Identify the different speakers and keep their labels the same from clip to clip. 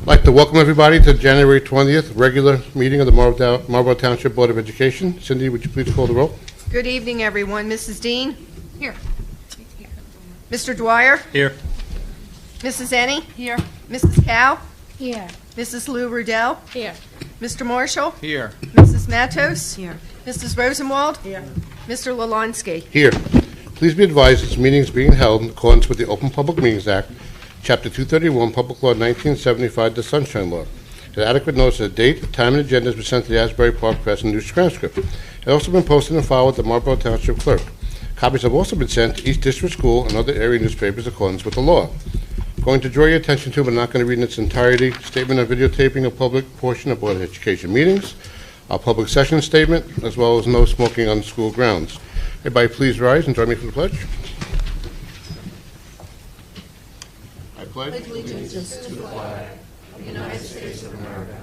Speaker 1: I'd like to welcome everybody to the January 20th regular meeting of the Marlborough Township Board of Education. Cindy, would you please call the roll?
Speaker 2: Good evening, everyone. Mrs. Dean? Here. Mr. Dwyer?
Speaker 3: Here.
Speaker 2: Mrs. Ennie?
Speaker 4: Here.
Speaker 2: Mrs. Cow?
Speaker 4: Here.
Speaker 2: Mrs. Lou Rudell?
Speaker 4: Here.
Speaker 2: Mr. Marshall?
Speaker 3: Here.
Speaker 2: Mrs. Matos?
Speaker 4: Here.
Speaker 2: Mrs. Rosenwald?
Speaker 4: Here.
Speaker 2: Mr. Lalonsky?
Speaker 1: Here. Please be advised this meeting is being held in accordance with the Open Public Meetings Act, Chapter 231, Public Law 1975, the Sunshine Law. The adequate notice of the date, the time, and agenda has been sent to the Asbury Park Press and News Transcript. It has also been posted and filed with the Marlborough Township Clerk. Copies have also been sent to each district school and other area newspapers in accordance with the law. I'm going to draw your attention to, but not going to read in its entirety, statement of videotaping of public portion of Board of Education meetings, our public session statement, as well as no smoking on school grounds. Everybody please rise and join me for the pledge. I pledge allegiance to the flag of the United States of America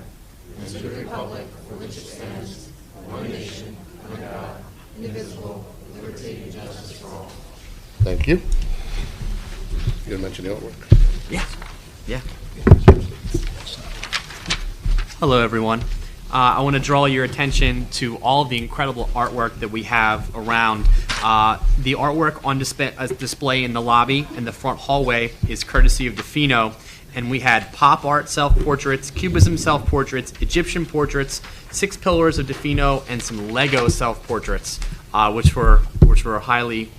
Speaker 1: and to the republic for which it stands, one nation, under God, indivisible, with liberty and justice for all. Thank you. You going to mention the artwork?
Speaker 3: Yeah. Hello, everyone. I want to draw your attention to all of the incredible artwork that we have around. The artwork on display in the lobby and the front hallway is courtesy of Defino, and we had pop art self-portraits, cubism self-portraits, Egyptian portraits, 6 pillars of Defino, and some Lego self-portraits, which were highly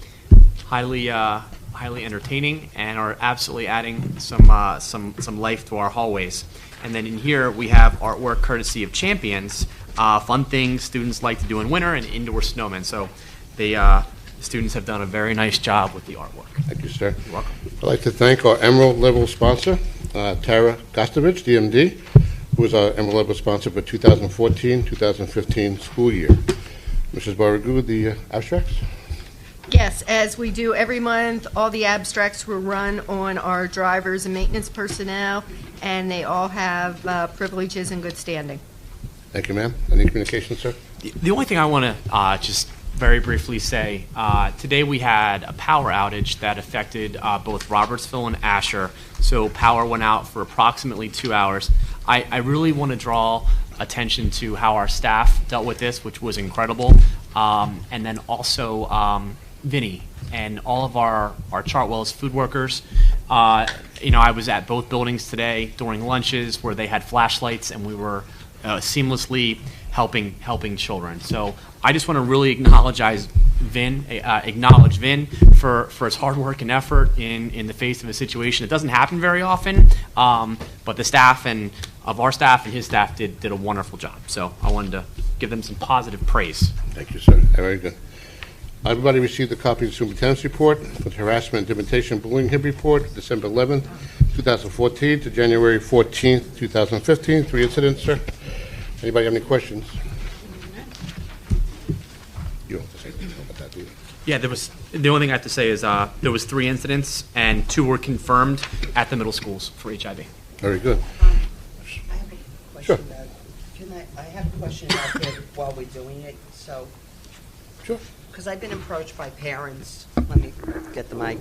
Speaker 3: entertaining and are absolutely adding some life to our hallways. And then in here we have artwork courtesy of Champions, fun things students like to do in winter, and indoor snowmen. So the students have done a very nice job with the artwork.
Speaker 1: Thank you, sir.
Speaker 3: You're welcome.
Speaker 1: I'd like to thank our Emerald Level sponsor, Tara Gostovich, DMD, who is our Emerald Level sponsor for 2014-2015 school year. Mrs. Baragu, the abstracts?
Speaker 2: Yes, as we do every month, all the abstracts were run on our drivers and maintenance personnel, and they all have privileges and good standing.
Speaker 1: Thank you, ma'am. Any communications, sir?
Speaker 3: The only thing I want to just very briefly say, today we had a power outage that affected both Robertsville and Asher, so power went out for approximately 2 hours. I really want to draw attention to how our staff dealt with this, which was incredible, and then also Vinny and all of our Chartwell's food workers. I was at both buildings today during lunches where they had flashlights, and we were seamlessly helping children. So I just want to really acknowledge Vin for his hard work and effort in the face of a situation that doesn't happen very often. But the staff and our staff and his staff did a wonderful job. So I wanted to give them some positive praise.
Speaker 1: Thank you, sir. Very good. Everybody received a copy of the superintendent's report with harassment, intimidation, bullying HIB report, December 11th, 2014 to January 14th, 2015. 3 incidents, sir. Anybody have any questions? You don't have to say anything about that, do you?
Speaker 3: Yeah, the only thing I have to say is there was 3 incidents and 2 were confirmed at the middle schools for HIV.
Speaker 1: Very good.
Speaker 5: I have a question
Speaker 1: Sure.
Speaker 5: about, I have a question about it while we're doing it, so,
Speaker 1: Sure.
Speaker 5: because I've been approached by parents, let me get the mic.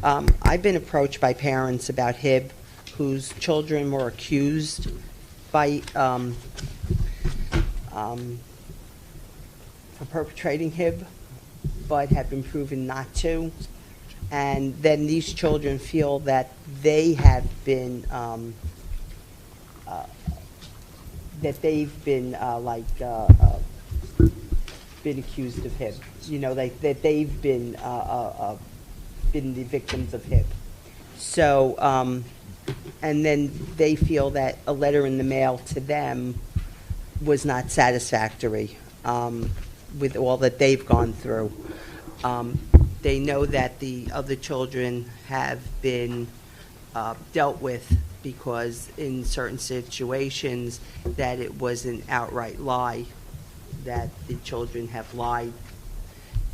Speaker 5: I've been approached by parents about HIB whose children were accused by, for perpetrating HIB, but have been proven not to. And then these children feel that they have been, that they've been been accused of HIB. That they've been the victims of HIB. So, and then they feel that a letter in the mail to them was not satisfactory with all that they've gone through. They know that the other children have been dealt with because in certain situations that it was an outright lie, that the children have lied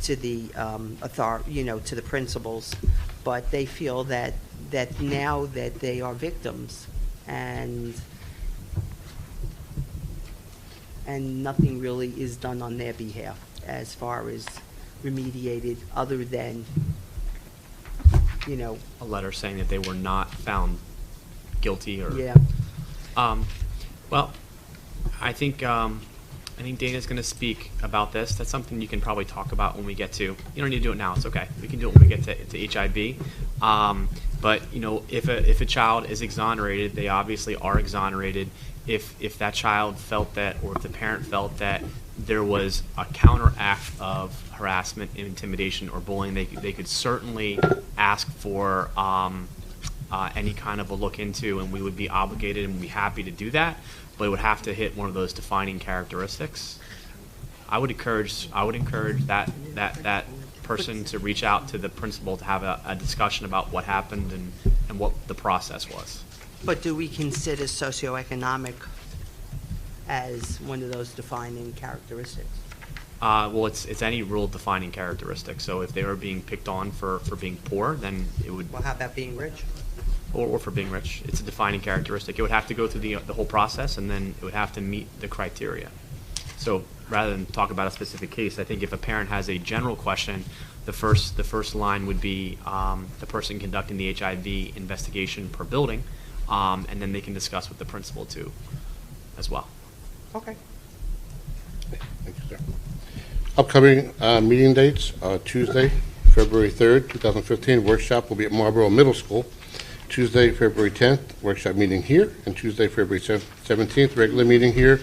Speaker 5: to the to the principals, but they feel that now that they are victims and nothing really is done on their behalf as far as remediated other than,
Speaker 3: A letter saying that they were not found guilty or...
Speaker 5: Yeah.
Speaker 3: Well, I think Dana's going to speak about this. That's something you can probably talk about when we get to. You don't need to do it now. It's okay. We can do it when we get to HIB. But if a child is exonerated, they obviously are exonerated. If that child felt that, or if the parent felt that there was a counteract of harassment, intimidation, or bullying, they could certainly ask for any kind of a look into, and we would be obligated and be happy to do that. But it would have to hit one of those defining characteristics. I would encourage that person to reach out to the principal to have a discussion about what happened and what the process was.
Speaker 5: But do we consider socioeconomic as one of those defining characteristics?
Speaker 3: Well, it's any real defining characteristic. So if they were being picked on for being poor, then it would.
Speaker 5: Well, how about being rich?
Speaker 3: Or for being rich. It's a defining characteristic. It would have to go through the whole process, and then it would have to meet the criteria. So rather than talk about a specific case, I think if a parent has a general question, the first line would be the person conducting the HIV investigation per building, and then they can discuss with the principal too, as well.
Speaker 5: Okay.
Speaker 1: Thank you, sir. Upcoming meeting dates, Tuesday, February 3rd, 2015, workshop will be at Marlboro Middle School. Tuesday, February 10th, workshop meeting here, and Tuesday, February 17th, regular meeting here.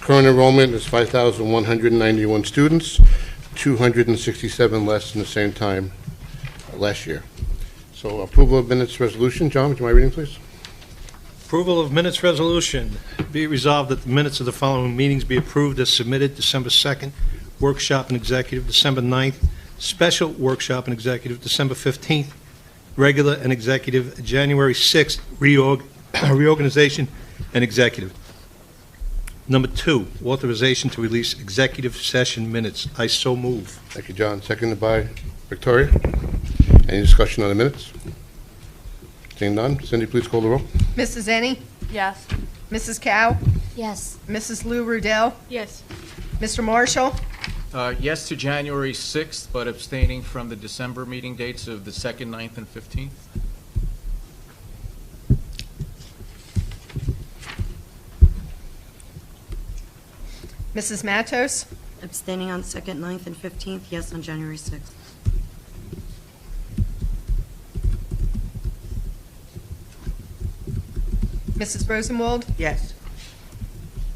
Speaker 1: Current enrollment is 5,191 students, 267 less than the same time last year. So approval of minutes resolution. John, would you mind reading, please?
Speaker 4: Approval of minutes resolution. Be it resolved that the minutes of the following meetings be approved as submitted: December 2nd, workshop and executive, December 9th, special workshop and executive, December 15th, regular and executive, January 6th, reorganization and executive. Number 2, authorization to release executive session minutes. I so move.
Speaker 1: Thank you, John. Seconded by Victoria. Any discussion on the minutes? Seeing none, Cindy, please call the roll.
Speaker 2: Mrs. Ennie?
Speaker 6: Yes.
Speaker 2: Mrs. Cow?
Speaker 6: Yes.
Speaker 2: Mrs. Lou Rudell?
Speaker 6: Yes.
Speaker 2: Mr. Marshall?
Speaker 7: Yes to January 6th, but abstaining from the December meeting dates of the 2nd, 9th, and 15th.
Speaker 2: Mrs. Matos?
Speaker 6: Abstaining on 2nd, 9th, and 15th, yes on January 6th.
Speaker 2: Mrs. Rosenwald?
Speaker 5: Yes.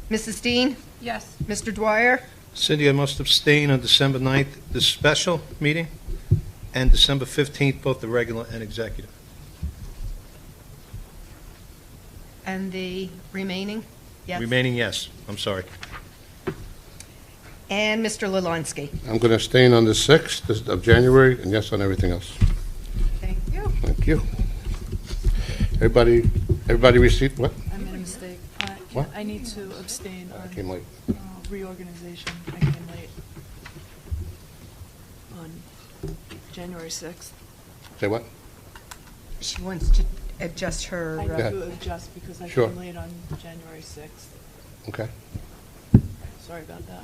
Speaker 2: Mrs. Dean?
Speaker 6: Yes.
Speaker 2: Mr. Dwyer?
Speaker 4: Cindy, I must abstain on December 9th, the special meeting, and December 15th, both the regular and executive.
Speaker 2: And the remaining? Yes.
Speaker 4: Remaining, yes. I'm sorry.
Speaker 2: And Mr. Lelonsky?
Speaker 1: I'm going to abstain on the 6th of January, and yes on everything else.
Speaker 2: Thank you.
Speaker 1: Thank you. Everybody received what?
Speaker 8: I made a mistake.
Speaker 1: What?
Speaker 8: I need to abstain
Speaker 1: I
Speaker 8: on
Speaker 1: came late.
Speaker 8: reorganization. I came late on January 6th.
Speaker 1: Say what?
Speaker 2: She wants to adjust her.
Speaker 8: I need
Speaker 1: ahead.
Speaker 8: to adjust because I
Speaker 1: Sure.
Speaker 8: came late on January 6th.
Speaker 1: Okay.
Speaker 8: Sorry about that.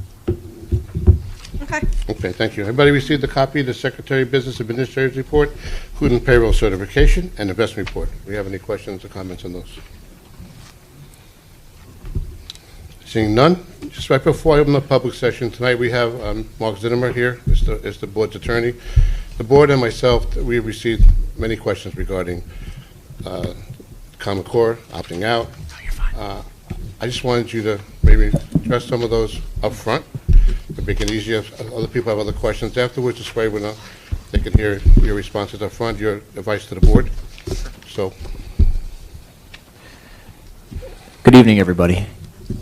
Speaker 2: Okay.
Speaker 1: Okay, thank you. Everybody received a copy of the Secretary of Business Administrator's Report, Food and Payroll Certification, and Investment Report. Do we have any questions or comments on those? Seeing none, just right before I open the public session, tonight we have Mark Zinnemer here, is the board's attorney. The board and myself, we received many questions regarding Common Core, opting out.
Speaker 3: Oh, you're fine.
Speaker 1: I just wanted you to maybe address some of those up front to make it easier. If other people have other questions afterwards, this way they can hear your responses up front, your advice to the board. So,
Speaker 9: Good evening, everybody.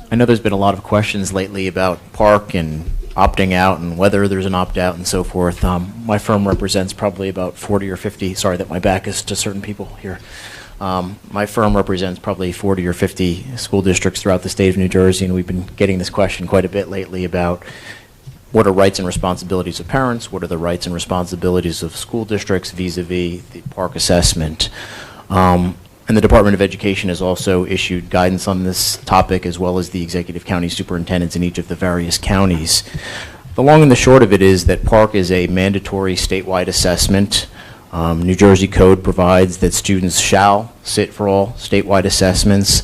Speaker 9: I know there's been a lot of questions lately about Park and opting out and whether there's an opt-out and so forth. My firm represents probably about 40 or 50, sorry that my back is to certain people here. My firm represents probably 40 or 50 school districts throughout the state of New Jersey, and we've been getting this question quite a bit lately about what are rights and responsibilities of parents, what are the rights and responsibilities of school districts vis-a-vis the Park assessment. And the Department of Education has also issued guidance on this topic, as well as the executive county superintendents in each of the various counties. The long and the short of it is that Park is a mandatory statewide assessment. New Jersey code provides that students shall sit for all statewide assessments.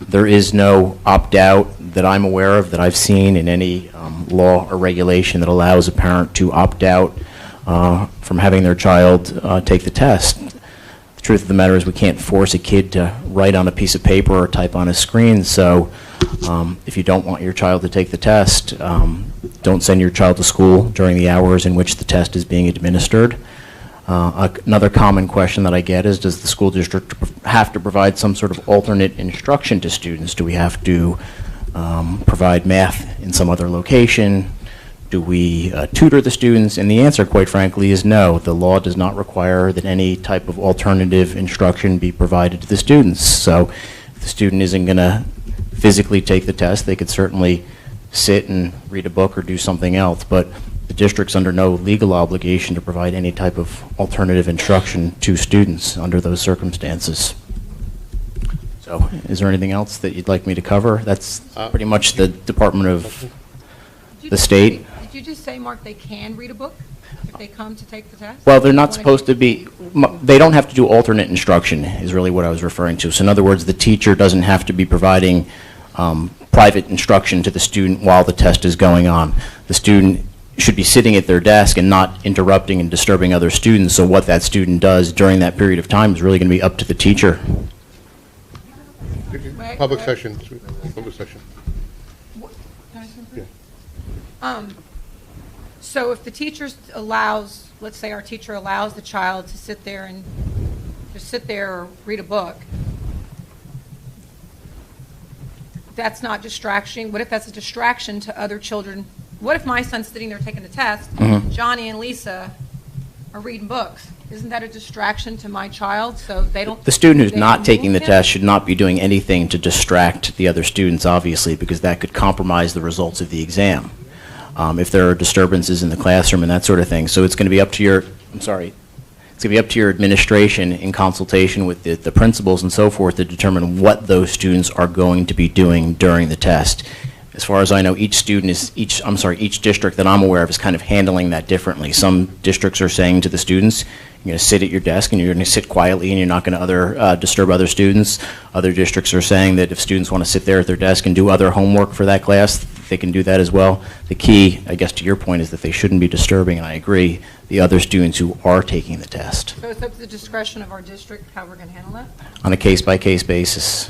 Speaker 9: There is no opt-out that I'm aware of, that I've seen in any law or regulation that allows a parent to opt out from having their child take the test. The truth of the matter is we can't force a kid to write on a piece of paper or type on a screen, so if you don't want your child to take the test, don't send your child to school during the hours in which the test is being administered. Another common question that I get is, does the school district have to provide some sort of alternate instruction to students? Do we have to provide math in some other location? Do we tutor the students? And the answer, quite frankly, is no. The law does not require that any type of alternative instruction be provided to the students. So if the student isn't going to physically take the test, they could certainly sit and read a book or do something else. But the district's under no legal obligation to provide any type of alternative instruction to students under those circumstances. So is there anything else that you'd like me to cover? That's pretty much the Department of the State.
Speaker 10: Did you just say, Mark, they can read a book if they come to take the test?
Speaker 9: Well, they're not supposed to be, they don't have to do alternate instruction is really what I was referring to. So in other words, the teacher doesn't have to be providing private instruction to the student while the test is going on. The student should be sitting at their desk and not interrupting and disturbing other students. So what that student does during that period of time is really going to be up to the teacher.
Speaker 1: Public session. Public session.
Speaker 10: Can I say something? So if the teacher allows, let's say our teacher allows the child to sit there and just sit there or read a book, that's not distraction. What if that's a distraction to other children? What if my son's sitting there taking the test, Johnny and Lisa are reading books? Isn't that a distraction to my child? So they don't.
Speaker 9: The student who's not taking the test should not be doing anything to distract the other students, obviously, because that could compromise the results of the exam. If there are disturbances in the classroom and that sort of thing. So it's going to be up to your, it's going to be up to your administration in consultation with the principals and so forth to determine what those students are going to be doing during the test. As far as I know, each district that I'm aware of is kind of handling that differently. Some districts are saying to the students, you're going to sit at your desk and you're going to sit quietly and you're not going to disturb other students. Other districts are saying that if students want to sit there at their desk and do other homework for that class, they can do that as well. The key, I guess, to your point is that they shouldn't be disturbing, and I agree, the other students who are taking the test.
Speaker 10: So it's up to the discretion of our district how we're going to handle that?
Speaker 9: On a case-by-case basis.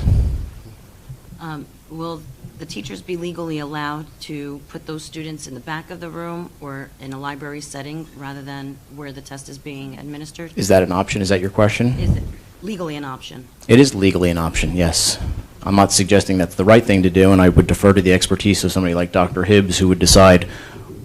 Speaker 6: Will the teachers be legally allowed to put those students in the back of the room or in a library setting rather than where the test is being administered?
Speaker 9: Is that an option? Is that your question?
Speaker 6: Is it legally an option?
Speaker 9: It is legally an option, yes. I'm not suggesting that's the right thing to do, and I would defer to the expertise of somebody like Dr. Hibbs, who would decide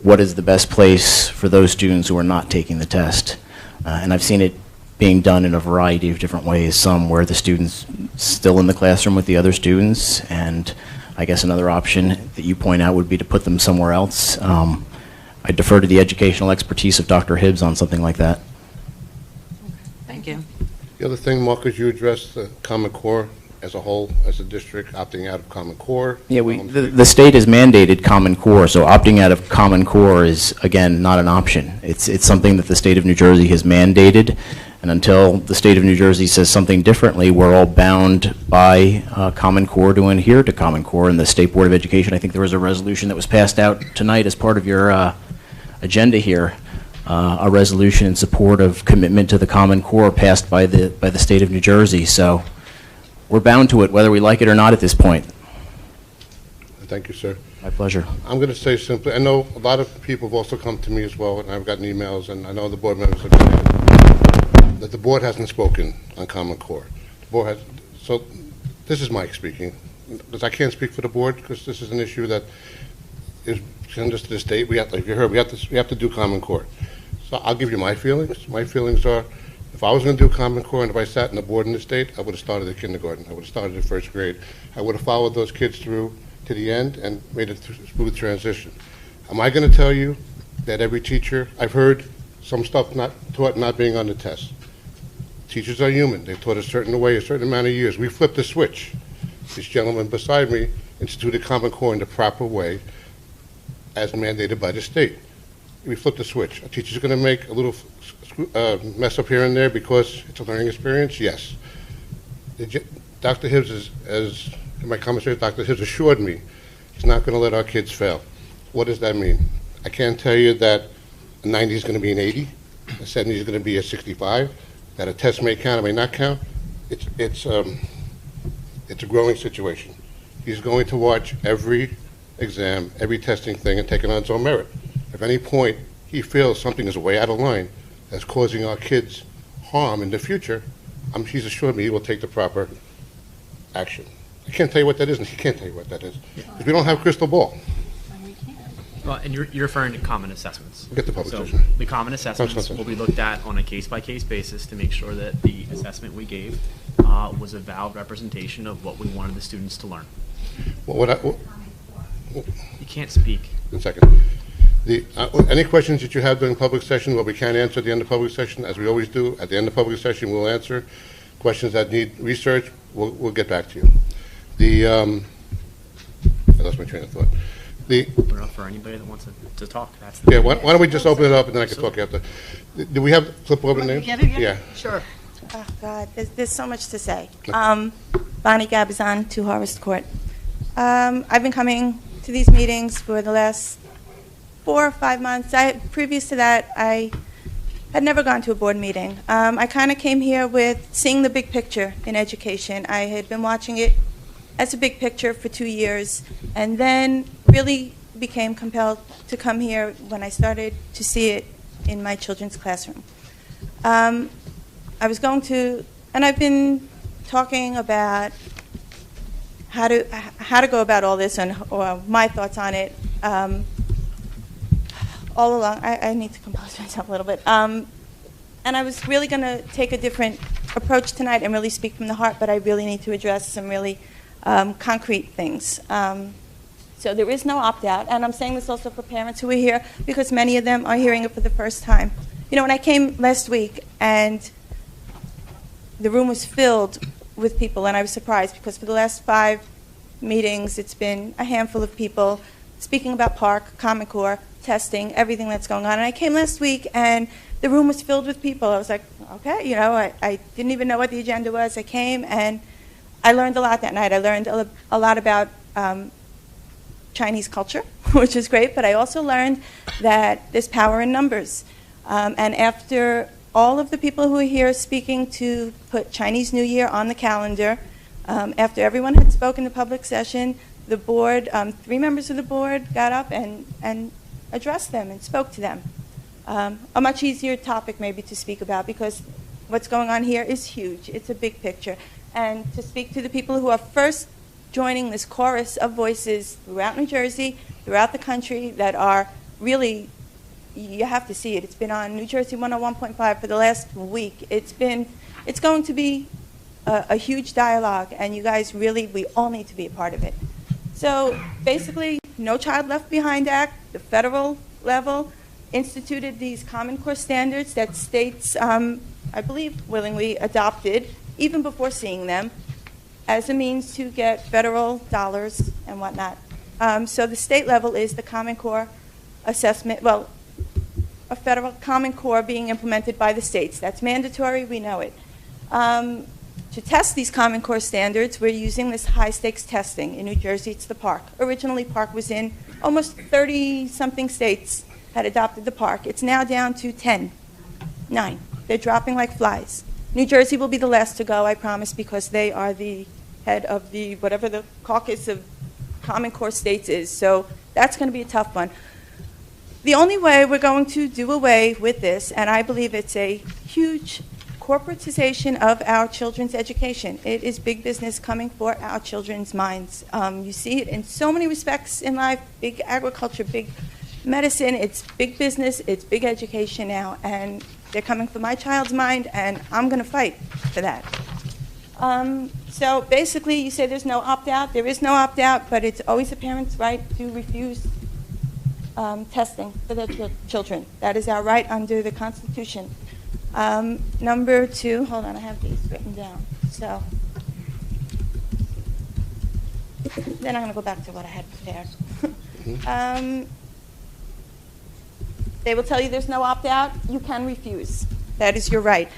Speaker 9: what is the best place for those students who are not taking the test. And I've seen it being done in a variety of different ways, some where the student's still in the classroom with the other students, and I guess another option that you point out would be to put them somewhere else. I defer to the educational expertise of Dr. Hibbs on something like that.
Speaker 6: Thank you.
Speaker 1: The other thing, Marcus, you addressed the Common Core as a whole, as a district, opting out of Common Core.
Speaker 9: Yeah, the state has mandated Common Core, so opting out of Common Core is, again, not an option. It's something that the state of New Jersey has mandated, and until the state of New Jersey says something differently, we're all bound by Common Core to adhere to Common Core. And the State Board of Education, I think there was a resolution that was passed out tonight as part of your agenda here, a resolution in support of commitment to the Common Core passed by the state of New Jersey. So we're bound to it, whether we like it or not at this point.
Speaker 1: Thank you, sir.
Speaker 9: My pleasure.
Speaker 1: I'm going to say simply, I know a lot of people have also come to me as well, and I've gotten emails, and I know the board members have been, that the board hasn't spoken on Common Core. The board has, so this is Mike speaking, because I can't speak for the board, because this is an issue that is sent us to the state. We have, like you heard, we have to do Common Core. So I'll give you my feelings. My feelings are, if I was going to do Common Core and if I sat in the board in the state, I would have started at kindergarten. I would have started at first grade. I would have followed those kids through to the end and made a smooth transition. Am I going to tell you that every teacher, I've heard some stuff not taught not being on the test. Teachers are human. They taught a certain way, a certain amount of years. We flipped the switch. This gentleman beside me instituted Common Core in the proper way as mandated by the state. We flipped the switch. A teacher's going to make a little mess up here and there because it's a learning experience? Yes. Dr. Hibbs, as in my conversation with Dr. has assured me he's not going to let our kids fail. What does that mean? I can't tell you that a 90 is going to be an 80, a 70 is going to be a 65, that a test may count or may not count. It's a growing situation. He's going to watch every exam, every testing thing, and take it on its own merit. If at any point he feels something is way out of line that's causing our kids harm in the future, he's assured me he will take the proper action. I can't tell you what that is, and he can't tell you what that is, because we don't have a crystal ball.
Speaker 3: Well, and you're referring to common assessments.
Speaker 1: Get the public
Speaker 3: So
Speaker 1: session.
Speaker 3: the common assessments will be looked at on a case-by-case basis to make sure that the assessment we gave was a valid representation of what we wanted the students to learn.
Speaker 1: Well,
Speaker 3: You can't speak.
Speaker 1: one second. Any questions that you have during public session, what we can answer at the end of public session, as we always do, at the end of public session, we'll answer. Questions that need research, we'll get back to you. I lost my train of thought.
Speaker 3: Open it up for anybody that wants to talk. That's
Speaker 1: Yeah, why don't we just open it up and then I can talk after. Do we have flip over names? Yeah.
Speaker 2: Sure.
Speaker 11: Oh, God, there's so much to say. Bonnie Gabazon, 2 Harvest Court. I've been coming to these meetings for the last 4 or 5 months. Previous to that, I had never gone to a board meeting. I kind of came here with seeing the big picture in education. I had been watching it as a big picture for 2 years, and then really became compelled to come here when I started to see it in my children's classroom. I was going to, and I've been talking about how to go about all this or my thoughts on it all along. I need to compose myself a little bit. And I was really going to take a different approach tonight and really speak from the heart, but I really need to address some really concrete things. So there is no opt-out, and I'm saying this also for parents who are here because many of them are hearing it for the first time. You know, when I came last week and the room was filled with people, and I was surprised because for the last 5 meetings it's been a handful of people speaking about Park, Common Core, testing, everything that's going on. And I came last week and the room was filled with people. I was like, okay, you know, I didn't even know what the agenda was. I came and I learned a lot that night. I learned a lot about Chinese culture, which is great, but I also learned that there's power in numbers. And after all of the people who are here speaking to put Chinese New Year on the calendar, after everyone had spoken to public session, the board, 3 members of the board got up and addressed them and spoke to them. A much easier topic maybe to speak about because what's going on here is huge. It's a big picture. And to speak to the people who are first joining this chorus of voices throughout New Jersey, throughout the country that are really, you have to see it. It's been on New Jersey 101.5 for the last week. It's going to be a huge dialogue, and you guys really, we all need to be a part of it. So basically, No Child Left Behind Act, the federal level, instituted these Common Core standards that states, I believe, willingly adopted, even before seeing them, as a means to get federal dollars and whatnot. So the state level is the Common Core assessment, well, a federal Common Core being implemented by the states. That's mandatory, we know it. To test these Common Core standards, we're using this high-stakes testing. In New Jersey, it's the Park. Originally, Park was in almost 30-something states had adopted the Park. It's now down to 9. They're dropping like flies. New Jersey will be the last to go, I promise, because they are the head of the, whatever the caucus of Common Core states is. So that's going to be a tough one. The only way we're going to do away with this, and I believe it's a huge corporatization of our children's education. It is big business coming for our children's minds. You see it in so many respects in life, big agriculture, big medicine, it's big business, it's big education now, and they're coming for my child's mind, and I'm going to fight for that. So basically, you say there's no opt-out. There is no opt-out, but it's always a parent's right to refuse testing for their children. That is our right under the Constitution. Number 2, hold on, I have these written down. So then I'm going to go back to what I had prepared. They will tell you there's no opt-out. You can refuse. That is your right.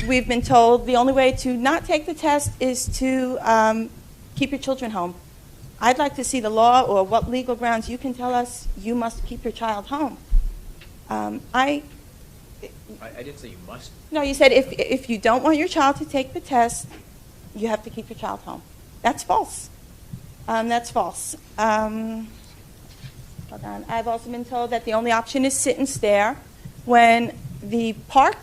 Speaker 11: We've been told the only way to not take the test is to keep your children home. I'd like to see the law or what legal grounds you can tell us you must keep your child home.
Speaker 12: I didn't say you must.
Speaker 11: No, you said if you don't want your child to take the test, you have to keep your child home. That's false. That's false. Hold on. I've also been told that the only option is sit and stare, when the park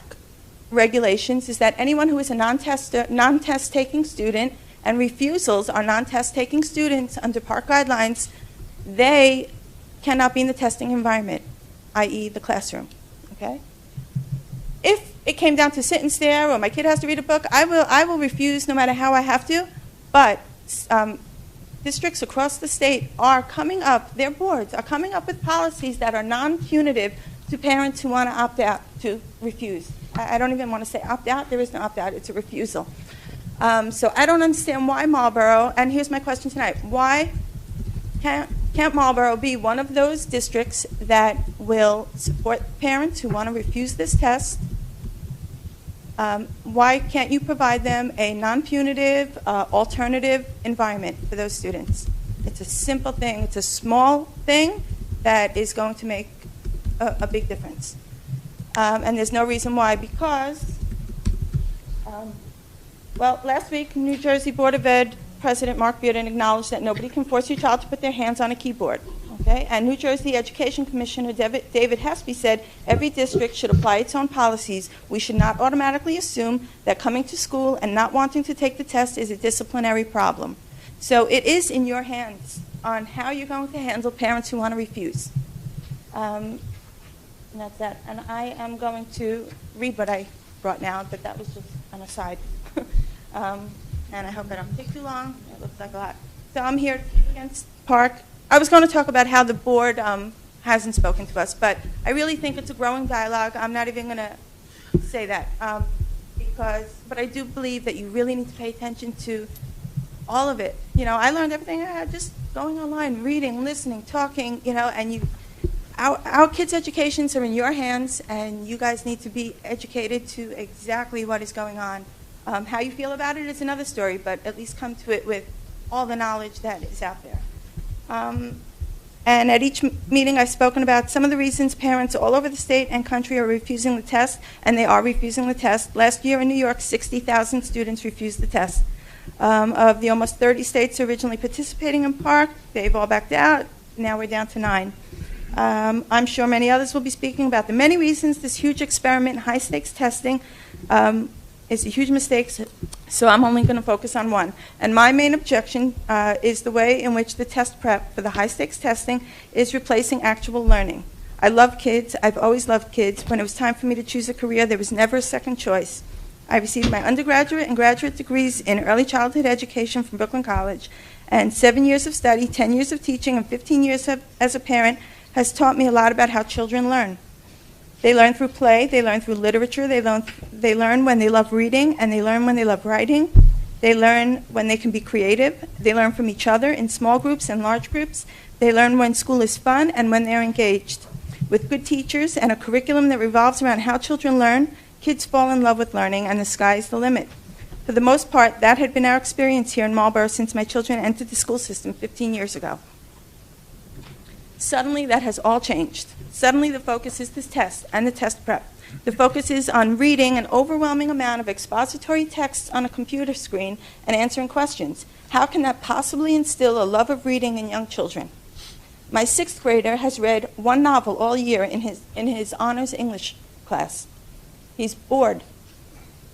Speaker 11: regulations is that anyone who is a non-test taking student, and refusals are non-test taking students under park guidelines, they cannot be in the testing environment, i.e. the classroom. Okay? If it came down to sit and stare, or my kid has to read a book, I will refuse no matter how I have to. But districts across the state are coming up, their boards are coming up with policies that are non-punitive to parents who want to opt out, to refuse. I don't even want to say opt out. There is no opt out. It's a refusal. So I don't understand why Marlboro, and here's my question tonight, why can't Marlboro be one of those districts that will support parents who want to refuse this test? Why can't you provide them a non-punitive, alternative environment for those students? It's a simple thing. It's a small thing that is going to make a big difference. And there's no reason why, because, well, last week, New Jersey Board of Ed President Mark Bearden acknowledged that nobody can force your child to put their hands on a keyboard. Okay? And New Jersey Education Commissioner David Hespy said every district should apply its own policies. We should not automatically assume that coming to school and not wanting to take the test is a disciplinary problem. So it is in your hands on how you're going to handle parents who want to refuse. And that's that. And I am going to read what I brought now, but that was just an aside. And I hope I don't take too long. It looks like a lot. So I'm here against Park. I was going to talk about how the board hasn't spoken to us, but I really think it's a growing dialogue. I'm not even going to say that, but I do believe that you really need to pay attention to all of it. You know, I learned everything I had just going online, reading, listening, talking, you know, and our kids' educations are in your hands, and you guys need to be educated to exactly what is going on. How you feel about it is another story, but at least come to it with all the knowledge that is out there. And at each meeting, I've spoken about some of the reasons parents all over the state and country are refusing the test, and they are refusing the test. Last year in New York, 60,000 students refused the test. Of the almost 30 states originally participating in PARC, they've all backed out. Now we're down to 9. I'm sure many others will be speaking about the many reasons this huge experiment in high-stakes testing is a huge mistake, so I'm only going to focus on one. And my main objection is the way in which the test prep for the high-stakes testing is replacing actual learning. I love kids. I've always loved kids. When it was time for me to choose a career, there was never a second choice. I received my undergraduate and graduate degrees in early childhood education from Brooklyn College, and 7 years of study, 10 years of teaching, and 15 years as a parent has taught me a lot about how children learn. They learn through play, they learn through literature, they learn when they love reading, and they learn when they love writing. They learn when they can be creative. They learn from each other in small groups and large groups. They learn when school is fun and when they're engaged. With good teachers and a curriculum that revolves around how children learn, kids fall in love with learning, and the sky is the limit. For the most part, that had been our experience here in Marlborough since my children entered the school system 15 years ago. Suddenly, that has all changed. Suddenly, the focus is this test and the test prep. The focus is on reading an overwhelming amount of expository text on a computer screen and answering questions. How can that possibly instill a love of reading in young children? My 6th grader has read one novel all year in his honors English class. He's bored.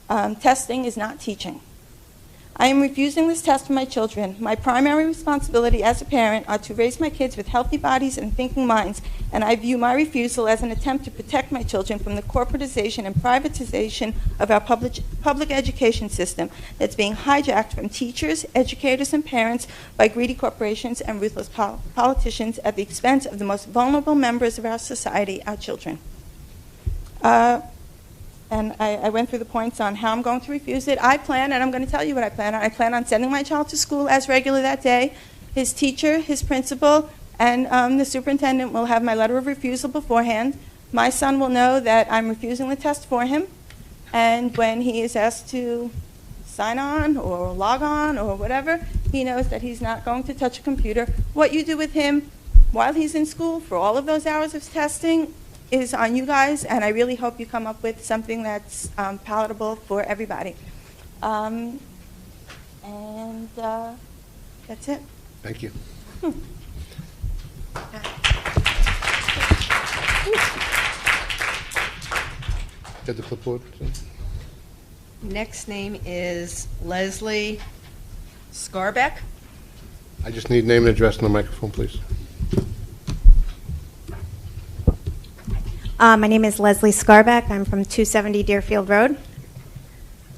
Speaker 11: Testing is not teaching. I am refusing this test for my children. My primary responsibility as a parent are to raise my kids with healthy bodies and thinking minds, and I view my refusal as an attempt to protect my children from the corporatization and privatization of our public education system that's being hijacked from teachers, educators, and parents by greedy corporations and ruthless politicians at the expense of the most vulnerable members of our society, our children. And I went through the points on how I'm going to refuse it. I plan, and I'm going to tell you what I plan on. I plan on sending my child to school as regular that day. His teacher, his principal, and the superintendent will have my letter of refusal beforehand. My son will know that I'm refusing the test for him. And when he is asked to sign on or log on or whatever, He knows that he's not going to touch a computer. What you do with him while he's in school for all of those hours of testing is on you guys, and I really hope you come up with something that's palatable for everybody. That's it.
Speaker 1: Thank you. Get the clipboard.
Speaker 2: Next name is Leslie Scarbeck.
Speaker 1: I just need name and address on the microphone, please.
Speaker 13: My name is Leslie Scarbeck. I'm from 270 Deerfield Road.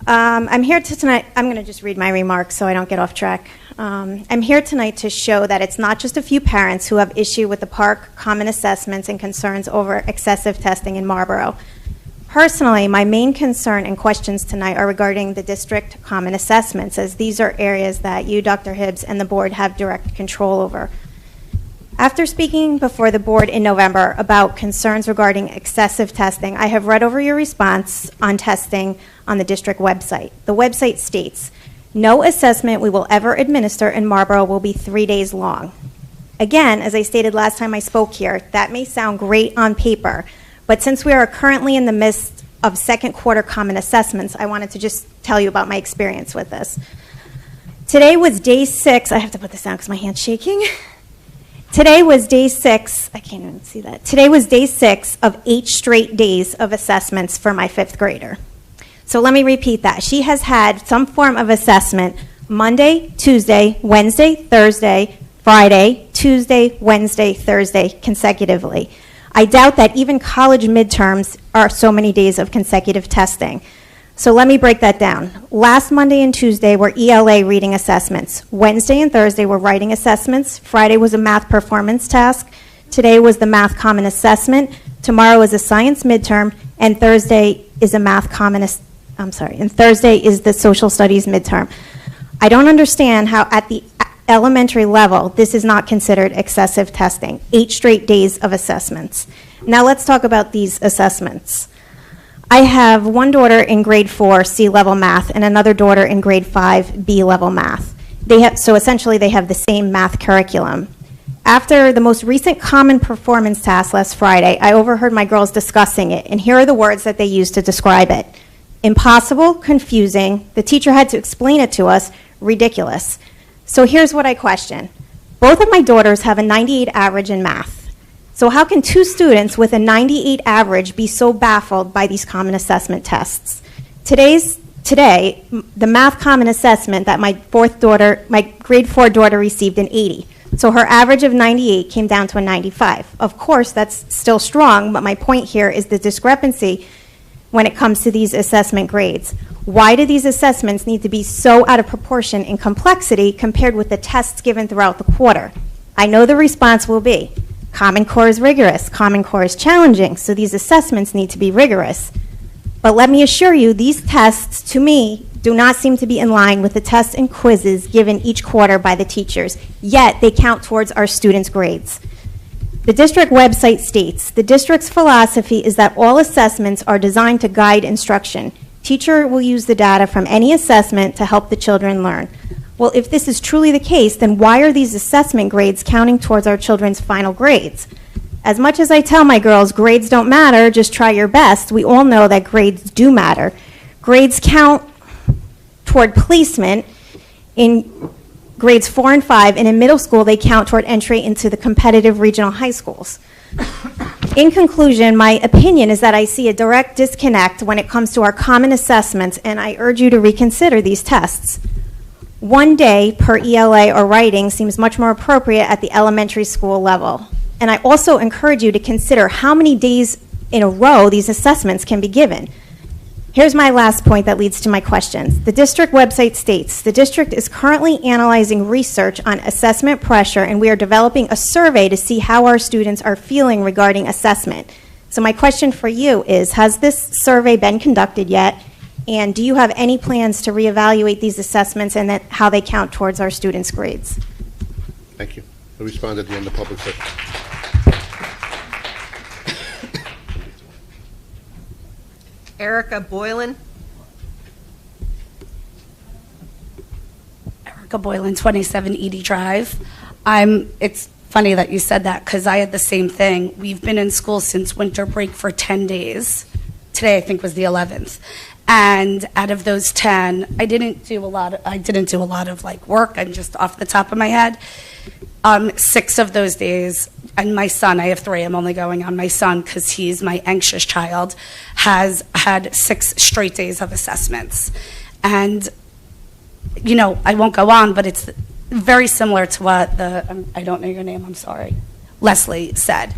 Speaker 13: I'm here tonight. I'm going to just read my remarks so I don't get off track. I'm here tonight to show that it's not just a few parents who have issue with the park common assessments and concerns over excessive testing in Marlboro. Personally, my main concern and questions tonight are regarding the district common assessments, as these are areas that you, Dr. Hibbs, and the board have direct control over. After speaking before the board in November about concerns regarding excessive testing, I have read over your response on testing on the district website. The website states, "No assessment we will ever administer in Marlboro will be 3 days long." Again, as I stated last time I spoke here, that may sound great on paper, but since we are currently in the midst of second quarter common assessments, I wanted to just tell you about my experience with this. Today was day 6. I have to put this down because my hand's shaking. Today was day 6. I can't even see that. Today was day 6 of 8 straight days of assessments for my 5th grader. So let me repeat that. She has had some form of assessment Monday, Tuesday, Wednesday, Thursday, Friday, Tuesday, Wednesday, Thursday, consecutively. I doubt that even college midterms are so many days of consecutive testing. So let me break that down. Last Monday and Tuesday were ELA reading assessments. Wednesday and Thursday were writing assessments. Friday was a math performance task. Today was the math common assessment. Tomorrow is a science midterm, and Thursday is a math common. And Thursday is the social studies midterm. I don't understand how at the elementary level this is not considered excessive testing. 8 straight days of assessments. Now let's talk about these assessments. I have one daughter in grade 4 C-level math and another daughter in grade 5 B-level math. So essentially they have the same math curriculum. After the most recent common performance task last Friday, I overheard my girls discussing it, and here are the words that they used to describe it. Impossible, confusing, the teacher had to explain it to us, ridiculous. So here's what I question. Both of my daughters have a 98 average in math. So how can 2 students with a 98 average be so baffled by these common assessment tests? Today, the math common assessment that my grade 4 daughter received an 80. So her average of 98 came down to a 95. Of course, that's still strong, but my point here is the discrepancy when it comes to these assessment grades. Why do these assessments need to be so out of proportion in complexity compared with the tests given throughout the quarter? I know the response will be, Common Core is rigorous, Common Core is challenging, so these assessments need to be rigorous. But let me assure you, these tests, to me, do not seem to be in line with the tests and quizzes given each quarter by the teachers, yet they count towards our students' grades. The district website states, the district's philosophy is that all assessments are designed to guide instruction. Teacher will use the data from any assessment to help the children learn. Well, if this is truly the case, then why are these assessment grades counting towards our children's final grades? As much as I tell my girls grades don't matter, just try your best, we all know that grades do matter. Grades count toward placement in grades 4 and 5, and in middle school they count toward entry into the competitive regional high schools. In conclusion, my opinion is that I see a direct disconnect when it comes to our common assessments, and I urge you to reconsider these tests. 1 day per ELA or writing seems much more appropriate at the elementary school level. And I also encourage you to consider how many days in a row these assessments can be given. Here's my last point that leads to my questions. The district website states, the district is currently analyzing research on assessment pressure, and we are developing a survey to see how our students are feeling regarding assessment. So my question for you is, has this survey been conducted yet? And do you have any plans to reevaluate these assessments and how they count towards our students' grades?
Speaker 1: Thank you. We'll respond at the end of public session.
Speaker 2: Erica Boylan.
Speaker 14: Monica Boylan, 27 Edie Drive. It's funny that you said that because I had the same thing. We've been in school since winter break for 10 days. Today, I think, was the 11th. And out of those 10, I didn't do a lot of like work. I'm just off the top of my head. 6 of those days, and my son, I have 3, I'm only going on my son because he's my anxious child, has had 6 straight days of assessments. And, you know, I won't go on, but it's very similar to what I don't know your name, I'm sorry, Leslie said.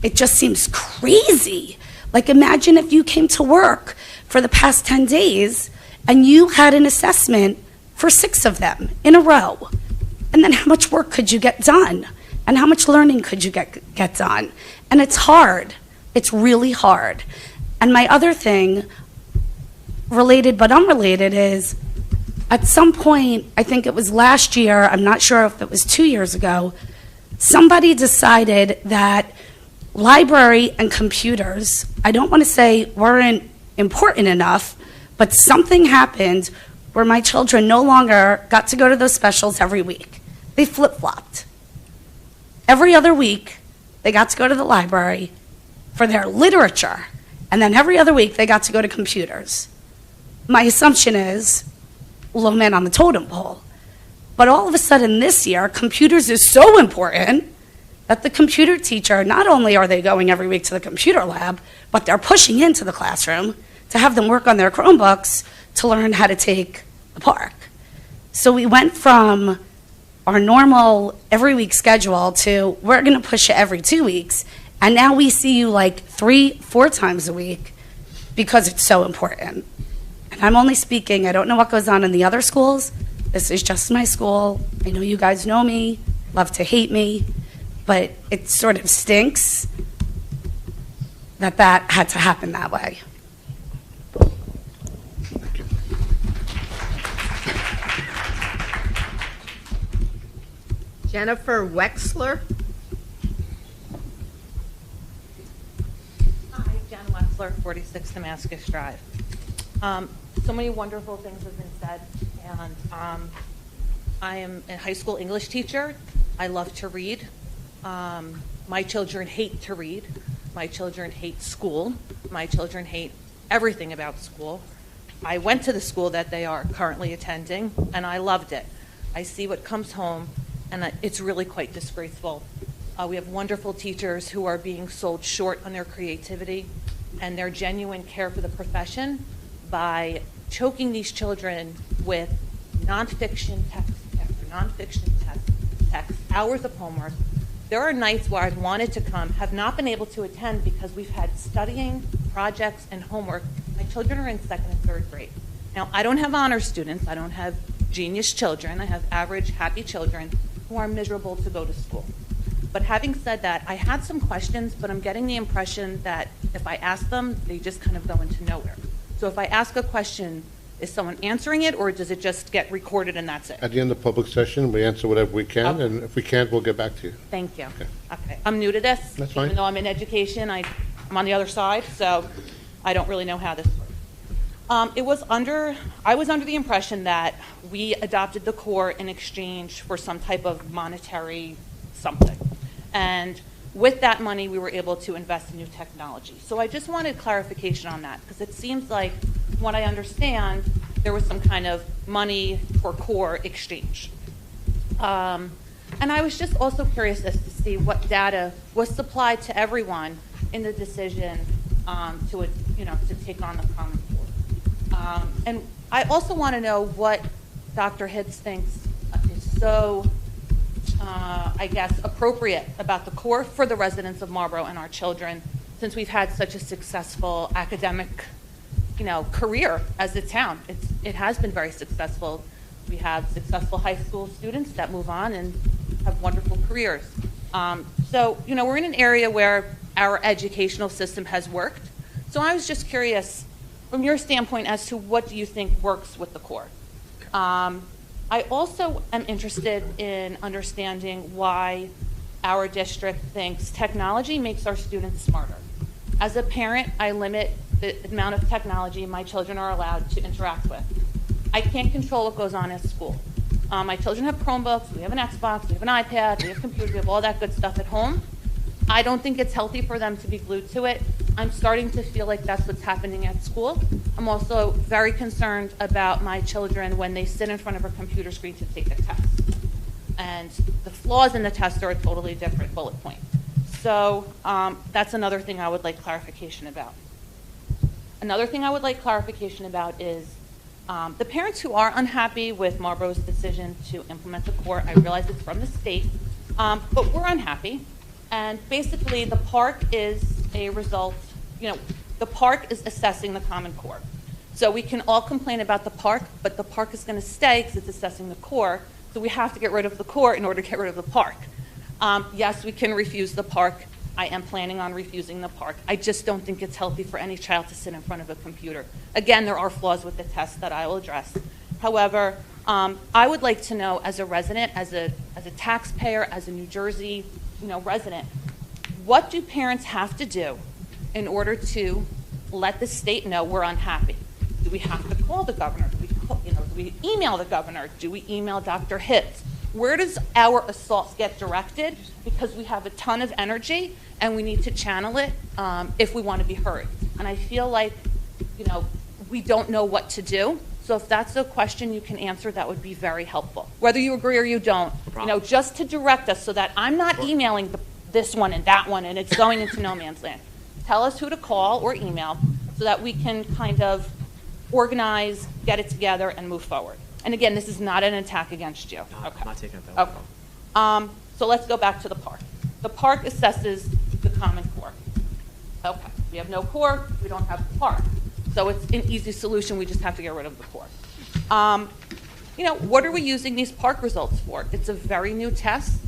Speaker 14: It just seems crazy. Like, imagine if you came to work for the past 10 days and you had an assessment for 6 of them in a row. And then how much work could you get done? And how much learning could you get done? And it's hard. It's really hard. And my other thing, related but unrelated, is at some point, I think it was last year, I'm not sure if it was 2 years ago, somebody decided that library and computers, I don't want to say weren't important enough, but something happened where my children no longer got to go to those specials every week. They flip-flopped. Every other week, they got to go to the library for their literature, and then every other week, they got to go to computers. My assumption is low man on the totem pole. But all of a sudden this year, computers is so important that the computer teacher, not only are they going every week to the computer lab, but they're pushing into the classroom to have them work on their Chromebooks to learn how to take the park. So we went from our normal every week schedule to we're going to push it every 2 weeks, and now we see you like 3-4 times a week because it's so important. And I'm only speaking, I don't know what goes on in the other schools. This is just my school. I know you guys know me, love to hate me, but it sort of stinks that that had to happen that way.
Speaker 2: Jennifer Wexler.
Speaker 15: Hi, Jen Wexler, 46 Damascus Drive. So many wonderful things have been said, and I am a high school English teacher. I love to read. My children hate to read. My children hate school. My children hate everything about school. I went to the school that they are currently attending, and I loved it. I see what comes home, and it's really quite disgraceful. We have wonderful teachers who are being sold short on their creativity and their genuine care for the profession by choking these children with nonfiction text after nonfiction text, hours of homework. There are nights where I've wanted to come, have not been able to attend because we've had studying, projects, and homework. My children are in 2nd and 3rd grade. Now, I don't have honor students. I don't have genius children. I have average, happy children who are miserable to go to school. But having said that, I had some questions, but I'm getting the impression that if I ask them, they just kind of go into nowhere. So if I ask a question, is someone answering it, or does it just get recorded and that's it?
Speaker 1: At the end of the public session, we answer whatever we can,
Speaker 15: Okay.
Speaker 1: and if we can't, we'll get back to you.
Speaker 15: Thank you.
Speaker 1: Okay.
Speaker 15: Okay. I'm new to this.
Speaker 1: That's fine.
Speaker 15: Even though I'm in education, I'm on the other side, so I don't really know how this works. I was under the impression that we adopted the core in exchange for some type of monetary something. And with that money, we were able to invest in new technology. So I just wanted clarification on that, because it seems like, from what I understand, there was some kind of money for core exchange. And I was just also curious as to see what data was supplied to everyone in the decision to take on the Common Core. And I also want to know what Dr. Hitz thinks is so, I guess, appropriate about the core for the residents of Marlborough and our children, since we've had such a successful academic, career as a town. It has been very successful. We have successful high school students that move on and have wonderful careers. So, we're in an area where our educational system has worked. So I was just curious, from your standpoint, as to what do you think works with the core? I also am interested in understanding why our district thinks technology makes our students smarter. As a parent, I limit the amount of technology my children are allowed to interact with. I can't control what goes on at school. My children have Chromebooks, we have an Xbox, we have an iPad, we have computers, we have all that good stuff at home. I don't think it's healthy for them to be glued to it. I'm starting to feel like that's what's happening at school. I'm also very concerned about my children when they sit in front of a computer screen to take a test. And the flaws in the test are a totally different bullet point. So that's another thing I would like clarification about. Another thing I would like clarification about is the parents who are unhappy with Marlboro's decision to implement the core. I realize it's from the state, but we're unhappy. And basically, the park is a result, the park is assessing the Common Core. So we can all complain about the park, but the park is going to stay because it's assessing the core. So we have to get rid of the core in order to get rid of the park. Yes, we can refuse the park. I am planning on refusing the park. I just don't think it's healthy for any child to sit in front of a computer. Again, there are flaws with the test that I will address. However, I would like to know, as a resident, as a taxpayer, as a New Jersey resident, what do parents have to do in order to let the state know we're unhappy? Do we have to call the governor? Do we email the governor? Do we email Dr. Hibbs? Where does our assault get directed? Because we have a ton of energy and we need to channel it if we want to be heard. And I feel like, we don't know what to do. So if that's a question you can answer, that would be very helpful. Whether you agree or you don't, just to direct us so that I'm not emailing this one and that one and it's going into no man's land. Tell us who to call or email so that we can kind of organize, get it together, and move forward. And again, this is not an attack against you.
Speaker 3: No,
Speaker 15: Okay.
Speaker 3: I'm not taking it that way.
Speaker 15: Okay. So let's go back to the park. The park assesses the Common Core. Okay. We have no core, we don't have the park. So it's an easy solution, we just have to get rid of the core. What are we using these park results for? It's a very new test.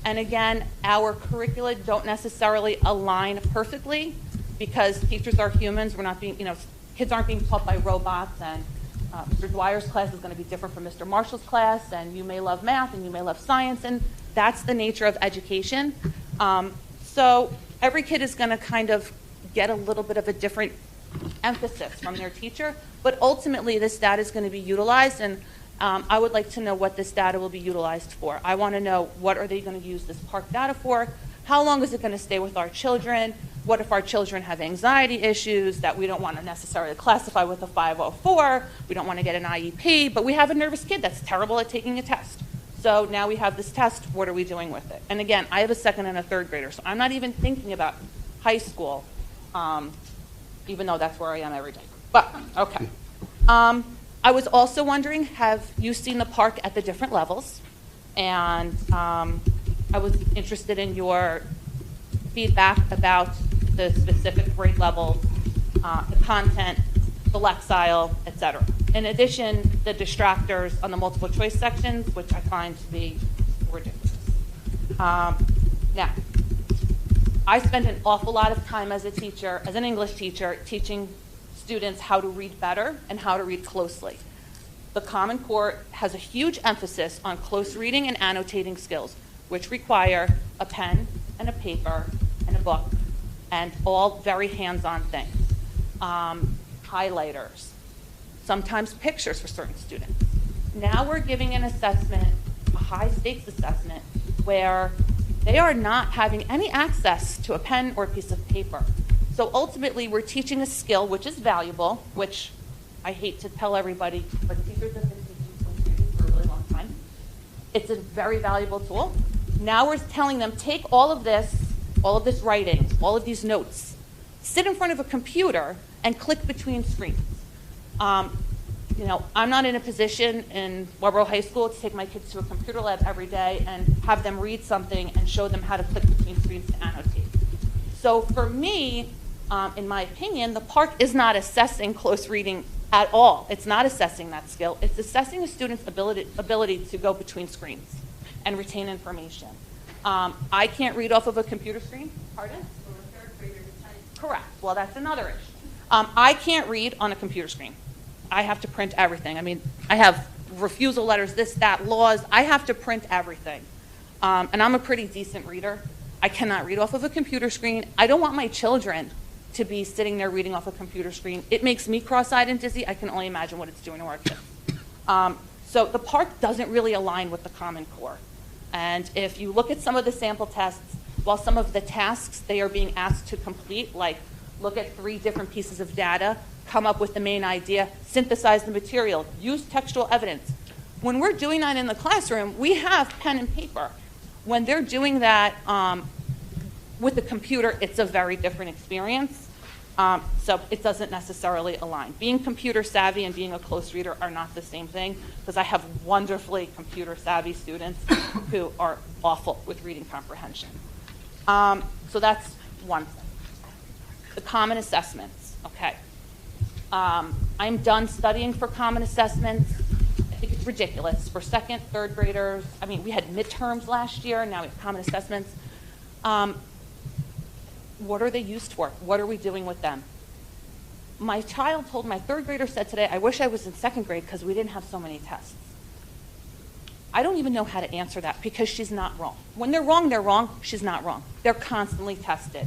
Speaker 15: And again, our curricula don't necessarily align perfectly because teachers are humans. We're not being, kids aren't being taught by robots, and Mr. Dwyer's class is going to be different from Mr. Marshall's class, and you may love math and you may love science, and that's the nature of education. So every kid is going to kind of get a little bit of a different emphasis from their teacher, but ultimately this data is going to be utilized, and I would like to know what this data will be utilized for. I want to know, what are they going to use this park data for? How long is it going to stay with our children? What if our children have anxiety issues that we don't want to necessarily classify with a 504? We don't want to get an IEP, but we have a nervous kid that's terrible at taking a test. So now we have this test, what are we doing with it? And again, I have a second and a third grader, so I'm not even thinking about high school, even though that's where I am every day. But, okay. I was also wondering, have you seen the park at the different levels? And I was interested in your feedback about the specific grade levels, the content, the Lexile, et cetera. In addition, the distractors on the multiple choice sections, which I find to be ridiculous. Now, I spend an awful lot of time as a teacher, as an English teacher, teaching students how to read better and how to read closely. The Common Core has a huge emphasis on close reading and annotating skills, which require a pen and a paper and a book, and all very hands-on things. Highlighters, sometimes pictures for certain students. Now we're giving an assessment, a high-stakes assessment, where they are not having any access to a pen or a piece of paper. So ultimately, we're teaching a skill which is valuable, which I hate to tell everybody, but teachers have been teaching for a really long time. It's a very valuable tool. Now we're telling them, take all of this writing, all of these notes, sit in front of a computer and click between screens. I'm not in a position in Marlboro High School to take my kids to a computer lab every day and have them read something and show them how to click between screens to annotate. So for me, in my opinion, the park is not assessing close reading at all. It's not assessing that skill. It's assessing a student's ability to go between screens and retain information. I can't read off of a computer screen. Pardon? Correct. Well, that's another issue. I can't read on a computer screen. I have to print everything. I mean, I have refusal letters, this, that, laws. I have to print everything. And I'm a pretty decent reader. I cannot read off of a computer screen. I don't want my children to be sitting there reading off a computer screen. It makes me cross-eyed and dizzy. I can only imagine what it's doing to our kids. So the park doesn't really align with the Common Core. And if you look at some of the sample tests, while some of the tasks they are being asked to complete, like look at 3 different pieces of data, come up with the main idea, synthesize the material, use textual evidence. When we're doing that in the classroom, we have pen and paper. When they're doing that with the computer, it's a very different experience. So it doesn't necessarily align. Being computer savvy and being a close reader are not the same thing, because I have wonderfully computer savvy students who are awful with reading comprehension. So that's one thing. The common assessments, okay. I'm done studying for common assessments. I think it's ridiculous. For 2nd, 3rd graders, I mean, we had midterms last year, now we have common assessments. What are they used for? What are we doing with them? My 3rd grader said today, I wish I was in 2nd grade because we didn't have so many tests. I don't even know how to answer that because she's not wrong. When they're wrong, they're wrong. She's not wrong. They're constantly tested.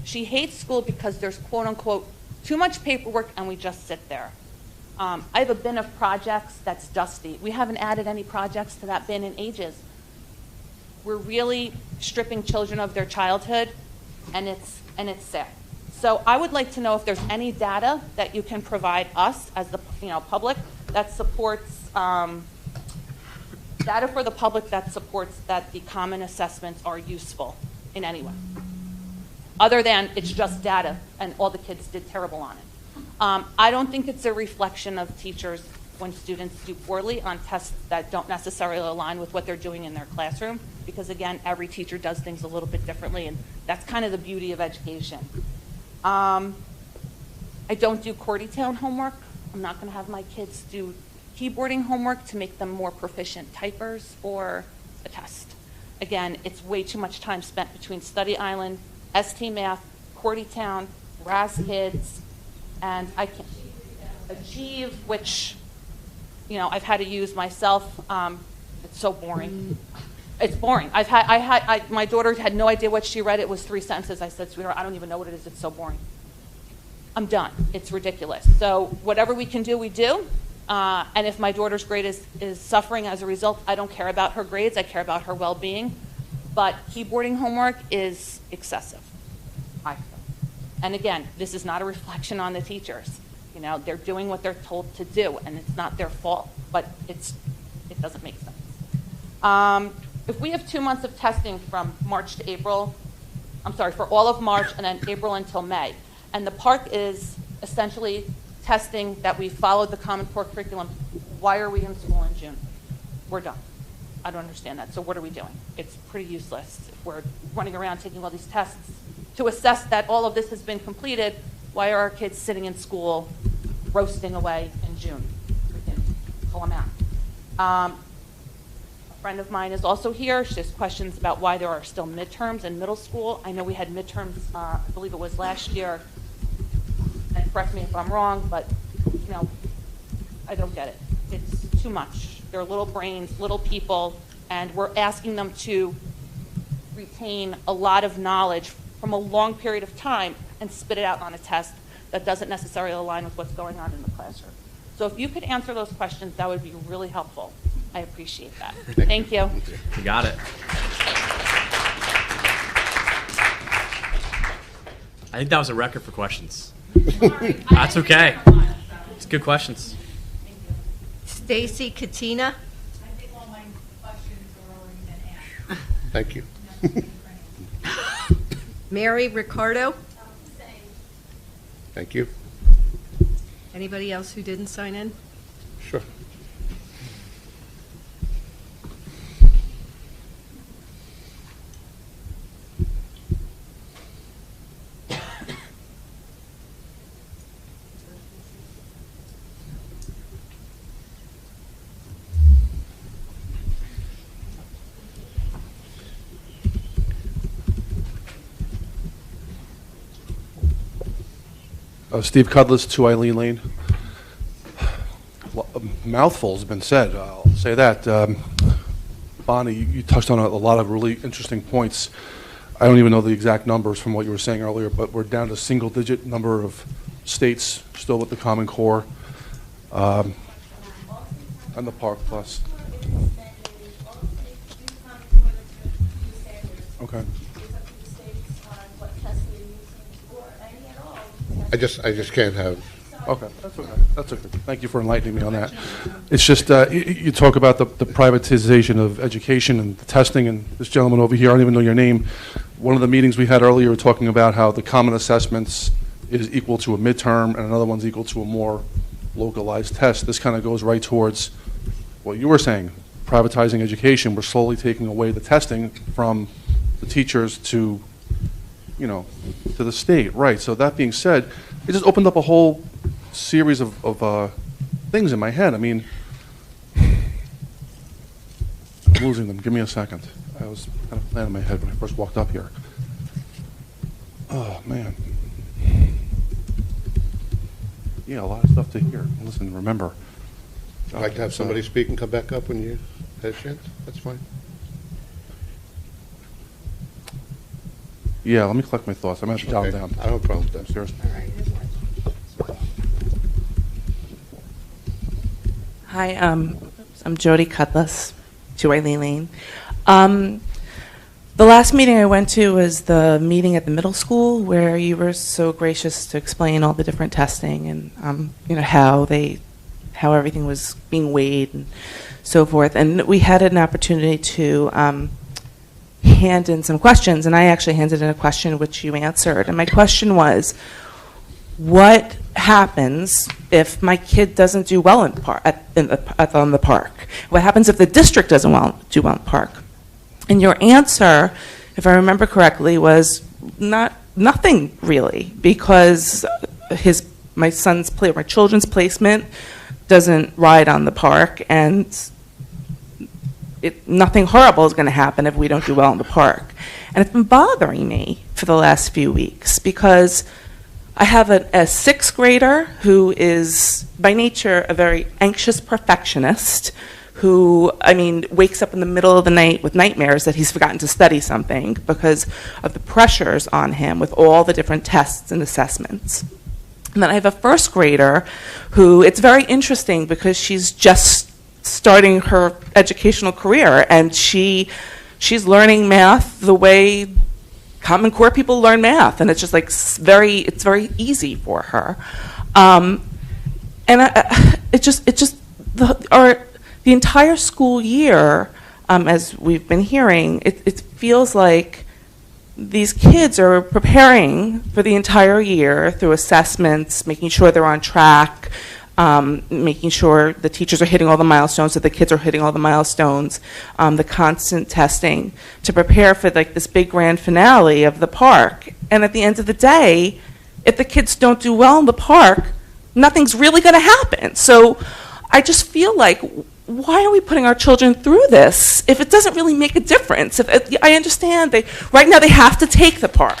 Speaker 15: She hates school because there's quote unquote too much paperwork and we just sit there. I have a bin of projects that's dusty. We haven't added any projects to that bin in ages. We're really stripping children of their childhood, and it's sad. So I would like to know if there's any data that you can provide us as the public that supports data for the public that supports that the common assessments are useful in any way, other than it's just data and all the kids did terrible on it. I don't think it's a reflection of teachers when students do poorly on tests that don't necessarily align with what they're doing in their classroom, because again, every teacher does things a little bit differently, and that's kind of the beauty of education. I don't do core detailed homework. I'm not going to have my kids do keyboarding homework to make them more proficient typers or a test. Again, it's way too much time spent between Study Island, ST Math, Cordy Town, RAS Kids, and I can't Achieve, which I've had to use myself. It's so boring. It's boring. My daughter had no idea what she read. It was 3 sentences. I said, sweetheart, I don't even know what it is. It's so boring. I'm done. It's ridiculous. So whatever we can do, we do. And if my daughter's grade is suffering as a result, I don't care about her grades. I care about her well-being. But keyboarding homework is excessive, I feel. And again, this is not a reflection on the teachers. They're doing what they're told to do, and it's not their fault, but it doesn't make sense. If we have 2 months of testing from March to April, for all of March and then April until May, and the park is essentially testing that we followed the Common Core curriculum, why are we in school in June? We're done. I don't understand that. So what are we doing? It's pretty useless. If we're running around taking all these tests to assess that all of this has been completed, why are our kids sitting in school roasting away in June? We can pull them out. A friend of mine is also here. She has questions about why there are still midterms in middle school. I know we had midterms, I believe it was last year. And correct me if I'm wrong, but I don't get it. It's too much. They're little brains, little people, and we're asking them to retain a lot of knowledge from a long period of time and spit it out on a test that doesn't necessarily align with what's going on in the classroom. So if you could answer those questions, that would be really helpful. I appreciate that. Thank you.
Speaker 3: You got it. I think that was a record for questions. That's okay. It's good questions.
Speaker 2: Stacy Katina.
Speaker 16: I think all my questions are already been answered.
Speaker 1: Thank you.
Speaker 2: Mary Ricardo.
Speaker 1: Thank you.
Speaker 2: Anybody else who didn't sign in?
Speaker 1: Sure.
Speaker 17: Steve Cudless, 2 Eileen Lane. A mouthful has been said, I'll say that. Bonnie, you touched on a lot of really interesting points. I don't even know the exact numbers from what you were saying earlier, but we're down to single-digit number of states still with the Common Core. And the Park Plus. Okay.
Speaker 1: I just can't have.
Speaker 17: Okay, that's okay. That's okay. Thank you for enlightening me on that. It's just, you talk about the privatization of education and the testing, and this gentleman over here, I don't even know your name. One of the meetings we had earlier, we were talking about how the common assessments is equal to a midterm, and another one's equal to a more localized test. This kind of goes right towards what you were saying, privatizing education. We're slowly taking away the testing from the teachers to, you know, to the state. Right, so that being said, it just opened up a whole series of things in my head. I mean, I'm losing them. Give me a second. I was kind of planning in my head when I first walked up here. Oh, man. Yeah, a lot of stuff to hear. Listen, remember.
Speaker 1: I'd like to have somebody speak and come back up when you had a chance. That's fine.
Speaker 17: Yeah, let me collect my thoughts. I'm going to have to jot them down.
Speaker 1: I don't have a problem with that.
Speaker 17: Seriously.
Speaker 18: Hi, I'm Jody Cutlass, 2 Eileen Lane. The last meeting I went to was the meeting at the middle school where you were so gracious to explain all the different testing and you know how everything was being weighed and so forth. And we had an opportunity to hand in some questions, and I actually handed in a question which you answered. And my question was, what happens if my kid doesn't do well on the park? What happens if the district doesn't do well in the park? And your answer, if I remember correctly, was nothing really, because my children's placement doesn't ride on the park, and nothing horrible is going to happen if we don't do well in the park. And it's been bothering me for the last few weeks because I have a 6th grader who is, by nature, a very anxious perfectionist who, wakes up in the middle of the night with nightmares that he's forgotten to study something because of the pressures on him with all the different tests and assessments. And then I have a 1st grader who, it's very interesting because she's just starting her educational career, and she's learning math the way Common Core people learn math, and it's just like it's very easy for her, and the entire school year, as we've been hearing, it feels like these kids are preparing for the entire year through assessments, making sure they're on track, making sure the teachers are hitting all the milestones, that the kids are hitting all the milestones, the constant testing to prepare for like this big grand finale of the park. And at the end of the day, if the kids don't do well in the park, nothing's really going to happen. So I just feel like, why are we putting our children through this if it doesn't really make a difference? I understand right now they have to take the park.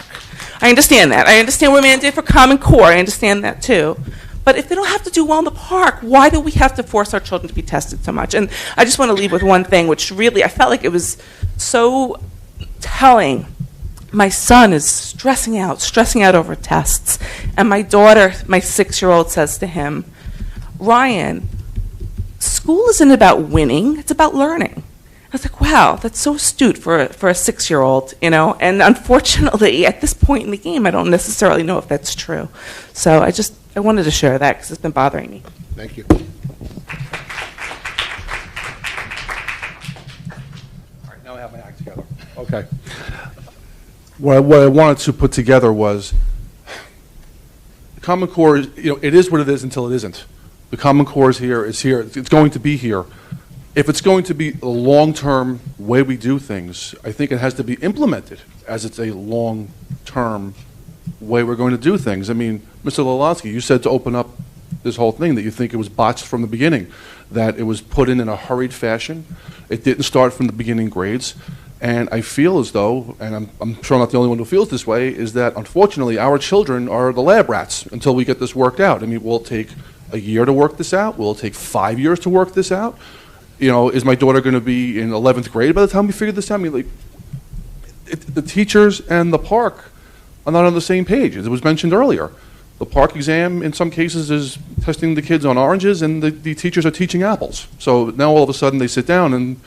Speaker 18: I understand that. I understand we're mandated for Common Core. I understand that too. But if they don't have to do well in the park, why do we have to force our children to be tested so much? And I just want to leave with one thing, which really, I felt like it was so telling. My son is stressing out over tests. And my daughter, my 6-year-old, says to him, Ryan, school isn't about winning, it's about learning. I was like, wow, that's so astute for a 6-year-old, you know. And unfortunately, at this point in the game, I don't necessarily know if that's true. So I wanted to share that because it's been bothering me.
Speaker 1: Thank you.
Speaker 17: All right, now I have my act together. Okay. What I wanted to put together was the Common Core, it is what it is until it isn't. The Common Core is here, it's going to be here. If it's going to be a long-term way we do things, I think it has to be implemented as it's a long-term way we're going to do things. I mean, Mr. Lalansky, you said to open up this whole thing that you think it was botched from the beginning, that it was put in a hurried fashion. It didn't start from the beginning grades. And I feel as though, and I'm sure I'm not the only one who feels this way, is that unfortunately our children are the lab rats until we get this worked out. I mean, will it take a year to work this out? Will it take 5 years to work this out? Is my daughter going to be in 11th grade by the time we figure this out? I mean, the teachers and the park are not on the same page, as it was mentioned earlier. The park exam, in some cases, is testing the kids on oranges, and the teachers are teaching apples. So now all of a sudden they sit down, and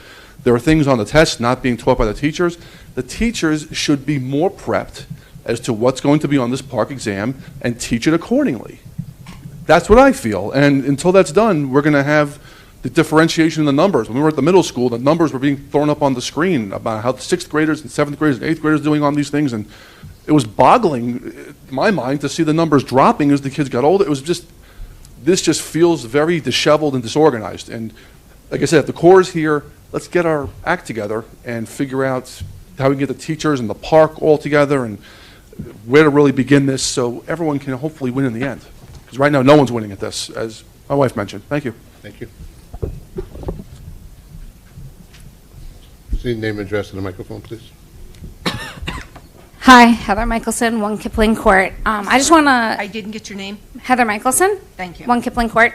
Speaker 17: there are things on the test not being taught by the teachers. The teachers should be more prepped as to what's going to be on this park exam and teach it accordingly. That's what I feel. And until that's done, we're going to have the differentiation in the numbers. When we were at the middle school, the numbers were being thrown up on the screen about how the 6th graders and 7th graders and 8th graders are doing on these things, and it was boggling in my mind to see the numbers dropping as the kids got older. It was just, this just feels very disheveled and disorganized. And like I said, if the core is here, let's get our act together and figure out how we can get the teachers and the park all together and where to really begin this so everyone can hopefully win in the end. Because right now, no one's winning at this, as my wife mentioned. Thank you.
Speaker 1: Thank you. See name and address in the microphone, please.
Speaker 19: Hi, Heather Michelson, 1 Kipling Court. I just want to...
Speaker 2: I didn't get your name.
Speaker 19: Heather Michelson.
Speaker 2: Thank you.
Speaker 19: 1 Kipling Court.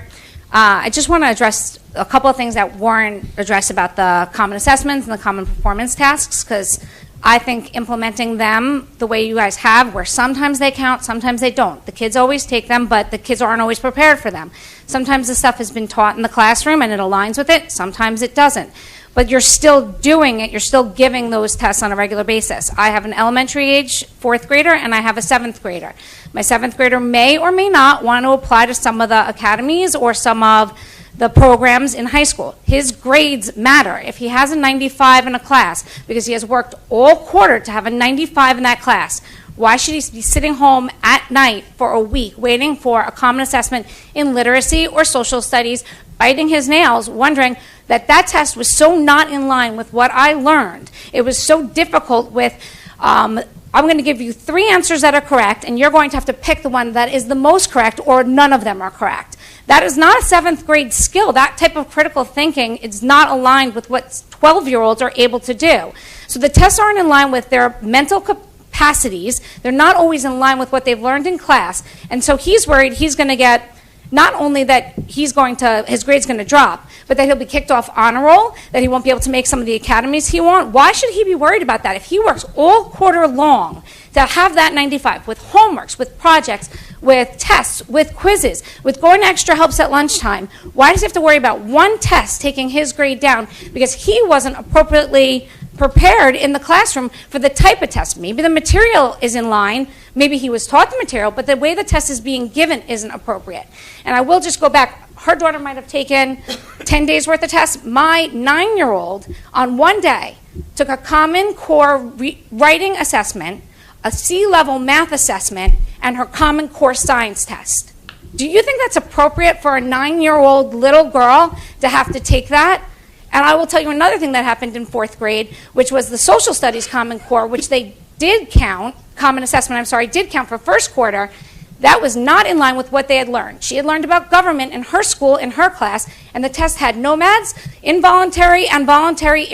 Speaker 19: I just want to address a couple of things that weren't addressed about the common assessments and the common performance tasks, because I think implementing them the way you guys have, where sometimes they count, sometimes they don't. The kids always take them, but the kids aren't always prepared for them. Sometimes the stuff has been taught in the classroom and it aligns with it. Sometimes it doesn't. But you're still doing it. You're still giving those tests on a regular basis. I have an elementary age 4th grader and I have a 7th grader. My 7th grader may or may not want to apply to some of the academies or some of the programs in high school. His grades matter. If he has a 95 in a class because he has worked all quarter to have a 95 in that class, why should he be sitting home at night for a week waiting for a common assessment in literacy or social studies, biting his nails, wondering that test was so not in line with what I learned. It was so difficult with, I'm going to give you 3 answers that are correct, and you're going to have to pick the one that is the most correct, or none of them are correct. That is not a 7th grade skill. That type of critical thinking is not aligned with what 12-year-olds are able to do. So the tests aren't in line with their mental capacities. They're not always in line with what they've learned in class. And so he's worried he's going to get, not only that his grade's going to drop, but that he'll be kicked off honor roll, that he won't be able to make some of the academies he wants. Why should he be worried about that? If he works all quarter long to have that 95 with homeworks, with projects, with tests, with quizzes, with going to extra helps at lunchtime, why does he have to worry about one test taking his grade down because he wasn't appropriately prepared in the classroom for the type of test? Maybe the material is in line, maybe he was taught the material, but the way the test is being given isn't appropriate. And I will just go back. Her daughter might have taken 10 days worth of tests. My 9-year-old on one day took a Common Core writing assessment, a C-level math assessment, and her Common Core science test. Do you think that's appropriate for a 9-year-old little girl to have to take that? And I will tell you another thing that happened in 4th grade, which was the social studies Common Core, which they did count, common assessment, I'm sorry, did count for first quarter. That was not in line with what they had learned. She had learned about government in her school, in her class, and the test had nomads, involuntary and voluntary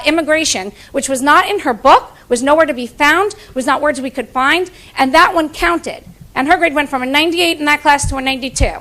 Speaker 19: immigration, which was not in her book, was nowhere to be found, was not words we could find, and that one counted. And her grade went from a 98 in that class to a 92.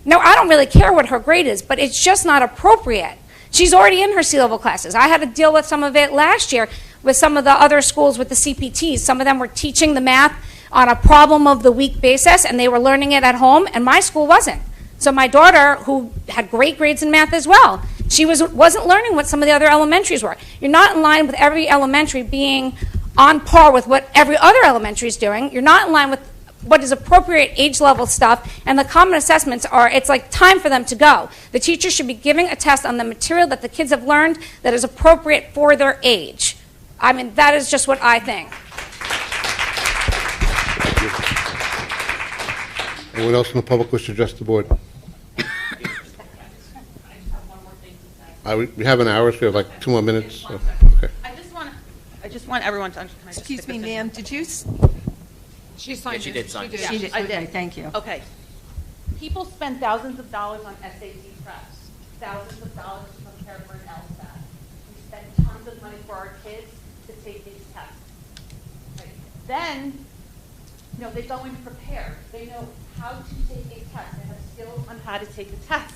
Speaker 19: Now, I don't really care what her grade is, but it's just not appropriate. She's already in her C-level classes. I had to deal with some of it last year with some of the other schools with the CPTs. Some of them were teaching the math on a problem of the week basis, and they were learning it at home, and my school wasn't. So my daughter, who had great grades in math as well, she wasn't learning what some of the other elementaries were. You're not in line with every elementary being on par with what every other elementary is doing. You're not in line with what is appropriate age level stuff, and the common assessments it's like time for them to go. The teacher should be giving a test on the material that the kids have learned that is appropriate for their age. I mean, that is just what I think.
Speaker 1: Anyone else in the public wish to address the board? We have an hour, so we have like 2 more minutes. So, okay.
Speaker 15: I just want everyone to understand.
Speaker 2: Excuse me, ma'am, did you?
Speaker 8: She signed
Speaker 12: Yeah, she did sign it.
Speaker 15: Yeah,
Speaker 2: She did.
Speaker 15: I did.
Speaker 2: Okay, thank you.
Speaker 15: Okay. People spend thousands of dollars on SAT preps, thousands of dollars to prepare for an LSAT. We spend tons of money for our kids to take these tests. Right? Then, they go in prepared. They know how to take a test. They have skills on how to take the test.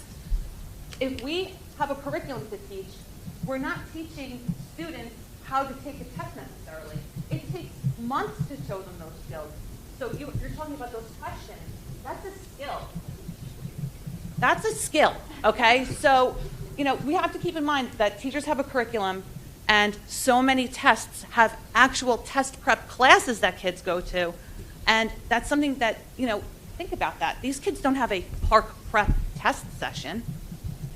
Speaker 15: If we have a curriculum to teach, we're not teaching students how to take a test necessarily. It takes months to show them those skills. So you're talking about those questions. That's a skill. That's a skill, okay? So, we have to keep in mind that teachers have a curriculum, and so many tests have actual test prep classes that kids go to, and that's something that, think about that. These kids don't have a park prep test session.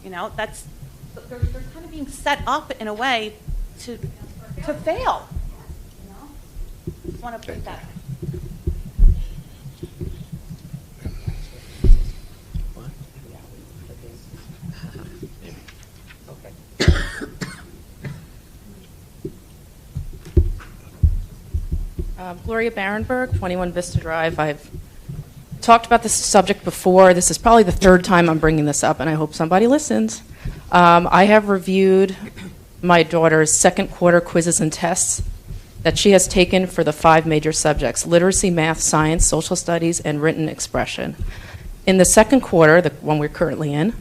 Speaker 15: They're kind of being set up in a way to fail. Just want to put that.
Speaker 20: Gloria Barenberg, 21 Vista Drive. I've talked about this subject before. This is probably the third time I'm bringing this up, and I hope somebody listens. I have reviewed my daughter's second quarter quizzes and tests that she has taken for the 5 major subjects: literacy, math, science, social studies, and written expression. In the second quarter, the one we're currently in,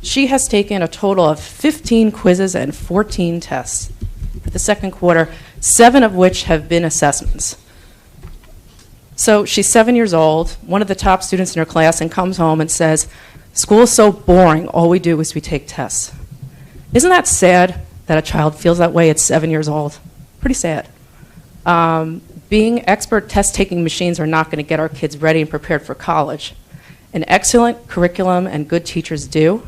Speaker 20: she has taken a total of 15 quizzes and 14 tests for the second quarter, 7 of which have been assessments. So she's 7 years old, one of the top students in her class, and comes home and says, "School is so boring, all we do is we take tests." Isn't that sad that a child feels that way at 7 years old? Pretty sad. Being expert test-taking machines are not going to get our kids ready and prepared for college. An excellent curriculum and good teachers do.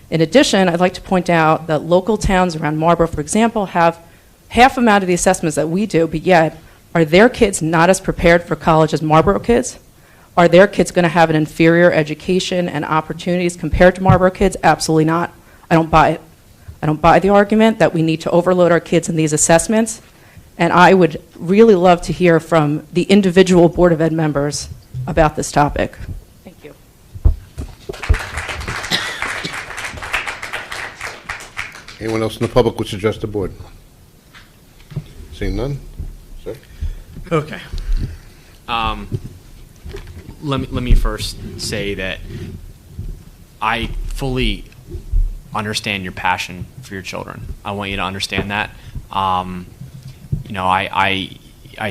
Speaker 20: In addition, I'd like to point out that local towns around Marlborough, for example, have half amount of the assessments that we do, but yet, are their kids not as prepared for college as Marlborough kids? Are their kids going to have an inferior education and opportunities compared to Marlborough kids? Absolutely not. I don't buy it. I don't buy the argument that we need to overload our kids in these assessments, and I would really love to hear from the individual Board of Ed members about this topic. Thank you.
Speaker 1: Anyone else in the public wish to address the board? Seeing none? Sir?
Speaker 3: Okay. Let me first say that I fully understand your passion for your children. I want you to understand that. I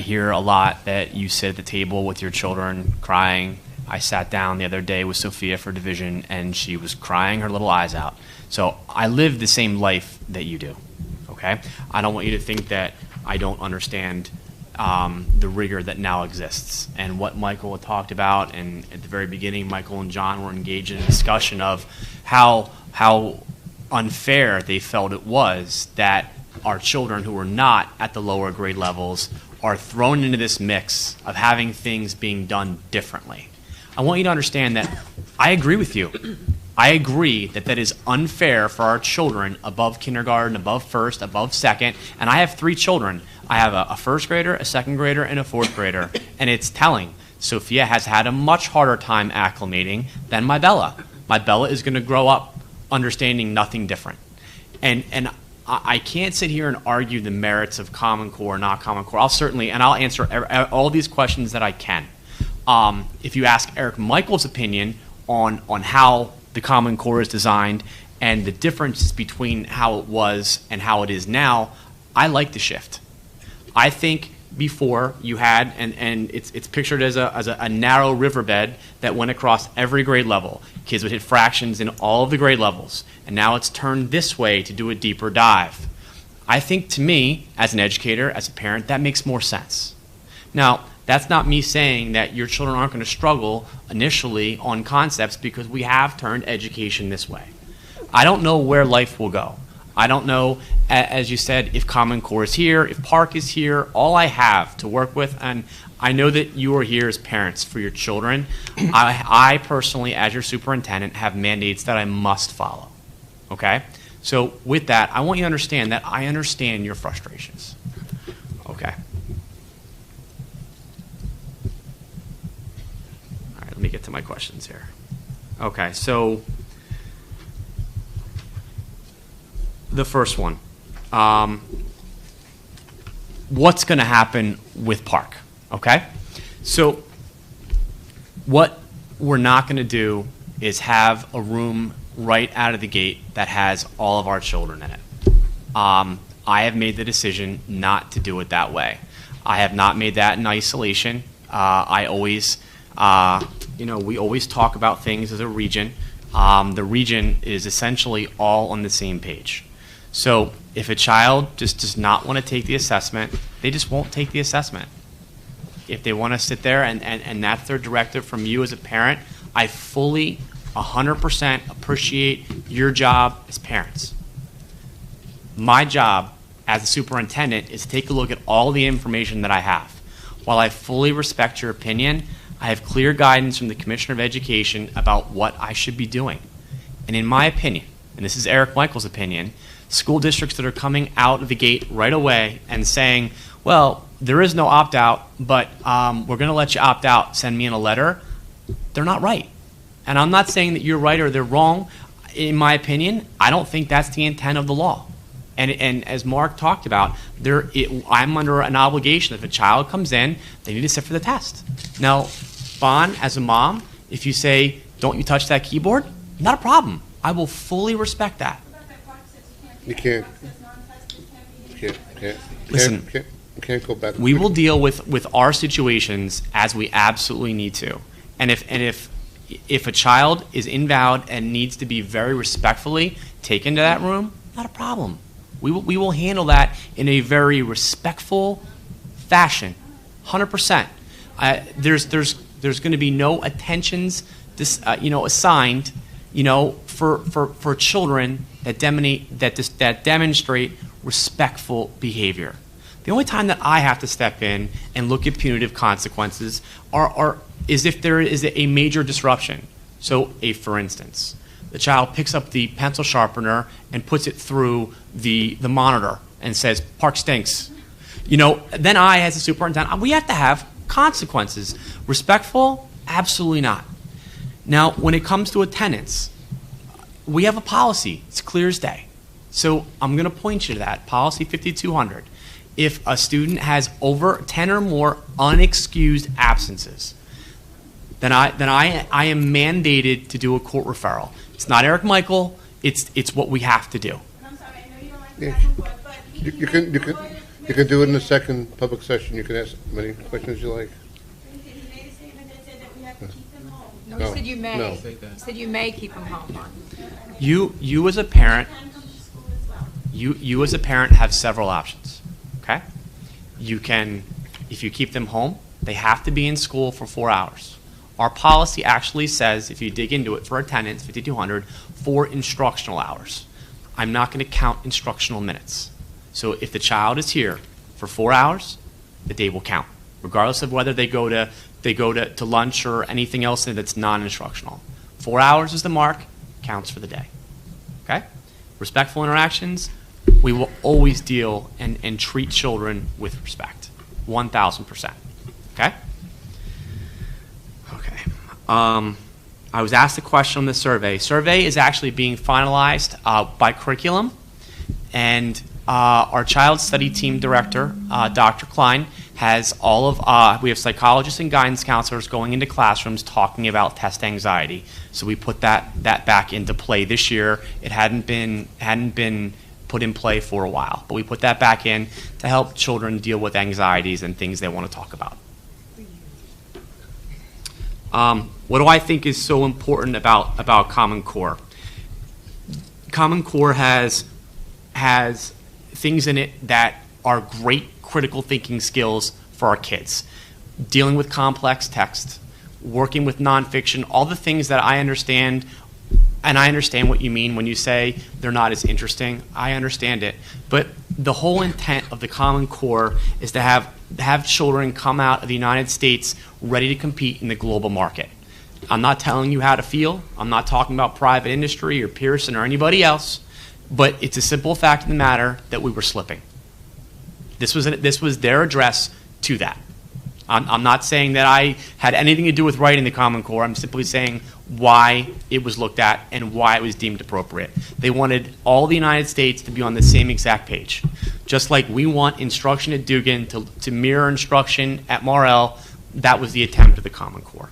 Speaker 3: hear a lot that you sit at the table with your children crying. I sat down the other day with Sophia for division, and she was crying her little eyes out. So I live the same life that you do, okay? I don't want you to think that I don't understand the rigor that now exists. And what Michael had talked about, and at the very beginning, Michael and John were engaged in a discussion of how unfair they felt it was that our children who were not at the lower grade levels are thrown into this mix of having things being done differently. I want you to understand that I agree with you. I agree that that is unfair for our children above kindergarten, above first, above second, and I have 3 children. I have a first grader, a second grader, and a fourth grader, and it's telling. Sophia has had a much harder time acclimating than my Bella. My Bella is going to grow up understanding nothing different. And I can't sit here and argue the merits of Common Core or not Common Core. I'll answer all these questions that I can. If you ask Eric Michael's opinion on how the Common Core is designed and the differences between how it was and how it is now, I like the shift. I think before you had, and it's pictured as a narrow riverbed that went across every grade level. Kids would hit fractions in all of the grade levels, and now it's turned this way to do a deeper dive. I think, to me, as an educator, as a parent, that makes more sense. Now, that's not me saying that your children aren't going to struggle initially on concepts, because we have turned education this way. I don't know where life will go. I don't know, as you said, if Common Core is here, if Park is here. All I have to work with, and I know that you are here as parents for your children. I personally, as your superintendent, have mandates that I must follow. Okay? So with that, I want you to understand that I understand your frustrations. Okay. All right, let me get to my questions here. Okay, so the first one. What's going to happen with Park? Okay? So what we're not going to do is have a room right out of the gate that has all of our children in it. I have made the decision not to do it that way. I have not made that in isolation. I always, we always talk about things as a region. The region is essentially all on the same page. So if a child just does not want to take the assessment, they just won't take the assessment. If they want to sit there and that's their directive from you as a parent, I fully, 100% appreciate your job as parents. My job as a superintendent is to take a look at all the information that I have. While I fully respect your opinion, I have clear guidance from the Commissioner of Education about what I should be doing. And in my opinion, and this is Eric Michael's opinion, school districts that are coming out of the gate right away and saying, well, there is no opt-out, but we're going to let you opt out, send me in a letter, they're not right. And I'm not saying that you're right or they're wrong. In my opinion, I don't think that's the intent of the law. And as Mark talked about, I'm under an obligation. If a child comes in, they need to sit for the test. Now, Bon, as a mom, if you say, don't you touch that keyboard, not a problem. I will fully respect that.
Speaker 1: You can't.
Speaker 3: Listen,
Speaker 1: you can't go back.
Speaker 3: We will deal with our situations as we absolutely need to. And if a child is invalid and needs to be very respectfully taken to that room, not a problem. We will handle that in a very respectful fashion, 100%. There's going to be no attentions, assigned, for children that demonstrate respectful behavior. The only time that I have to step in and look at punitive consequences is if there is a major disruption. So, for instance, the child picks up the pencil sharpener and puts it through the monitor and says, "Park stinks." Then I, as a superintendent, we have to have consequences. Respectful? Absolutely not. Now, when it comes to attendance, we have a policy. It's clear as day. So I'm going to point you to that, Policy 5200. If a student has over 10 or more unexcused absences, then I am mandated to do a court referral. It's not Eric Michael. It's what we have to do.
Speaker 1: Yeah. You can do it in the second public session. You can ask as many questions as you like.
Speaker 10: No, you said you may.
Speaker 1: No.
Speaker 10: You said you may keep them home.
Speaker 3: You as a parent, you as a parent have several options. Okay, you can, if you keep them home, they have to be in school for 4 hours. Our policy actually says, if you dig into it, for attendance, 5,200, 4 instructional hours. I'm not going to count instructional minutes. So if the child is here for 4 hours, the day will count, regardless of whether they go to lunch or anything else that's non-instructional. 4 hours is the mark, counts for the day. Okay? Respectful interactions, we will always deal and treat children with respect, 1,000%. Okay? Okay. I was asked a question on the survey. Survey is actually being finalized by curriculum, and our child study team director, Dr. Klein, has all of, we have psychologists and guidance counselors going into classrooms talking about test anxiety. So we put that back into play this year. It hadn't been put in play for a while, but we put that back in to help children deal with anxieties and things they want to talk about. What do I think is so important about Common Core? Common Core has things in it that are great critical thinking skills for our kids. Dealing with complex text, working with nonfiction, all the things that I understand, and I understand what you mean when you say they're not as interesting. I understand it. But the whole intent of the Common Core is to have children come out of the United States ready to compete in the global market. I'm not telling you how to feel. I'm not talking about private industry or Pearson or anybody else, but it's a simple fact of the matter that we were slipping. This was their address to that. I'm not saying that I had anything to do with writing the Common Core. I'm simply saying why it was looked at and why it was deemed appropriate. They wanted all the United States to be on the same exact page. Just like we want instruction at Dugan to mirror instruction at Morrell, that was the attempt of the Common Core.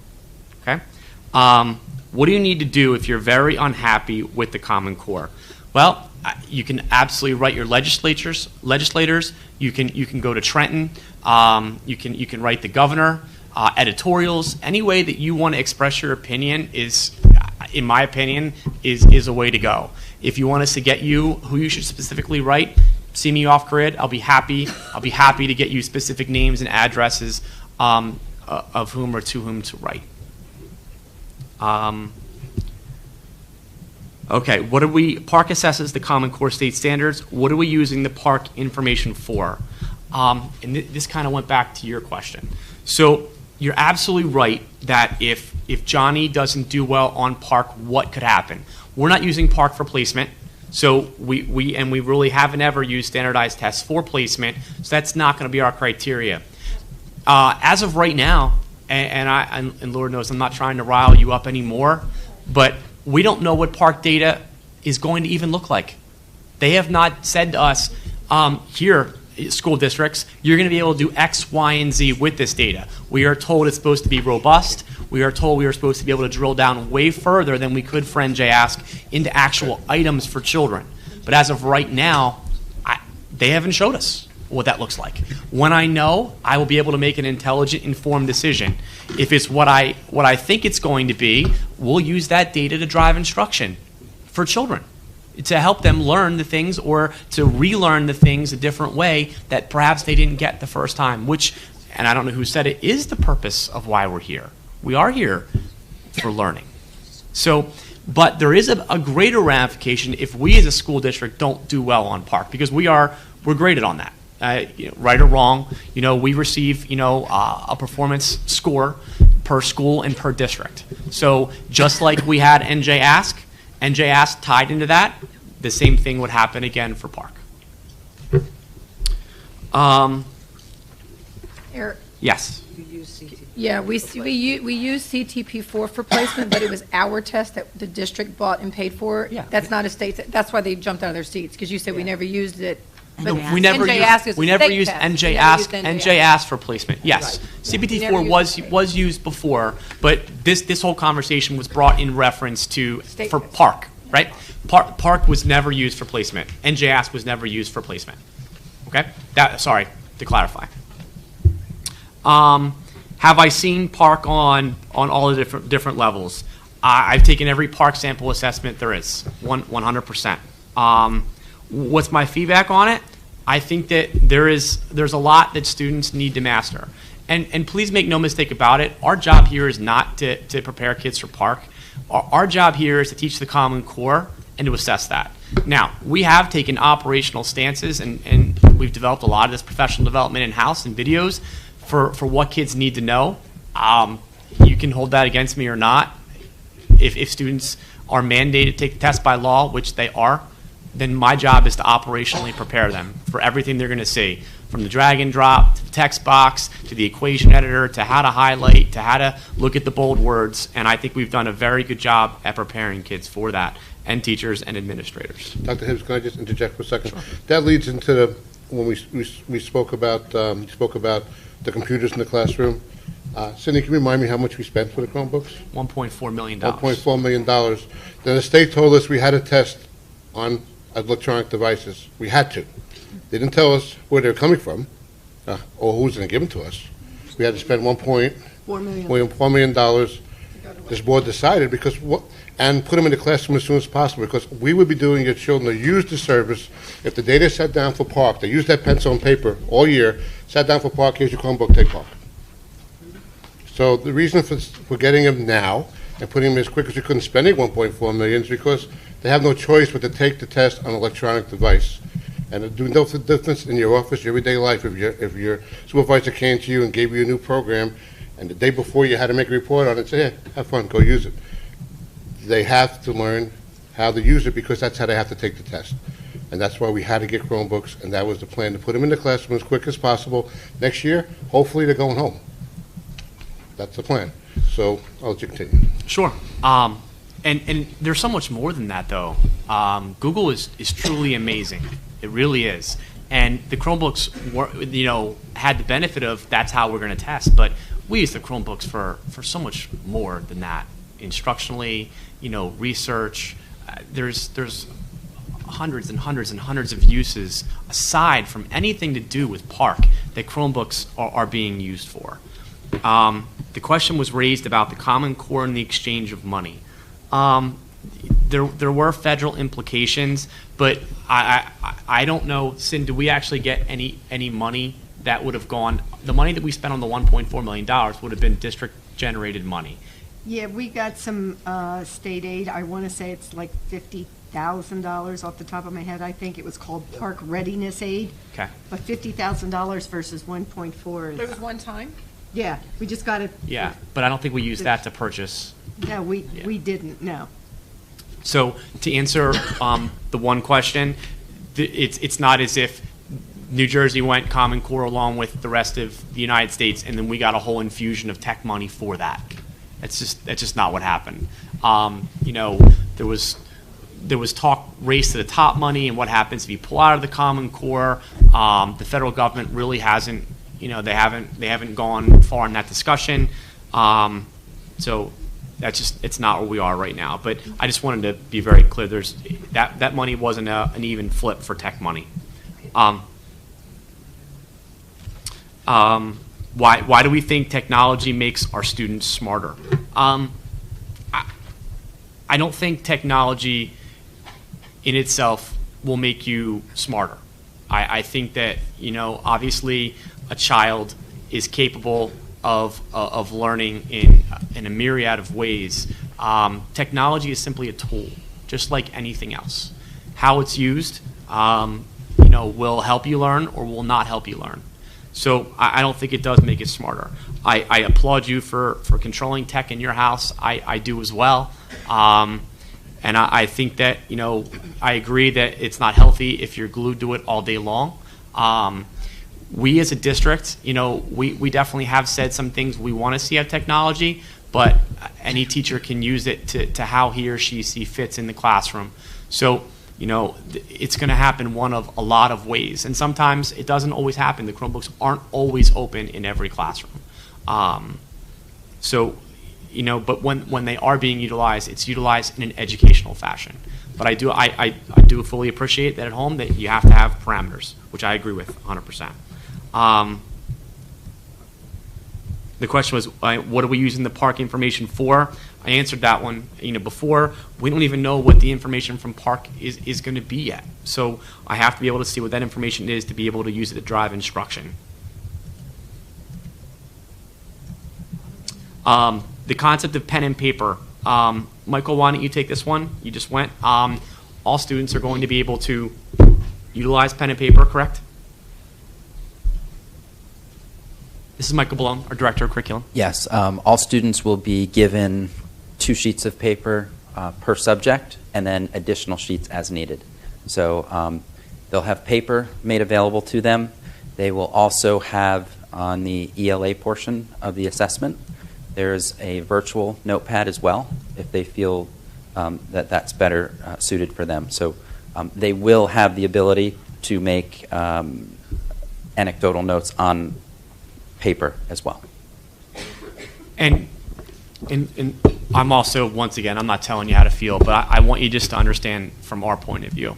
Speaker 3: Okay? What do you need to do if you're very unhappy with the Common Core? Well, you can absolutely write your legislators. You can go to Trenton. You can write the governor. editorials, any way that you want to express your opinion is, in my opinion, is a way to go. If you want us to get you who you should specifically write, see me off grid. I'll be happy to get you specific names and addresses of whom or to whom to write. Okay, what do we, Park assesses the Common Core state standards. What are we using the Park information for? And this kind of went back to your question. So you're absolutely right that if Johnny doesn't do well on Park, what could happen? We're not using Park for placement. So we really haven't ever used standardized tests for placement, so that's not going to be our criteria. As of right now, and Lord knows I'm not trying to rile you up anymore, but we don't know what Park data is going to even look like. They have not said to us, here, school districts, you're going to be able to do X, Y, and Z with this data. We are told it's supposed to be robust. We are told we are supposed to be able to drill down way further than we could for NJ-ASK into actual items for children. But as of right now, they haven't showed us what that looks like. When I know, I will be able to make an intelligent, informed decision. If it's what I think it's going to be, we'll use that data to drive instruction for children, to help them learn the things or to relearn the things a different way that perhaps they didn't get the first time, which, and I don't know who said it, is the purpose of why we're here. We are here for learning. So, but there is a greater ramification if we as a school district don't do well on Park, because we're graded on that. Right or wrong, we receive, a performance score per school and per district. So just like we had NJ-ASK tied into that, the same thing would happen again for Park.
Speaker 10: Eric?
Speaker 3: Yes.
Speaker 10: Yeah, we use CTP4 for placement, but it was our test that the district bought and paid for. Yeah. That's not a state. That's why they jumped out of their seats, because you said we never used it.
Speaker 3: No, we never used NJ-ASK for placement. Yes, right. CPT4 was used before, but this whole conversation was brought in reference to for Park, right? Park was never used for placement. NJ-ASK was never used for placement. Okay, sorry to clarify. Have I seen Park on all the different levels? I've taken every Park sample assessment there is, 100%. What's my feedback on it? I think that there's a lot that students need to master. And please make no mistake about it, our job here is not to prepare kids for Park. Our job here is to teach the Common Core and to assess that. Now, we have taken operational stances and we've developed a lot of this professional development in-house and videos for what kids need to know. You can hold that against me or not. If students are mandated to take the test by law, which they are, then my job is to operationally prepare them for everything they're going to see, from the drag and drop, to the text box, to the equation editor, to how to highlight, to how to look at the bold words. And I think we've done a very good job at preparing kids for that, and teachers and administrators.
Speaker 1: Dr. Hibbs, can I just interject for a second? Sure. That leads into when we spoke about the computers in the classroom. Cindy, can you remind me how much we spent for the Chromebooks?
Speaker 3: $1.4 million.
Speaker 1: $1.4 million. Then the state told us we had to test on electronic devices. We had to. They didn't tell us where they were coming from or who was going to give them to us. We had to spend $1.4 million. This board decided and put them in the classroom as soon as possible, because we would be doing your children to use the service. If the data sat down for Park, they used that pencil and paper all year, sat down for Park, here's your Chromebook, take Park. So the reason for getting them now and putting them as quick as we couldn't, spending $1.4 million, is because they have no choice but to take the test on an electronic device. And it do no difference in your office, your everyday life. If your supervisor came to you and gave you a new program, and the day before you had to make a report on it, say, hey, have fun, go use it. They have to learn how to use it, because that's how they have to take the test. And that's why we had to get Chromebooks, and that was the plan, to put them in the classroom as quick as possible. Next year, hopefully they're going home. That's the plan. So I'll let you continue.
Speaker 3: Sure. And there's so much more than that, though. Google is truly amazing. It really is. And the Chromebooks had the benefit of that's how we're going to test. But we use the Chromebooks for so much more than that. Instructionally, research. There's hundreds and hundreds and hundreds of uses aside from anything to do with Park that Chromebooks are being used for. The question was raised about the Common Core and the exchange of money. There were federal implications, but I don't know, Sin, do we actually get any money that would have gone, the money that we spent on the $1.4 million would have been district-generated money.
Speaker 2: Yeah, we got some state aid. I want to say it's like $50,000 off the top of my head. I think it was called Park Readiness Aid.
Speaker 3: Okay.
Speaker 2: But $50,000 versus 1.4 is.
Speaker 10: It was one time?
Speaker 2: Yeah, we just got it.
Speaker 3: Yeah, but I don't think we used that to purchase.
Speaker 2: No, we didn't, no.
Speaker 3: So to answer the one question, it's not as if New Jersey went Common Core along with the rest of the United States, and then we got a whole infusion of tech money for that. That's just not what happened. There was talk race to the top money, and what happens if you pull out of the Common Core. The federal government really hasn't, they haven't gone far in that discussion. So it's not where we are right now. But I just wanted to be very clear. There's that money wasn't an even flip for tech money. Why do we think technology makes our students smarter? I don't think technology in itself will make you smarter. I think that, obviously a child is capable of learning in a myriad of ways. Technology is simply a tool, just like anything else. How it's used, will help you learn or will not help you learn. So I don't think it does make it smarter. I applaud you for controlling tech in your house. I do as well. And I think that, I agree that it's not healthy if you're glued to it all day long. We as a district, we definitely have said some things we want to see out of technology, but any teacher can use it to how he or she sees fits in the classroom. So, it's going to happen one of a lot of ways. And sometimes it doesn't always happen. The Chromebooks aren't always open in every classroom. But when they are being utilized, it's utilized in an educational fashion. But I do fully appreciate that at home that you have to have parameters, which I agree with 100%. The question was, what are we using the park information for? I answered that one before. We don't even know what the information from park is going to be yet. So I have to be able to see what that information is to be able to use it to drive instruction. The concept of pen and paper. Michael, why don't you take this one? You just went. All students are going to be able to utilize pen and paper, correct? This is Michael Balone, our Director of Curriculum.
Speaker 21: Yes, all students will be given 2 sheets of paper per subject and then additional sheets as needed. So they'll have paper made available to them. They will also have on the ELA portion of the assessment, there's a virtual notepad as well if they feel that that's better suited for them. So they will have the ability to make anecdotal notes on paper as well.
Speaker 3: And I'm also, once again, I'm not telling you how to feel, but I want you just to understand from our point of view.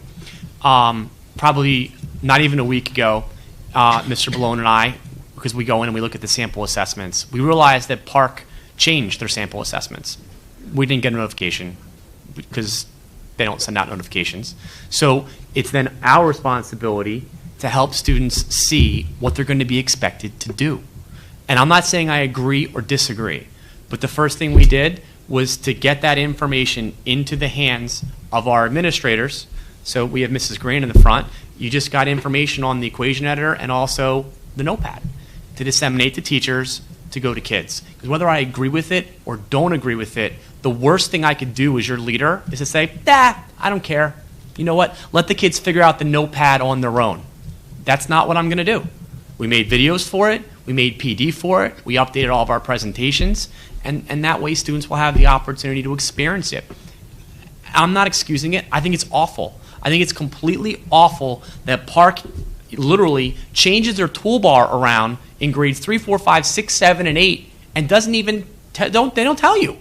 Speaker 3: Probably not even a week ago, Mr. Balone and I, because we go in and we look at the sample assessments, we realized that Park changed their sample assessments. We didn't get a notification because they don't send out notifications. So it's then our responsibility to help students see what they're going to be expected to do. And I'm not saying I agree or disagree, but the first thing we did was to get that information into the hands of our administrators. So we have Mrs. Green in the front. You just got information on the equation editor and also the notepad to disseminate to teachers, to go to kids. Because whether I agree with it or don't agree with it, the worst thing I could do as your leader is to say, I don't care. You know what? Let the kids figure out the notepad on their own. That's not what I'm going to do. We made videos for it. We made PD for it. We updated all of our presentations. And that way students will have the opportunity to experience it. I'm not excusing it. I think it's awful. I think it's completely awful that Park literally changes their toolbar around in grades 3, 4, 5, 6, 7, and 8 and doesn't even, they don't tell you.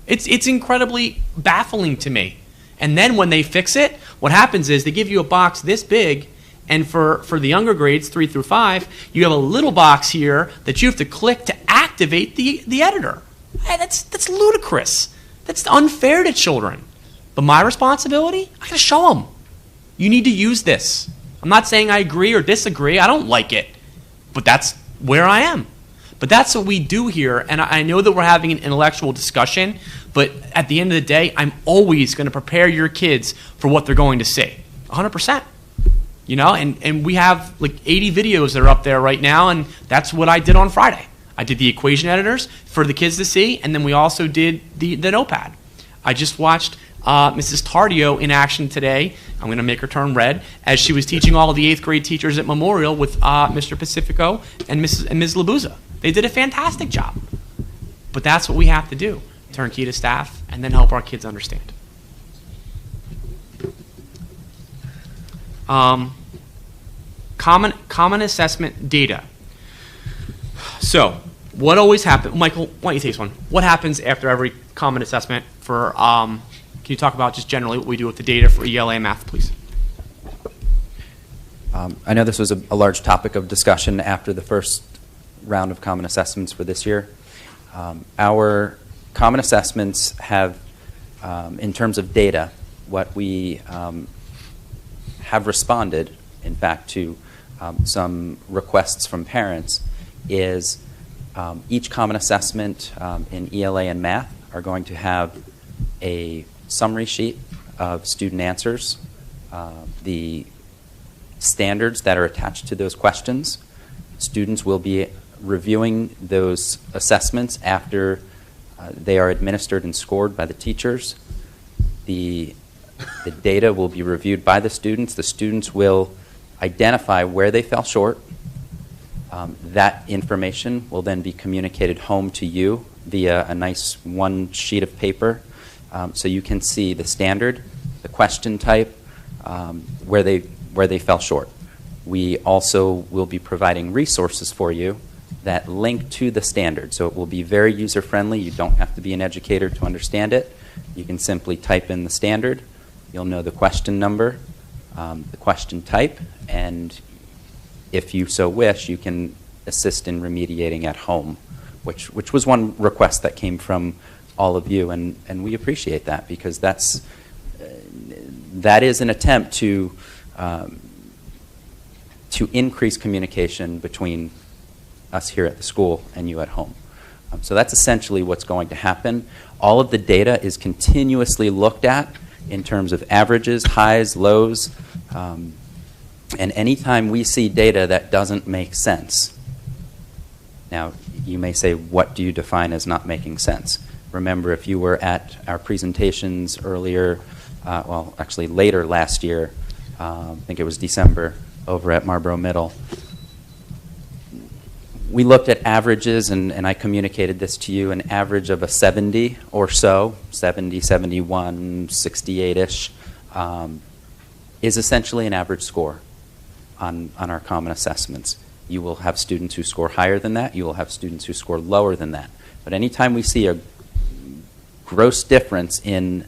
Speaker 3: It's incredibly baffling to me. And then when they fix it, what happens is they give you a box this big And for the younger grades, 3 through 5, you have a little box here that you have to click to activate the editor. Hey, that's ludicrous. That's unfair to children. But my responsibility, I got to show them. You need to use this. I'm not saying I agree or disagree. I don't like it. But that's where I am. But that's what we do here, and I know that we're having an intellectual discussion, but at the end of the day, I'm always going to prepare your kids for what they're going to see, 100%. You know, and we have like 80 videos that are up there right now, and that's what I did on Friday. I did the equation editors for the kids to see, and then we also did the notepad. I just watched Mrs. Tardio in action today. I'm going to make her turn red, as she was teaching all of the 8th grade teachers at Memorial with Mr. Pacifico and Ms. Labuza. They did a fantastic job. But that's what we have to do, turnkey to staff, and then help our kids understand. Common assessment data. So, what always happens? Michael, why don't you take this one? What happens after every common assessment for, can you talk about just generally what we do with the data for ELA and math, please?
Speaker 21: I know this was a large topic of discussion after the first round of common assessments for this year. Our common assessments have, in terms of data, what we have responded, in fact, to some requests from parents is each common assessment in ELA and math are going to have a summary sheet of student answers, the standards that are attached to those questions. Students will be reviewing those assessments after they are administered and scored by the teachers. The data will be reviewed by the students. The students will identify where they fell short. That information will then be communicated home to you via a nice one sheet of paper, so you can see the standard, the question type, where they fell short. We also will be providing resources for you that link to the standard, so it will be very user-friendly. You don't have to be an educator to understand it. You can simply type in the standard. You'll know the question number, the question type, and if you so wish, you can assist in remediating at home, which was one request that came from all of you, and we appreciate that, because that is an attempt to increase communication between us here at the school and you at home. So that's essentially what's going to happen. All of the data is continuously looked at in terms of averages, highs, lows, and anytime we see data that doesn't make sense. Now, you may say, what do you define as not making sense? Remember, if you were at our presentations earlier, well, actually later last year, I think it was December, over at Marlboro Middle, we looked at averages, and I communicated this to you, an average of a 70 or so, 70, 71, 68-ish, is essentially an average score on our common assessments. You will have students who score higher than that. You will have students who score lower than that. But anytime we see a gross difference in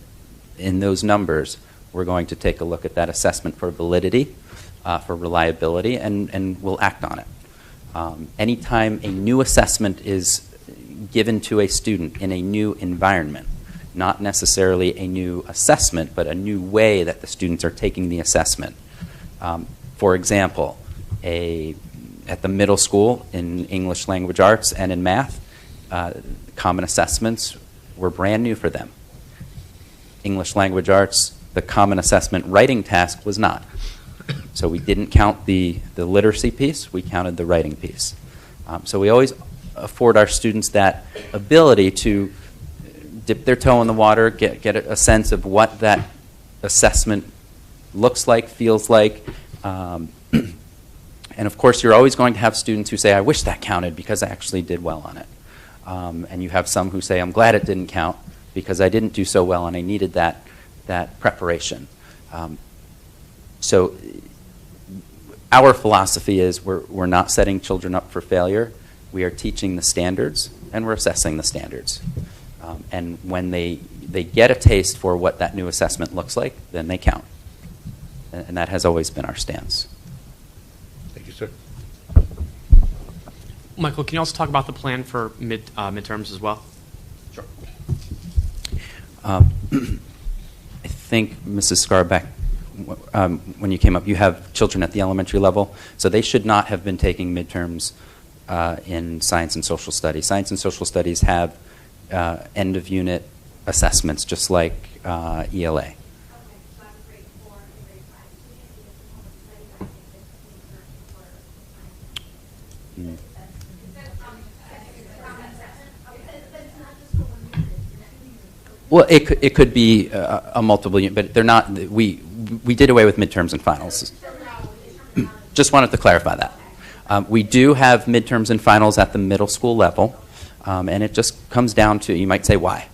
Speaker 21: those numbers, we're going to take a look at that assessment for validity, for reliability, and we'll act on it. Anytime a new assessment is given to a student in a new environment, not necessarily a new assessment, but a new way that the students are taking the assessment. For example, at the middle school in English Language Arts and in math, common assessments were brand new for them. English Language Arts, the common assessment writing task was not. So we didn't count the literacy piece, we counted the writing piece. So we always afford our students that ability to dip their toe in the water, get a sense of what that assessment looks like, feels like. And of course, you're always going to have students who say, I wish that counted because I actually did well on it. And you have some who say, I'm glad it didn't count because I didn't do so well and I needed that preparation. So our philosophy is we're not setting children up for failure. We are teaching the standards and we're assessing the standards. And when they get a taste for what that new assessment looks like, then they count. And that has always been our stance.
Speaker 3: Michael, can you also talk about the plan for midterms as well?
Speaker 21: Sure. I think Mrs. Scarbeck, when you came up, you have children at the elementary level, so they should not have been taking midterms in science and social studies. Science and social studies have end-of-unit assessments, just like ELA. Mm. Well, it could be a multiple unit, but they're not. We did away with midterms and finals. Just wanted to clarify that. We do have midterms and finals at the middle school level, and it just comes down to, you might say, why?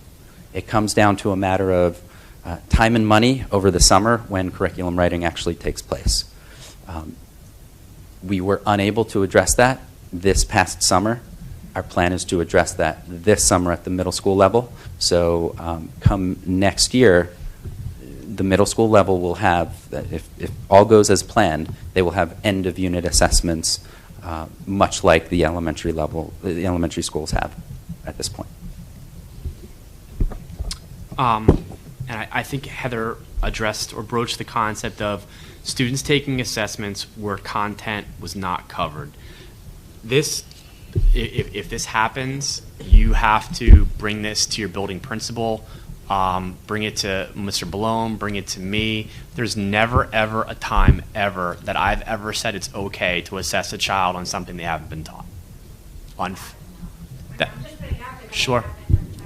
Speaker 21: It comes down to a matter of time and money over the summer when curriculum writing actually takes place. We were unable to address that this past summer. Our plan is to address that this summer at the middle school level. So come next year, the middle school level will have, if all goes as planned, they will have end-of-unit assessments, much like the elementary level, the elementary schools have at this point.
Speaker 3: And I think Heather addressed or broached the concept of students taking assessments where content was not covered. If this happens, you have to bring this to your building principal, bring it to Mr. Balone, bring it to me. There's never, ever a time ever that I've ever said it's okay to assess a child on something they haven't been taught. Sure.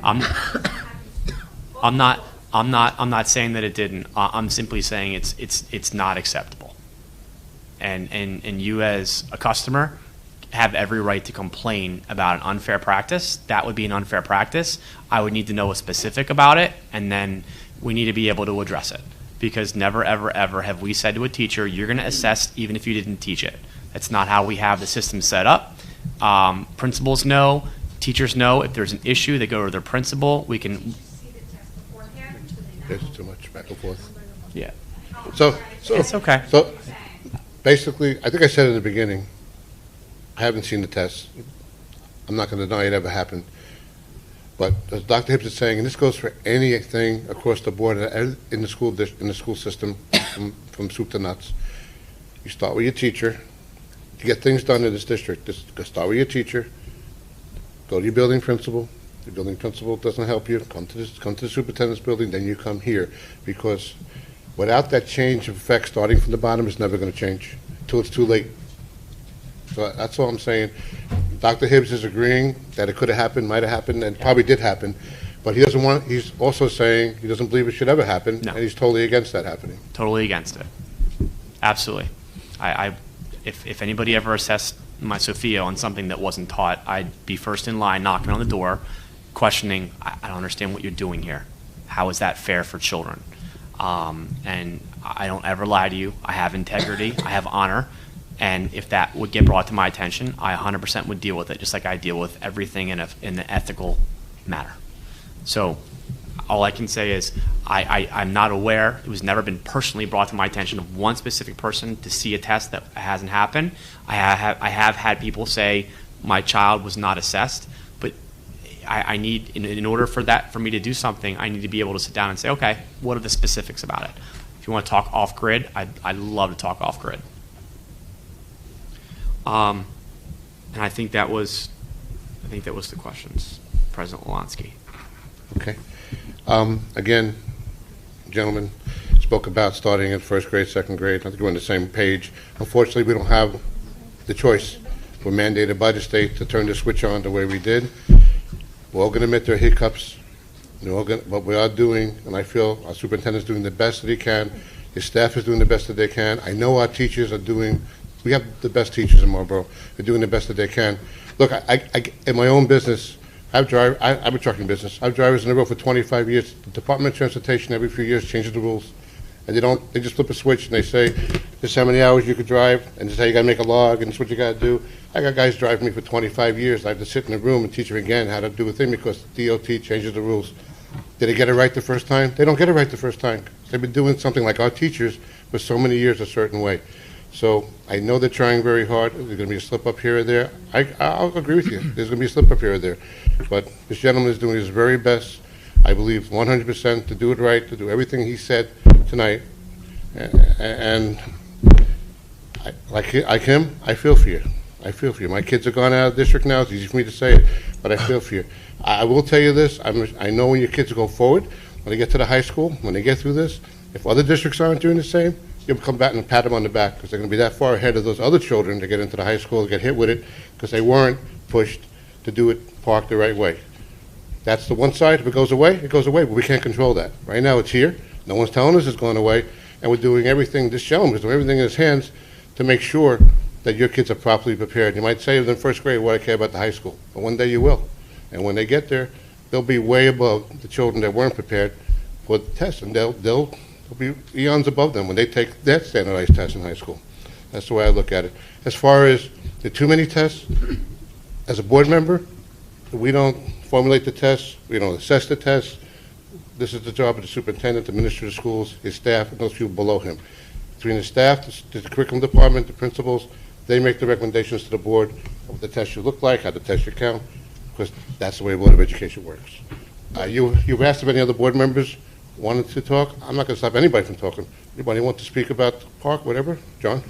Speaker 3: I'm not saying that it didn't. I'm simply saying it's not acceptable. And you as a customer have every right to complain about an unfair practice. That would be an unfair practice. I would need to know a specific about it, and then we need to be able to address it. Because never, ever, ever have we said to a teacher, you're going to assess even if you didn't teach it. That's not how we have the system set up. Principals know, teachers know, if there's an issue, they go to their principal. We can...
Speaker 1: There's too much back and forth.
Speaker 3: Yeah.
Speaker 1: So
Speaker 3: it's okay.
Speaker 1: So basically, I think I said in the beginning, I haven't seen the test. I'm not going to deny it ever happened. But as Dr. Hibbs is saying, and this goes for anything across the board in the school system, from soup to nuts. You start with your teacher. To get things done in this district, just start with your teacher. Go to your building principal. The building principal doesn't help you. Come to the superintendent's building. Then you come here, because without that change of effect, starting from the bottom, is never going to change until it's too late. So that's all I'm saying. Dr. Hibbs is agreeing that it could have happened, might have happened, and probably did happen. But he doesn't want. He's also saying he doesn't believe it should ever happen, and he's totally against that happening.
Speaker 3: Totally against it. Absolutely. If anybody ever assessed my Sophia on something that wasn't taught, I'd be first in line, knocking on the door, questioning, I don't understand what you're doing here. How is that fair for children? And I don't ever lie to you. I have integrity. I have honor. And if that would get brought to my attention, I 100% would deal with it, just like I deal with everything in an ethical manner. So all I can say is I'm not aware. It was never been personally brought to my attention of one specific person to see a test that hasn't happened. I have had people say my child was not assessed, but I need, in order for me to do something, I need to be able to sit down and say, okay, what are the specifics about it? If you want to talk off grid, I'd love to talk off grid. And I think that was the questions, President Wolonsky.
Speaker 1: Okay. Again, gentlemen spoke about starting in first grade, second grade. I think we're on the same page. Unfortunately, we don't have the choice. We're mandated by the state to turn the switch on the way we did. We're all going to admit there are hiccups. What we are doing, and I feel our superintendent's doing the best that he can. His staff is doing the best that they can. I know our teachers are doing. We have the best teachers in Marlboro. They're doing the best that they can. Look, I in my own business, I have a trucking business. I have drivers in the road for 25 years. The Department of Transportation every few years changes the rules. And they just flip a switch and they say, this is how many hours you could drive, and this is how you got to make a log, and this is what you got to do. I got guys driving me for 25 years. I have to sit in the room and teach them again how to do a thing because DOT changes the rules. Did they get it right the first time? They don't get it right the first time. They've been doing something like our teachers for so many years a certain way. So I know they're trying very hard. There's going to be a slip up here or there. I'll agree with you. There's going to be a slip up here or there. But this gentleman is doing his very best, I believe 100%, to do it right, to do everything he said tonight. And like him, I feel for you. I feel for you. My kids are gone out of district now. It's easy for me to say it, but I feel for you. I will tell you this. I know when your kids go forward, when they get to the high school, when they get through this, if other districts aren't doing the same, you'll come back and pat them on the back because they're going to be that far ahead of those other children that get into the high school, get hit with it because they weren't pushed to do it parked the right way. That's the one side. If it goes away, it goes away, but we can't control that. Right now it's here. No one's telling us it's going away, and we're doing everything, this gentleman is doing everything in his hands to make sure that your kids are properly prepared. You might say in first grade, what I care about the high school, but one day you will. And when they get there, they'll be way above the children that weren't prepared for the test, and they'll be eons above them when they take that standardized test in high school. That's the way I look at it. As far as the too many tests, as a board member, we don't formulate the tests, we don't assess the tests. This is the job of the superintendent, the minister of schools, his staff, and those people below him. Between the staff, the curriculum department, the principals, they make the recommendations to the board of what the test should look like, how the test should count, because that's the way Board of Education works. You've asked if any other board members wanted to talk. I'm not going to stop anybody from talking. Anybody want to speak about the park, whatever? John?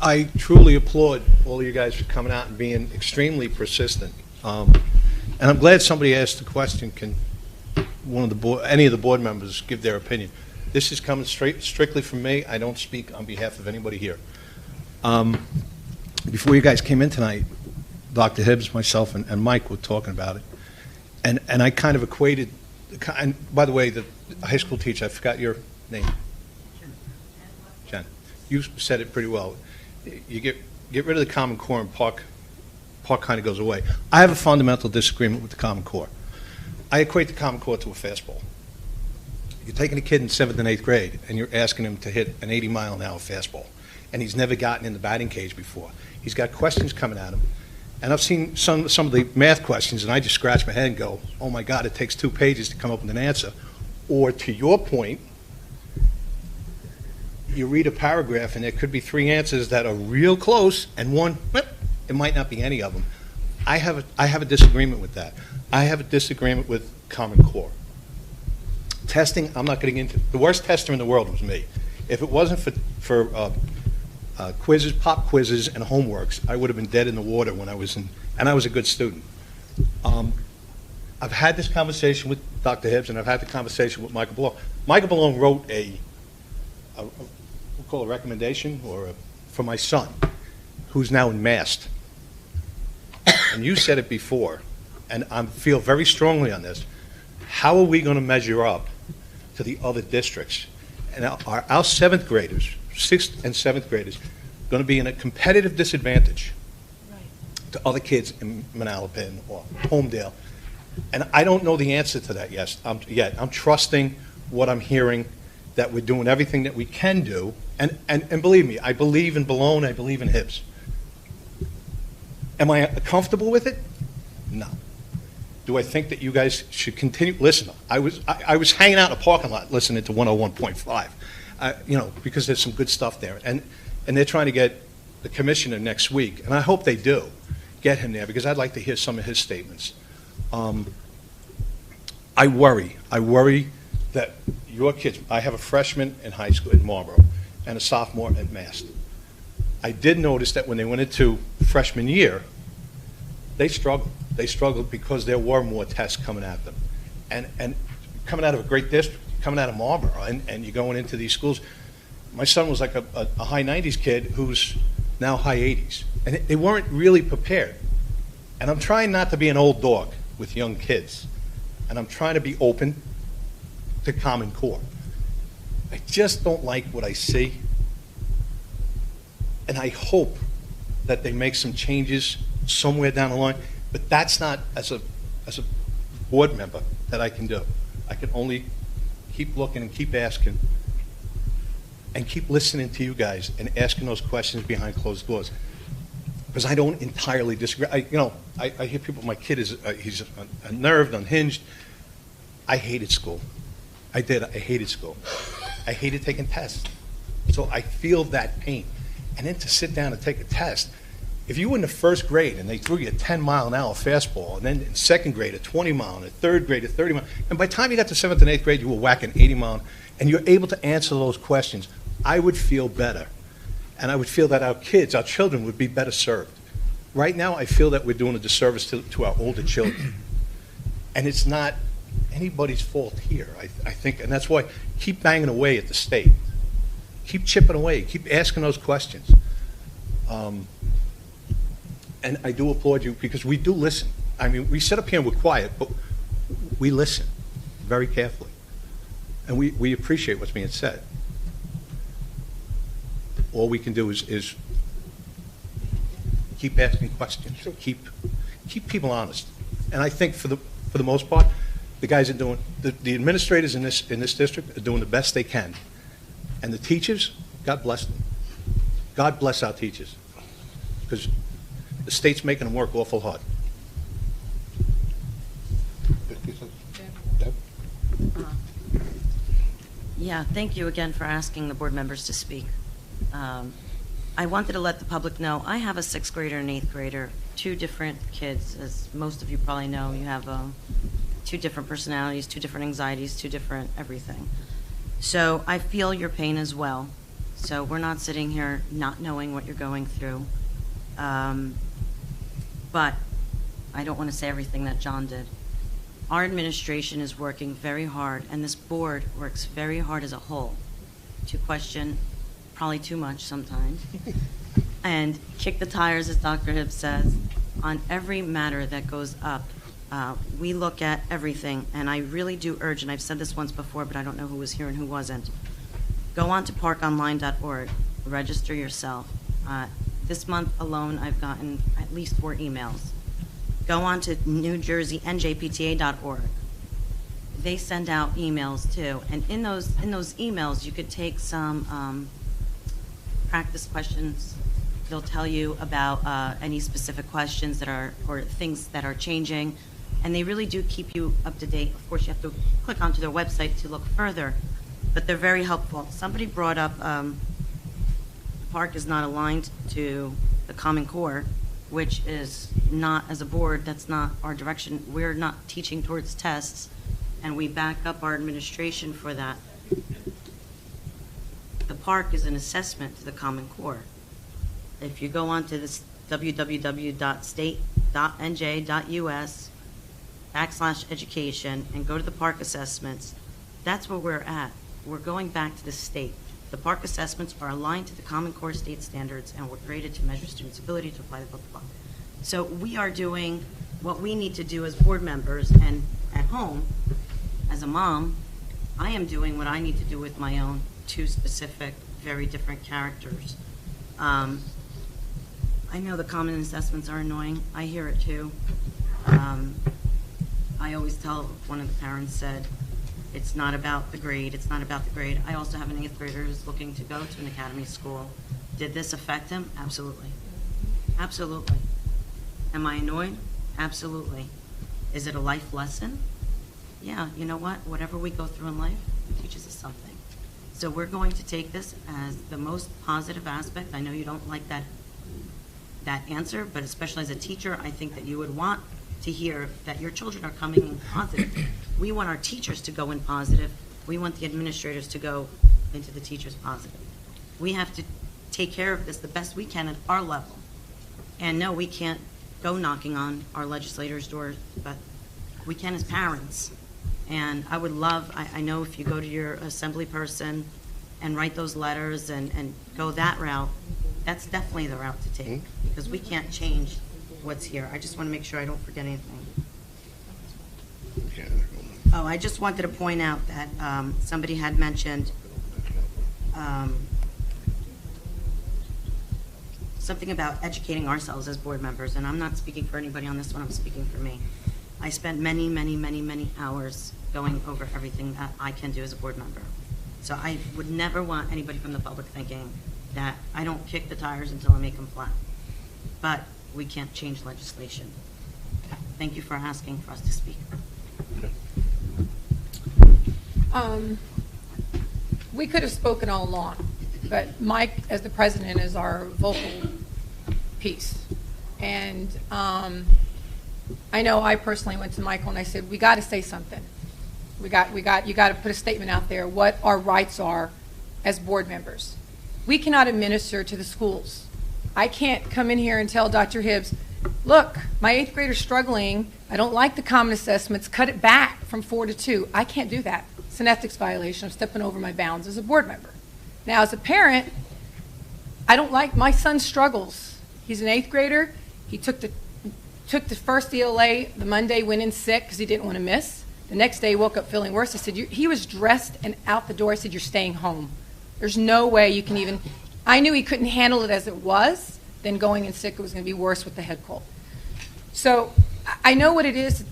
Speaker 4: I truly applaud all of you guys for coming out and being extremely persistent. And I'm glad somebody asked the question, can any of the board members give their opinion? This is coming strictly from me. I don't speak on behalf of anybody here. Before you guys came in tonight, Dr. Hibbs, myself, and Mike were talking about it. And I kind of equated, and by the way, the high school teacher, I forgot your name. Jen. You said it pretty well. You get rid of the Common Core and park kind of goes away. I have a fundamental disagreement with the Common Core. I equate the Common Core to a fastball. You're taking a kid in 7th and 8th grade, and you're asking him to hit an 80-mile-an-hour fastball, and he's never gotten in the batting cage before. He's got questions coming at him, and I've seen some of the math questions, and I just scratch my head and go, oh, my God, it takes 2 pages to come up with an answer. Or, to your point, you read a paragraph, and there could be 3 answers that are real close, and one, it might not be any of them. I have a disagreement with that. I have a disagreement with Common Core. Testing, I'm not getting into. The worst tester in the world was me. If it wasn't for quizzes, pop quizzes, and homeworks, I would have been dead in the water when I was in, and I was a good student. I've had this conversation with Dr. Hibbs, and I've had the conversation with Michael Malone. Michael Malone wrote we'll call a recommendation for my son, who's now in MAST. And you said it before, and I feel very strongly on this. How are we going to measure up to the other districts? And our 7th graders, 6th and 7th graders, going to be in a competitive disadvantage to other kids in Manalapan or Homedale. And I don't know the answer to that yet. I'm trusting what I'm hearing, that we're doing everything that we can do. And believe me, I believe in Malone, I believe in Hibbs. Am I comfortable with it? No. Do I think that you guys should continue? Listen, I was hanging out in a parking lot listening to 101.5, because there's some good stuff there. And they're trying to get the commissioner next week, and I hope they do get him there, because I'd like to hear some of his statements. I worry that your kids, I have a freshman in high school in Marlboro and a sophomore at Mast. I did notice that when they went into freshman year, they struggled. They struggled because there were more tests coming at them. And coming out of a great district, coming out of Marlboro, and you're going into these schools. My son was like a high 90s kid who's now high 80s. And they weren't really prepared. And I'm trying not to be an old dog with young kids. And I'm trying to be open to Common Core. I just don't like what I see. And I hope that they make some changes somewhere down the line. But that's not, as a board member, that I can do. I can only keep looking and keep asking and keep listening to you guys and asking those questions behind closed doors. Because I don't entirely disagree. I hear people, my kid he's unnerved, unhinged. I hated school. I hated school. I hated taking tests. So I feel that pain. and then to sit down and take a test. If you were in the first grade and they threw you a 10-mile-an-hour fastball, and then in second grade a 20-mile, and in third grade a 30-mile, and by the time you got to 7th and 8th grade, you were whacking 80-mile, and you're able to answer those questions, I would feel better. And I would feel that our kids, our children, would be better served. Right now, I feel that we're doing a disservice to our older children. And it's not anybody's fault here, I think, and that's why keep banging away at the state. Keep chipping away. Keep asking those questions. And I do applaud you because we do listen. I mean, we sit up here and we're quiet, but we listen very carefully. And we appreciate what's being said. All we can do is keep asking questions, keep people honest. And I think for the most part, the guys are doing, the administrators in this district are doing the best they can. And the teachers, God bless them. God bless our teachers. Because the state's making them work awful hard.
Speaker 6: Yeah, thank you again for asking the board members to speak. I wanted to let the public know, I have a 6th grader and 8th grader, 2 different kids. As most of you probably know, you have 2 different personalities, 2 different anxieties, 2 different everything. So I feel your pain as well. So we're not sitting here not knowing what you're going through. But I don't want to say everything that John did. Our administration is working very hard, and this board works very hard as a whole to question, probably too much sometimes, and kick the tires, as Dr. Hibbs says, on every matter that goes up. We look at everything, and I really do urge, and I've said this once before, but I don't know who was here and who wasn't. Go on to parkonline.org, register yourself. This month alone, I've gotten at least 4 emails. Go on to New Jersey NJPTA.org. They send out emails too, and in those emails, you could take some practice questions. They'll tell you about any specific questions that are, or things that are changing, and they really do keep you up to date. Of course, you have to click onto their website to look further, but they're very helpful. Somebody brought up the park is not aligned to the Common Core, which is not, as a board, that's not our direction. We're not teaching towards tests, and we back up our administration for that. The park is an assessment to the Common Core. If you go on to this www.state.nj.us/education and go to the park assessments, that's where we're at. We're going back to the state. The park assessments are aligned to the Common Core state standards and were created to measure students' ability to apply the book. So we are doing what we need to do as board members, and at home, as a mom, I am doing what I need to do with my own 2 specific, very different characters. I know the common assessments are annoying. I hear it too. I always tell, one of the parents said, it's not about the grade, it's not about the grade. I also have an 8th grader who's looking to go to an academy school. Did this affect him? Absolutely. Absolutely. Am I annoyed? Absolutely. Is it a life lesson? Yeah, you know what? Whatever we go through in life, it teaches us something. So we're going to take this as the most positive aspect. I know you don't like that answer, but especially as a teacher, I think that you would want to hear that your children are coming in positive. We want our teachers to go in positive. We want the administrators to go into the teachers positive. We have to take care of this the best we can at our level. And no, we can't go knocking on our legislators' doors, but we can as parents. And I would love, I know if you go to your assembly person and write those letters and go that route, that's definitely the route to take, because we can't change what's here. I just want to make sure I don't forget anything. Oh, I just wanted to point out that somebody had mentioned something about educating ourselves as board members, and I'm not speaking for anybody on this one, I'm speaking for me. I spent many, many, many, many hours going over everything that I can do as a board member. So I would never want anybody from the public thinking that I don't kick the tires until I make them flat. But we can't change legislation. Thank you for asking for us to speak.
Speaker 10: We could have spoken all along, but Mike, as the president, is our vocal piece. And I know I personally went to Michael and I said, we got to say something. You got to put a statement out there what our rights are as board members. We cannot administer to the schools. I can't come in here and tell Dr. Hibbs, look, my 8th grader's struggling. I don't like the common assessments. Cut it back from 4 to 2. I can't do that. It's an ethics violation. I'm stepping over my bounds as a board member. Now, as a parent, I don't like my son struggles. He's an 8th grader. He took the first ELA the Monday, went in sick because he didn't want to miss. The next day, he woke up feeling worse. I said, he was dressed and out the door. I said, you're staying home. There's no way you can even. I knew he couldn't handle it as it was. Then going in sick, it was going to be worse with the head cold. So I know what it is.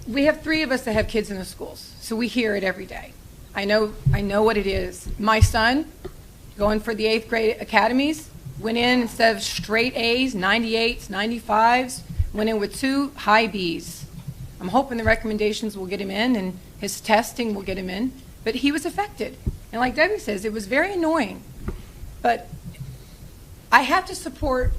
Speaker 10: We have 3 of us that have kids in the schools, so we hear it every day. I know what it is. My son, going for the 8th grade academies, went in instead of straight A's, 98s, 95s, went in with 2 high B's. I'm hoping the recommendations will get him in and his testing will get him in, but he was affected. And like Debbie says, it was very annoying. But I have to support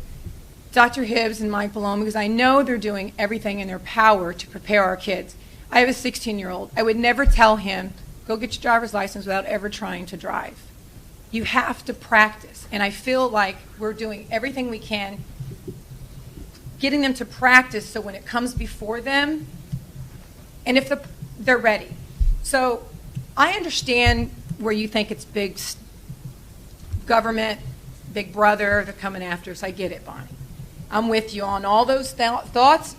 Speaker 10: Dr. Hibbs and Mike Paloma because I know they're doing everything in their power to prepare our kids. I have a 16-year-old. I would never tell him, go get your driver's license without ever trying to drive. You have to practice. And I feel like we're doing everything we can, getting them to practice so when it comes before them, and if they're ready. So I understand where you think it's big government, big brother, they're coming after us. I get it, Bonnie. I'm with you on all those thoughts.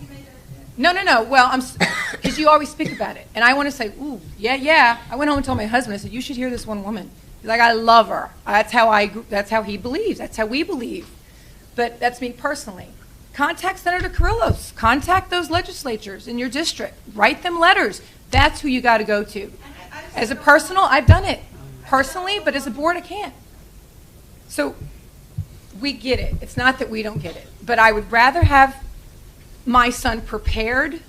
Speaker 10: No. Well, because you always speak about it. And I want to say, ooh, yeah. I went home and told my husband, I said, you should hear this one woman. He's like, I love her. That's how he believes. That's how we believe. But that's me personally. Contact Senator Carrillos. Contact those legislatures in your district. Write them letters. That's who you got to go to. As a personal, I've done it personally, but as a board, I can't. So we get it. It's not that we don't get it. But I would rather have my son prepared,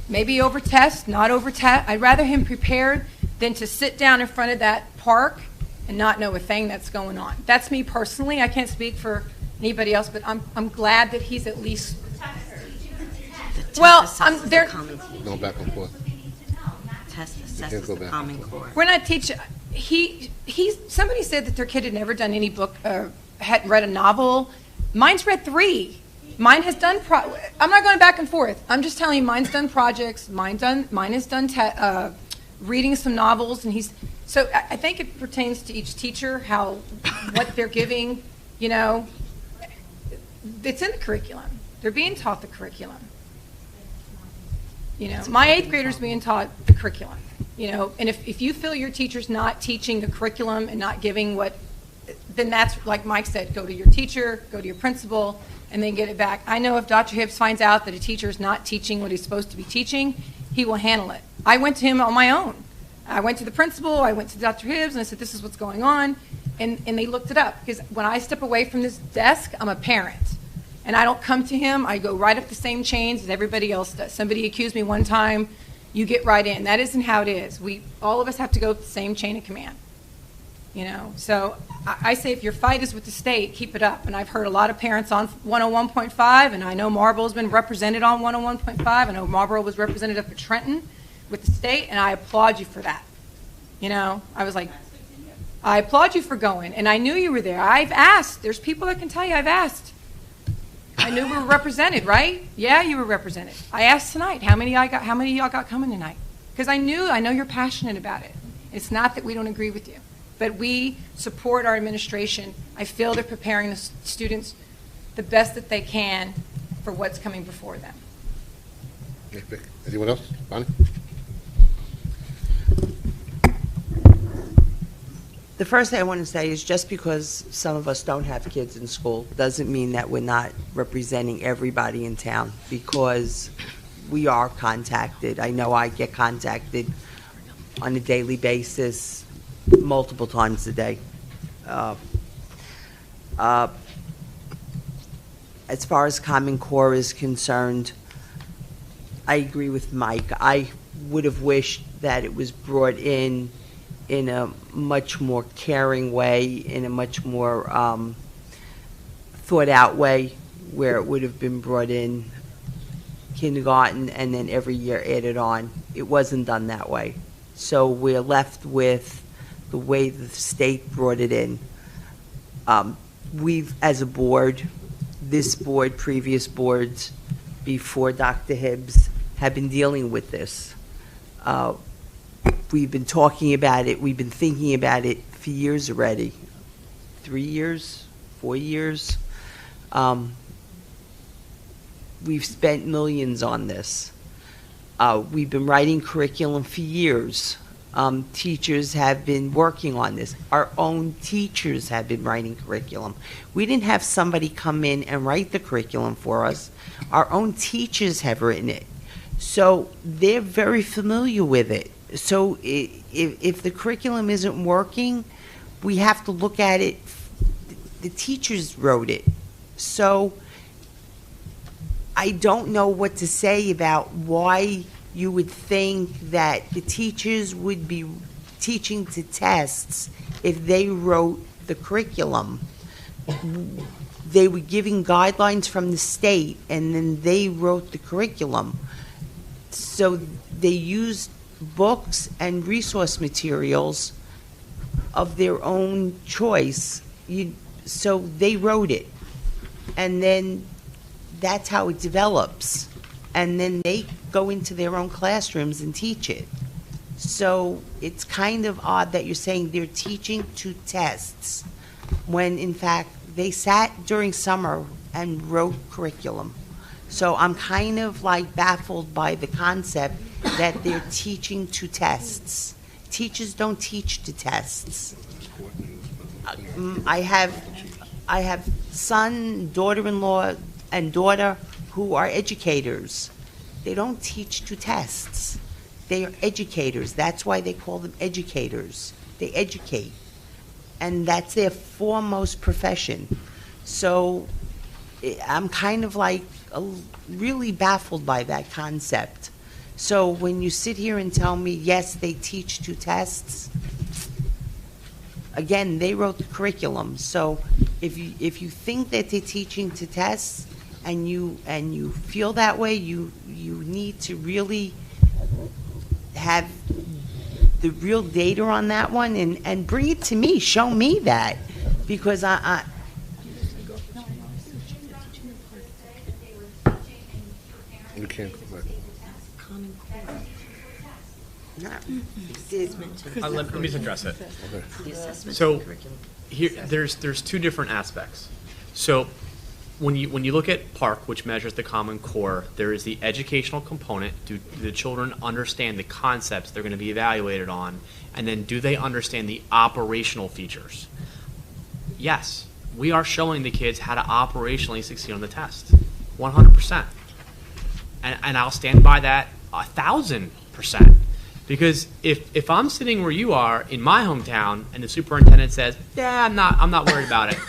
Speaker 10: maybe over test, not over test. I'd rather him prepared than to sit down in front of that park and not know a thing that's going on. That's me personally. I can't speak for anybody else, but I'm glad that he's at least. Well, there.
Speaker 1: No back and forth.
Speaker 6: Test assesses the Common Core.
Speaker 10: We're not teaching. Somebody said that their kid had never done any book, hadn't read a novel. Mine's read 3. Mine has done. I'm not going back and forth. I'm just telling you, mine's done projects. Mine has done reading some novels, and So I think it pertains to each teacher what they're giving. You know, it's in the curriculum. They're being taught the curriculum. You know, my 8th grader's being taught the curriculum. You know, and if you feel your teacher's not teaching the curriculum and not giving then that's, like Mike said, go to your teacher, go to your principal, and then get it back. I know if Dr. Hibbs finds out that a teacher is not teaching what he's supposed to be teaching, he will handle it. I went to him on my own. I went to the principal, I went to Dr. Hibbs, and I said, this is what's going on, and they looked it up. Because when I step away from this desk, I'm a parent. And I don't come to him, I go right up the same chains as everybody else does. Somebody accused me one time, you get right in. That isn't how it is. All of us have to go up the same chain of command. You know, so I say if your fight is with the state, keep it up. And I've heard a lot of parents on 101.5, and I know Marlboro's been represented on 101.5. I know Marlboro was represented up at Trenton with the state, and I applaud you for that. You know, I was like, I applaud you for going, and I knew you were there. I've asked. There's people that can tell you I've asked. I knew we were represented, right? Yeah, you were represented. I asked tonight, how many of y'all got coming tonight? Because I know you're passionate about it. It's not that we don't agree with you. But we support our administration. I feel they're preparing the students the best that they can for what's coming before them.
Speaker 1: Anyone else? Bonnie?
Speaker 5: The first thing I want to say is just because some of us don't have kids in school doesn't mean that we're not representing everybody in town, because we are contacted. I know I get contacted on a daily basis, multiple times a day. As far as Common Core is concerned, I agree with Mike. I would have wished that it was brought in in a much more caring way, in a much more thought-out way, where it would have been brought in kindergarten and then every year added on. It wasn't done that way. So we're left with the way the state brought it in. We've, as a board, this board, previous boards, before Dr. Hibbs, have been dealing with this. We've been talking about it, we've been thinking about it for years already. 3 years, 4 years. We've spent millions on this. We've been writing curriculum for years. Teachers have been working on this. Our own teachers have been writing curriculum. We didn't have somebody come in and write the curriculum for us. Our own teachers have written it. So they're very familiar with it. So if the curriculum isn't working, we have to look at it. The teachers wrote it. So I don't know what to say about why you would think that the teachers would be teaching to tests if they wrote the curriculum. They were giving guidelines from the state, and then they wrote the curriculum. So they used books and resource materials of their own choice. So they wrote it. And then that's how it develops. And then they go into their own classrooms and teach it. So it's kind of odd that you're saying they're teaching to tests, when in fact they sat during summer and wrote curriculum. So I'm kind of like baffled by the concept that they're teaching to tests. Teachers don't teach to tests. I have son, daughter-in-law, and daughter who are educators. They don't teach to tests. They are educators. That's why they call them educators. They educate. And that's their foremost profession. So I'm kind of like really baffled by that concept. So when you sit here and tell me, yes, they teach to tests, again, they wrote the curriculum. So if you think that they're teaching to tests, and you feel that way, you need to really have the real data on that one and bring it to me. Show me that, because I
Speaker 1: You can't go back.
Speaker 3: Let me address it.
Speaker 1: Okay.
Speaker 3: So here, there's two different aspects. So when you look at PARC, which measures the Common Core, there is the educational component. Do the children understand the concepts they're going to be evaluated on? And then do they understand the operational features? Yes, we are showing the kids how to operationally succeed on the test, 100%. And I'll stand by that 1,000%. Because if I'm sitting where you are in my hometown and the superintendent says, yeah, I'm not worried about it,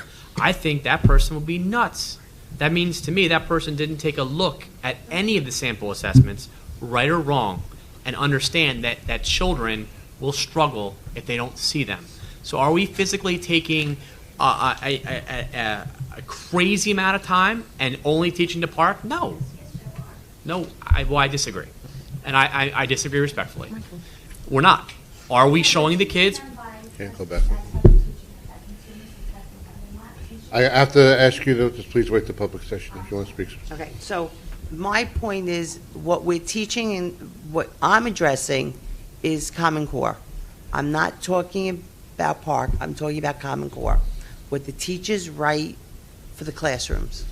Speaker 3: I think that person will be nuts. That means to me that person didn't take a look at any of the sample assessments, right or wrong, and understand that children will struggle if they don't see them. So are we physically taking a crazy amount of time and only teaching to PARC? No. No, I disagree. And I disagree respectfully. We're not. Are we showing the kids?
Speaker 1: Can't go back. I have to ask you to just please wait the public session if you want to speak.
Speaker 5: Okay, so my point is, what we're teaching and what I'm addressing is Common Core. I'm not talking about PARC, I'm talking about Common Core. What the teachers write for the classrooms.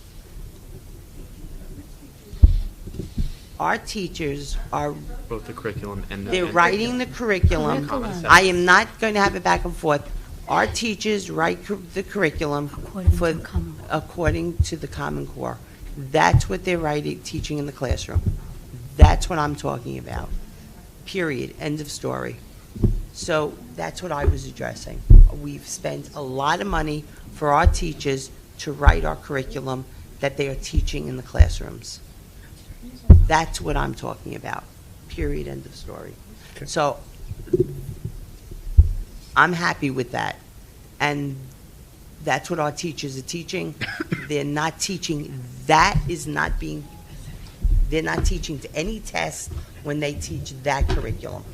Speaker 5: Our teachers are
Speaker 3: Both the curriculum and
Speaker 5: they're writing the curriculum. I am not going to have it back and forth. Our teachers write the curriculum according to the Common Core. That's what they're writing, teaching in the classroom. That's what I'm talking about. Period. End of story. So that's what I was addressing. We've spent a lot of money for our teachers to write our curriculum that they are teaching in the classrooms. That's what I'm talking about. Period. End of story. Okay. So I'm happy with that. And that's what our teachers are teaching. They're not teaching, they're not teaching to any test when they teach that curriculum,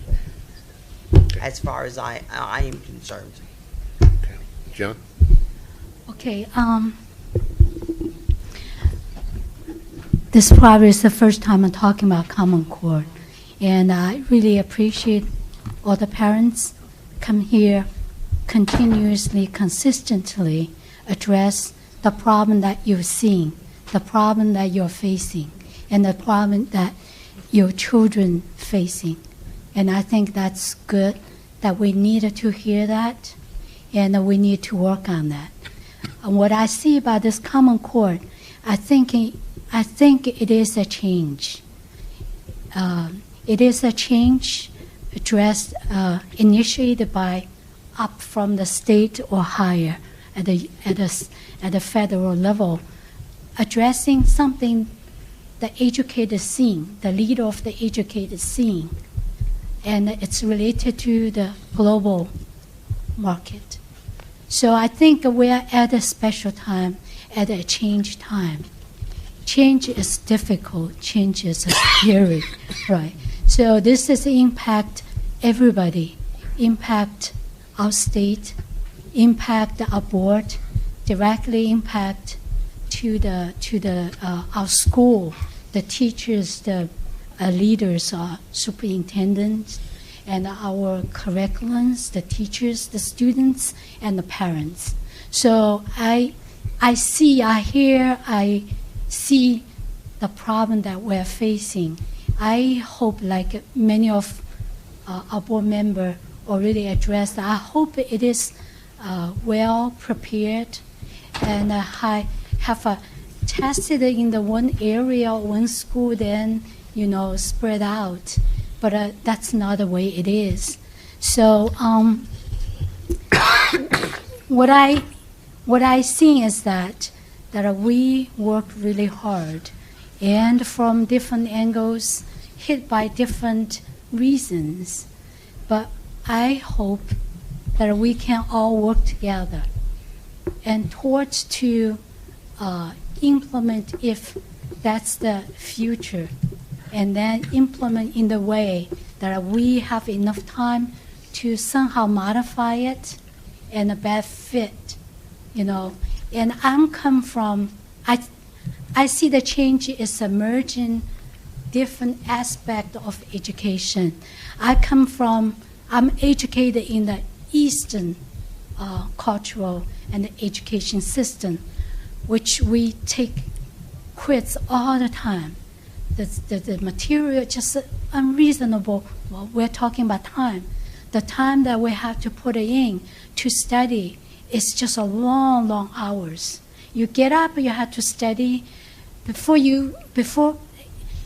Speaker 5: as far as I am concerned.
Speaker 1: John?
Speaker 7: Okay, this probably is the first time I'm talking about Common Core, and I really appreciate all the parents come here continuously, consistently address the problem that you're seeing, the problem that you're facing, and the problem that your children facing. And I think that's good, that we need to hear that, and we need to work on that. And what I see about this Common Core, I think it is a change. It is a change addressed, initiated by up from the state or higher at the federal level, addressing something the educated seeing, the leader of the educated seeing, and it's related to the global market. So I think we are at a special time, at a change time. Change is difficult. Change is scary, right? So this is impact everybody, impact our state, impact our board, directly impact to our school, the teachers, the leaders, superintendents, and our curriculums, the teachers, the students, and the parents. So I see the problem that we're facing. I hope, like many of our board members already addressed, I hope it is well prepared and have tested in the one area, one school, then spread out. But that's not the way it is. So what I see is that we work really hard, and from different angles, hit by different reasons. But I hope that we can all work together and towards to implement, if that's the future, and then implement in the way that we have enough time to somehow modify it and a best fit, And I'm come from, I see the change is emerging different aspect of education. I'm educated in the Eastern cultural and education system, which we take quiz all the time. The material just unreasonable. Well, we're talking about time. The time that we have to put in to study is just a long, long hours. You get up, you have to study. Before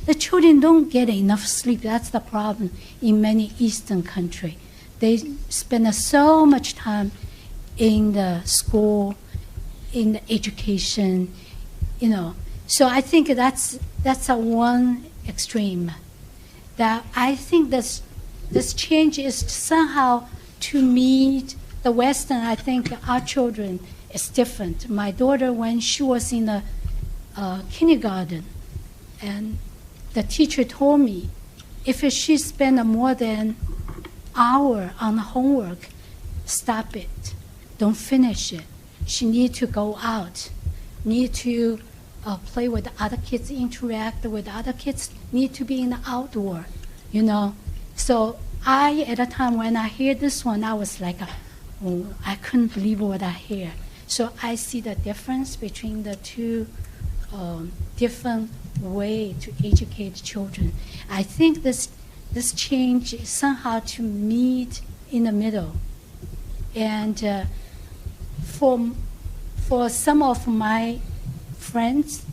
Speaker 7: the children don't get enough sleep. That's the problem in many Eastern countries. They spend so much time in the school, in the education, So I think that's a one extreme. That I think this change is somehow to meet the Western. I think our children is different. My daughter, when she was in the kindergarten, and the teacher told me, if she spent more than hour on homework, stop it. Don't finish it. She need to go out, need to play with other kids, interact with other kids, need to be in the outdoor, So at a time when I hear this one, I was like, I couldn't believe what I hear. So I see the difference between the two different way to educate children. I think this change is somehow to meet in the middle. And for some of my friends,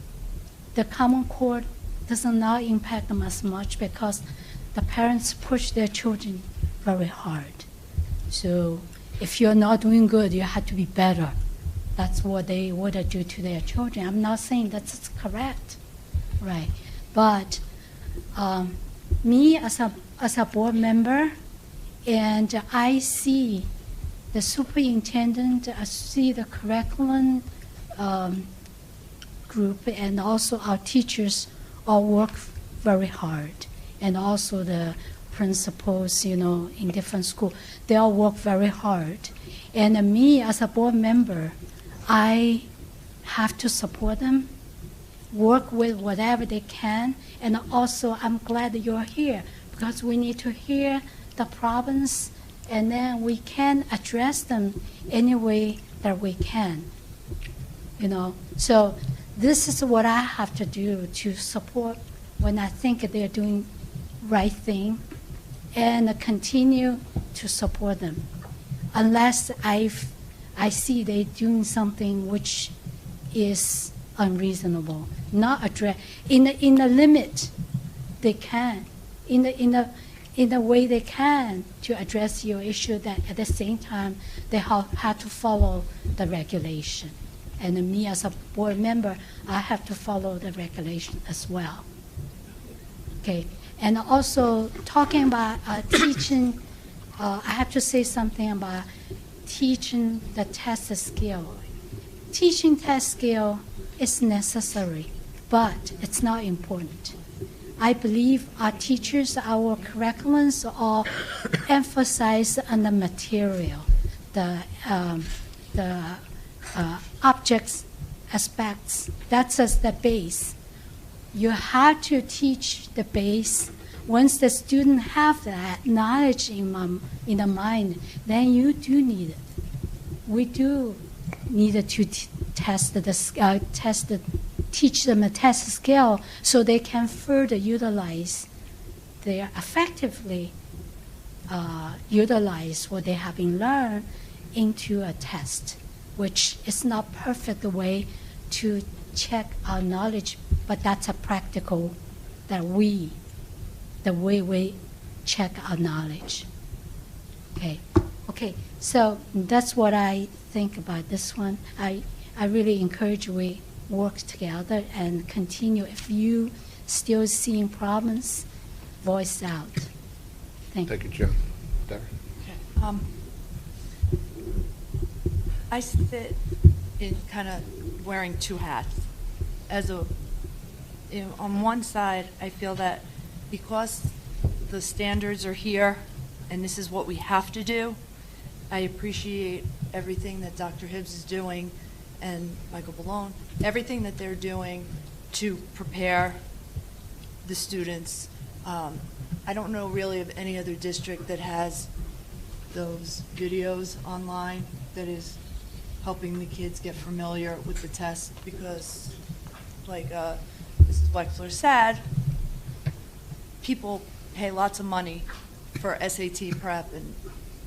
Speaker 7: the Common Core does not impact them as much because the parents push their children very hard. So if you're not doing good, you have to be better. That's what they would do to their children. I'm not saying that's correct, right? But me as a board member, and I see the superintendent, I see the curriculum group, and also our teachers all work very hard, and also the principals, in different schools, they all work very hard. And me as a board member, I have to support them, work with whatever they can, and also I'm glad that you're here because we need to hear the problems and then we can address them any way that we can. So this is what I have to do to support when I think they're doing right thing and continue to support them unless I see they're doing something which is unreasonable, not address in the limit they can, in the way they can to address your issue. That at the same time they have to follow the regulation, and me as a board member, I have to follow the regulation as well. Okay, and also talking about teaching, I have to say something about teaching the test skill. Teaching test skill is necessary, but it's not important. I believe our teachers, our curriculums all emphasize on the material, the objects, aspects. That's as the base. You have to teach the base. Once the student have that knowledge in the mind, then you do need it. We do need to teach them a test skill so they can further utilize, they effectively utilize what they have been learned into a test, which is not perfect way to check our knowledge, but that's a practical the way we check our knowledge. Okay, so that's what I think about this one. I really encourage we work together and continue. If you still seeing problems, voice out. Thank you,
Speaker 1: Jim. Darren?
Speaker 9: I sit in kind of wearing two hats. On one side, I feel that because the standards are here and this is what we have to do, I appreciate everything that Dr. Hibbs is doing and Michael Ballone, everything that they're doing to prepare the students. I don't know really of any other district that has those videos online that is helping the kids get familiar with the test, because like Mrs. Wexler said, people pay lots of money for SAT prep and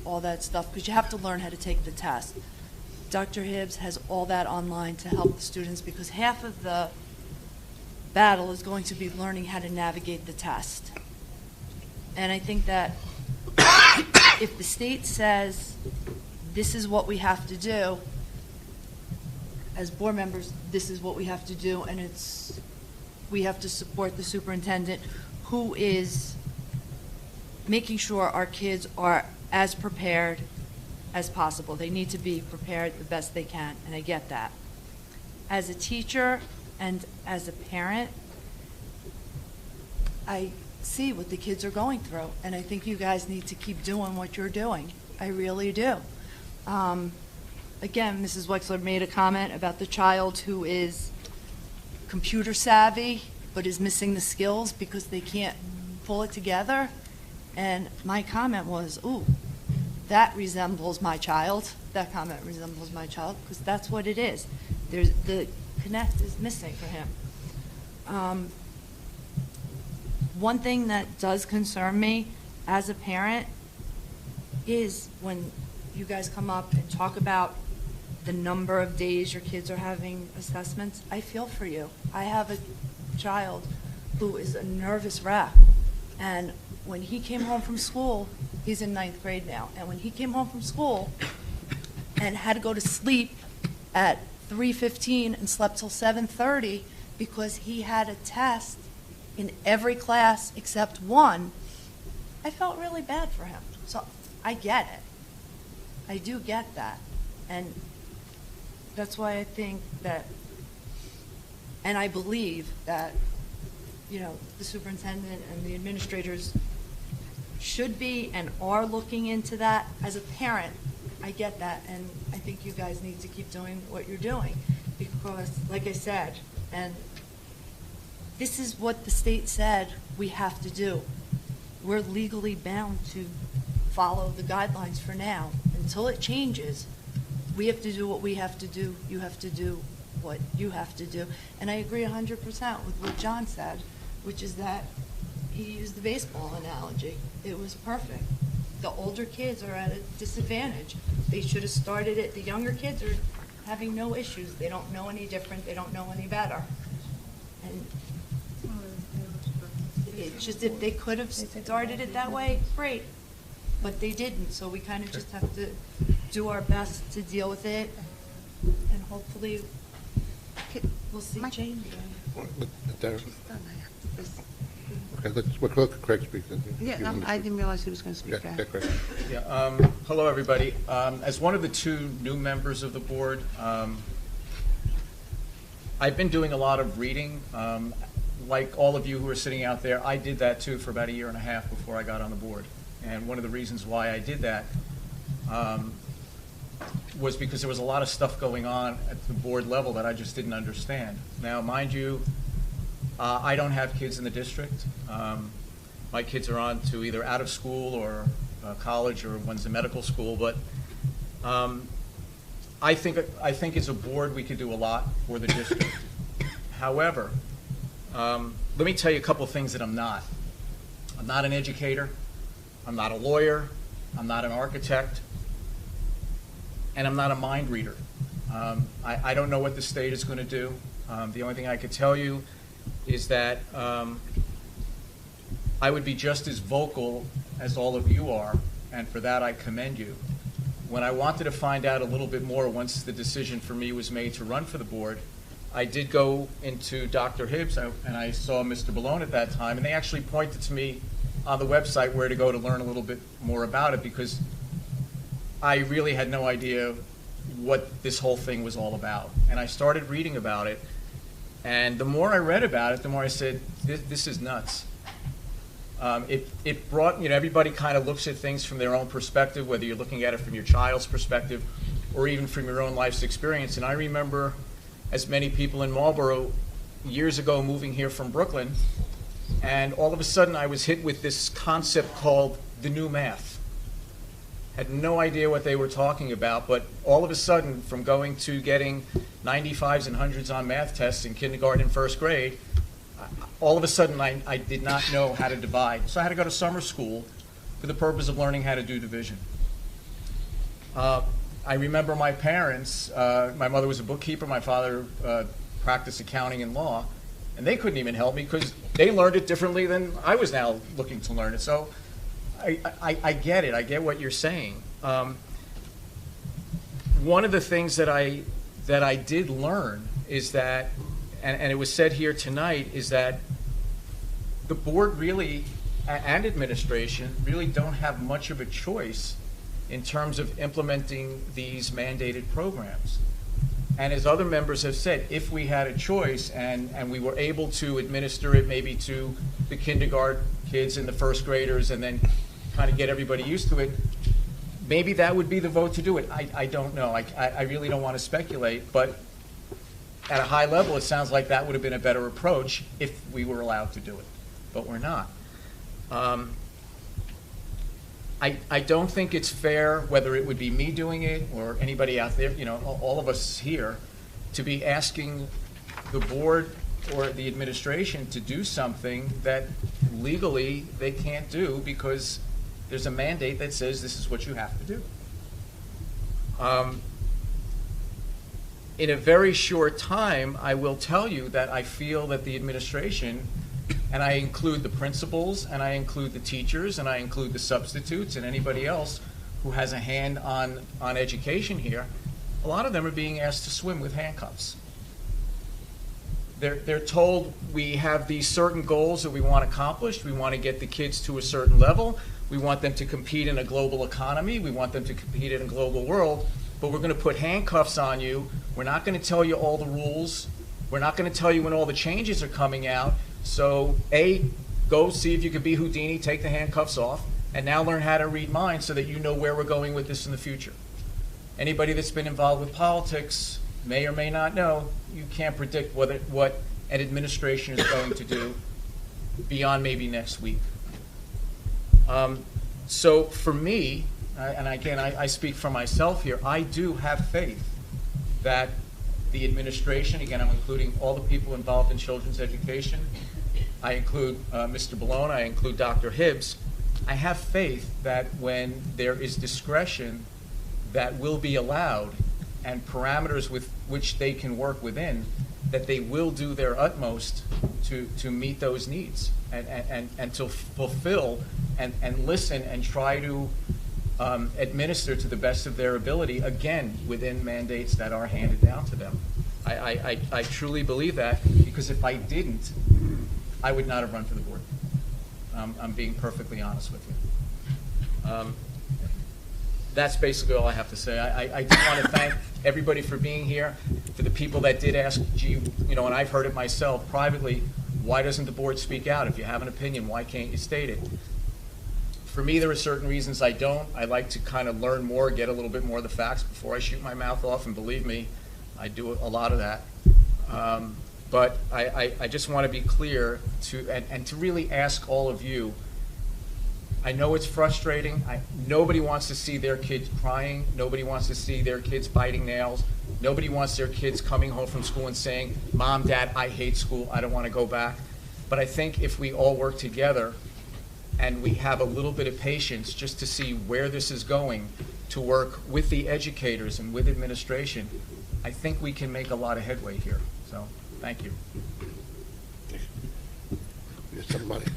Speaker 9: all that stuff because you have to learn how to take the test. Dr. Hibbs has all that online to help the students because half of the battle is going to be learning how to navigate the test. And I think that if the state says this is what we have to do, as board members, this is what we have to do, and we have to support the superintendent who is making sure our kids are as prepared as possible. They need to be prepared the best they can, and I get that. As a teacher and as a parent, I see what the kids are going through, and I think you guys need to keep doing what you're doing. I really do. Again, Mrs. Wexler made a comment about the child who is computer savvy but is missing the skills because they can't pull it together. And my comment was, ooh, that resembles my child. That comment resembles my child because that's what it is. The connect is missing for him. One thing that does concern me as a parent is when you guys come up and talk about the number of days your kids are having assessments. I feel for you. I have a child who is a nervous wreck, and when he came home from school, he's in 9th grade now, and when he came home from school and had to go to sleep at 3:15 and slept till 7:30 because he had a test in every class except one, I felt really bad for him. So I get it. I do get that. And that's why I think that, and I believe that, you know, the superintendent and the administrators should be and are looking into that. As a parent, I get that, and I think you guys need to keep doing what you're doing, because, like I said, and this is what the state said we have to do. We're legally bound to follow the guidelines for now. Until it changes, we have to do what we have to do. You have to do what you have to do. And I agree 100% with what John said, which is that he used the baseball analogy. It was perfect. The older kids are at a disadvantage. They should have started it. The younger kids are having no issues. They don't know any different. They don't know any better. And it's just, if they could have started it that way, great. But they didn't. So we kind of just have to do our best to deal with it. And hopefully we'll see change.
Speaker 1: Okay, let Craig speak then.
Speaker 11: Yeah, I didn't realize he was going to speak.
Speaker 1: Yeah, Craig.
Speaker 11: Yeah,
Speaker 22: Hello, everybody. As one of the two new members of the board, I've been doing a lot of reading. Like all of you who are sitting out there, I did that too for about 1.5 years before I got on the board. And one of the reasons why I did that was because there was a lot of stuff going on at the board level that I just didn't understand. Now, mind you, I don't have kids in the district. My kids are on to either out of school or college, or one's in medical school. But I think as a board we could do a lot for the district. However, let me tell you a couple of things that I'm not. I'm not an educator. I'm not a lawyer. I'm not an architect. And I'm not a mind reader. I don't know what the state is going to do. The only thing I could tell you is that I would be just as vocal as all of you are, and for that I commend you. When I wanted to find out a little bit more once the decision for me was made to run for the board, I did go into Dr. Hibbs, and I saw Mr. Ballone at that time, and they actually pointed to me on the website where to go to learn a little bit more about it, because I really had no idea what this whole thing was all about. And I started reading about it, and the more I read about it, the more I said, this is nuts. It brought, everybody kind of looks at things from their own perspective, whether you're looking at it from your child's perspective or even from your own life's experience. And I remember, as many people in Marlboro, years ago moving here from Brooklyn, and all of a sudden I was hit with this concept called the new math. Had no idea what they were talking about, but all of a sudden, from going to getting 95s and 100s on math tests in kindergarten and first grade, all of a sudden I did not know how to divide. So I had to go to summer school for the purpose of learning how to do division. I remember my parents, my mother was a bookkeeper, my father practiced accounting and law, and they couldn't even help me because they learned it differently than I was now looking to learn it. So I get it. I get what you're saying. One of the things that I did learn is that, and it was said here tonight, is that the board really, and administration, really don't have much of a choice in terms of implementing these mandated programs. And as other members have said, if we had a choice and we were able to administer it maybe to the kindergarten kids and the first graders and then kind of get everybody used to it, maybe that would be the vote to do it. I don't know. I really don't want to speculate, but at a high level, it sounds like that would have been a better approach if we were allowed to do it, but we're not. I don't think it's fair, whether it would be me doing it or anybody out there, all of us here, to be asking the board or the administration to do something that legally they can't do because there's a mandate that says this is what you have to do. In a very short time, I will tell you that I feel that the administration, and I include the principals, and I include the teachers, and I include the substitutes, and anybody else who has a hand on education here, a lot of them are being asked to swim with handcuffs. They're told we have these certain goals that we want accomplished. We want to get the kids to a certain level. We want them to compete in a global economy. We want them to compete in a global world. But we're going to put handcuffs on you. We're not going to tell you all the rules. We're not going to tell you when all the changes are coming out. So, A, go see if you can be Houdini, take the handcuffs off, and now learn how to read minds so that you know where we're going with this in the future. Anybody that's been involved with politics may or may not know you can't predict what an administration is going to do beyond maybe next week. So for me, and again, I speak for myself here, I do have faith that the administration, again, I'm including all the people involved in children's education, I include Mr. Ballone, I include Dr. Hibbs, I have faith that when there is discretion that will be allowed and parameters with which they can work within, that they will do their utmost to meet those needs and to fulfill and listen and try to administer to the best of their ability, again, within mandates that are handed down to them. I truly believe that, because if I didn't, I would not have run for the board. I'm being perfectly honest with you. That's basically all I have to say. I do want to thank everybody for being here. For the people that did ask, gee, and I've heard it myself privately, why doesn't the board speak out? If you have an opinion, why can't you state it? For me, there are certain reasons I don't. I like to kind of learn more, get a little bit more of the facts before I shoot my mouth off, and believe me, I do a lot of that. But I just want to be clear and to really ask all of you, I know it's frustrating. Nobody wants to see their kids crying. Nobody wants to see their kids biting nails. Nobody wants their kids coming home from school and saying, Mom, Dad, I hate school. I don't want to go back. But I think if we all work together and we have a little bit of patience just to see where this is going, to work with the educators and with administration, I think we can make a lot of headway here. So, thank you.
Speaker 1: Somebody.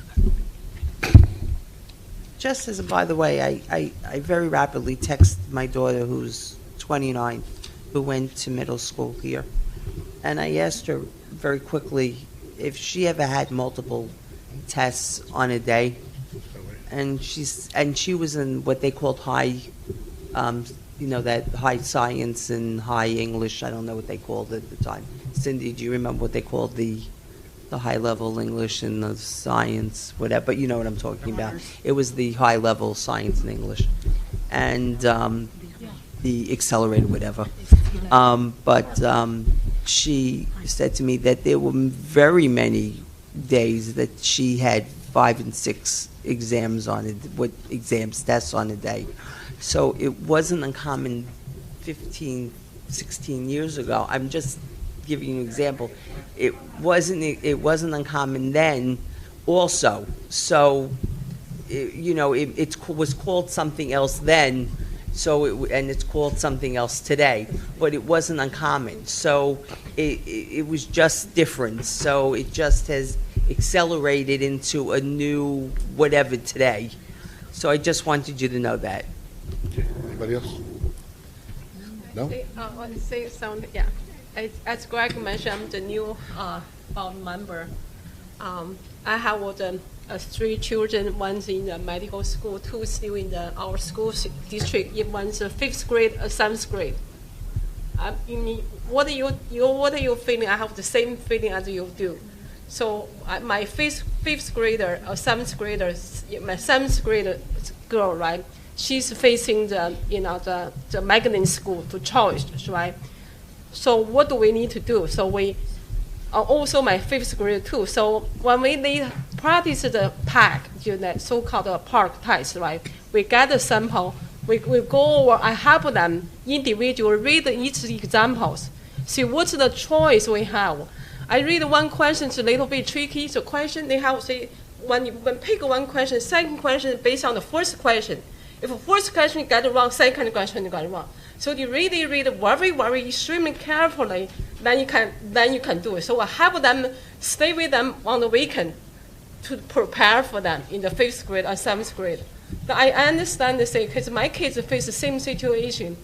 Speaker 11: Just as a by the way, I very rapidly text my daughter, who's 29, who went to middle school here. And I asked her very quickly if she ever had multiple tests on a day. And she was in what they called high, that high science and high English. I don't know what they called it at the time. Cindy, do you remember what they called the high level English and the science, whatever? But you know what I'm talking about. It was the high level science and English, and the accelerated whatever. But she said to me that there were very many days that she had 5 and 6 exams on it, tests on a day. So it wasn't uncommon 15, 16 years ago. I'm just giving you an example. It wasn't uncommon then also. So, it was called something else then, and it's called something else today, but it wasn't uncommon. So it was just different. So it just has accelerated into a new whatever today. So I just wanted you to know that.
Speaker 1: Anybody else? No?
Speaker 13: I want to say something, yeah. As Greg mentioned, I'm the new board member. I have 3 children, one's in the medical school, 2 still in our school district. One's 5th grade, 7th grade. What are you feeling? I have the same feeling as you do. So my 5th grader, or 7th grader, my 7th grader girl, right? She's facing the magnet school to choice, right? So what do we need to do? So we also my 5th grade too. So when they practice the PAC, so-called PARC test, right? We get a sample. We go over. I help them individually read each examples. See what's the choice we have. I read one question is a little bit tricky. So question they have say when pick one question, second question based on the first question. If the first question you get it wrong, second question you got it wrong. So you really read very, very extremely carefully, then you can do it. So I have them stay with them on the weekend to prepare for them in the 5th grade or 7th grade. But I understand the same because my kids face the same situation.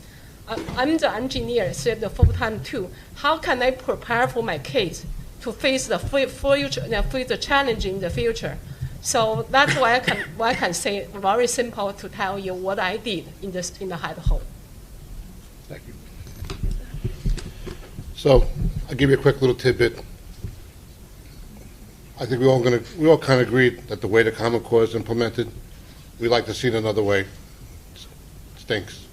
Speaker 13: I'm the engineer, so the full time too. How can I prepare for my kids to face the future, face the challenge in the future. So that's why I can say very simple to tell you what I did in the high home.
Speaker 1: Thank you. So I'll give you a quick little tidbit. I think we all kind of agreed that the way the Common Core is implemented, we like to see it another way. Stinks.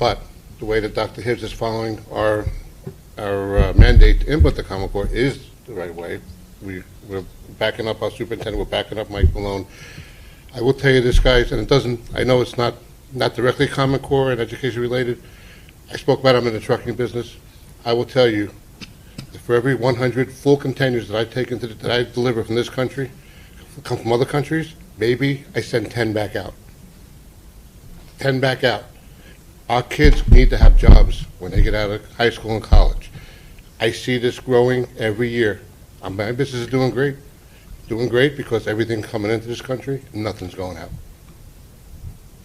Speaker 1: But the way that Dr. Hibbs is following our mandate to implement the Common Core is the right way. We're backing up our superintendent. We're backing up Mike Malone. I will tell you this, guys, and I know it's not directly Common Core and education related. I spoke about them in the trucking business. I will tell you, that for every 100 full containers that I take that I deliver from this country, come from other countries, maybe I send 10 back out. 10 back out. Our kids need to have jobs when they get out of high school and college. I see this growing every year. My business is doing great because everything coming into this country, nothing's going out.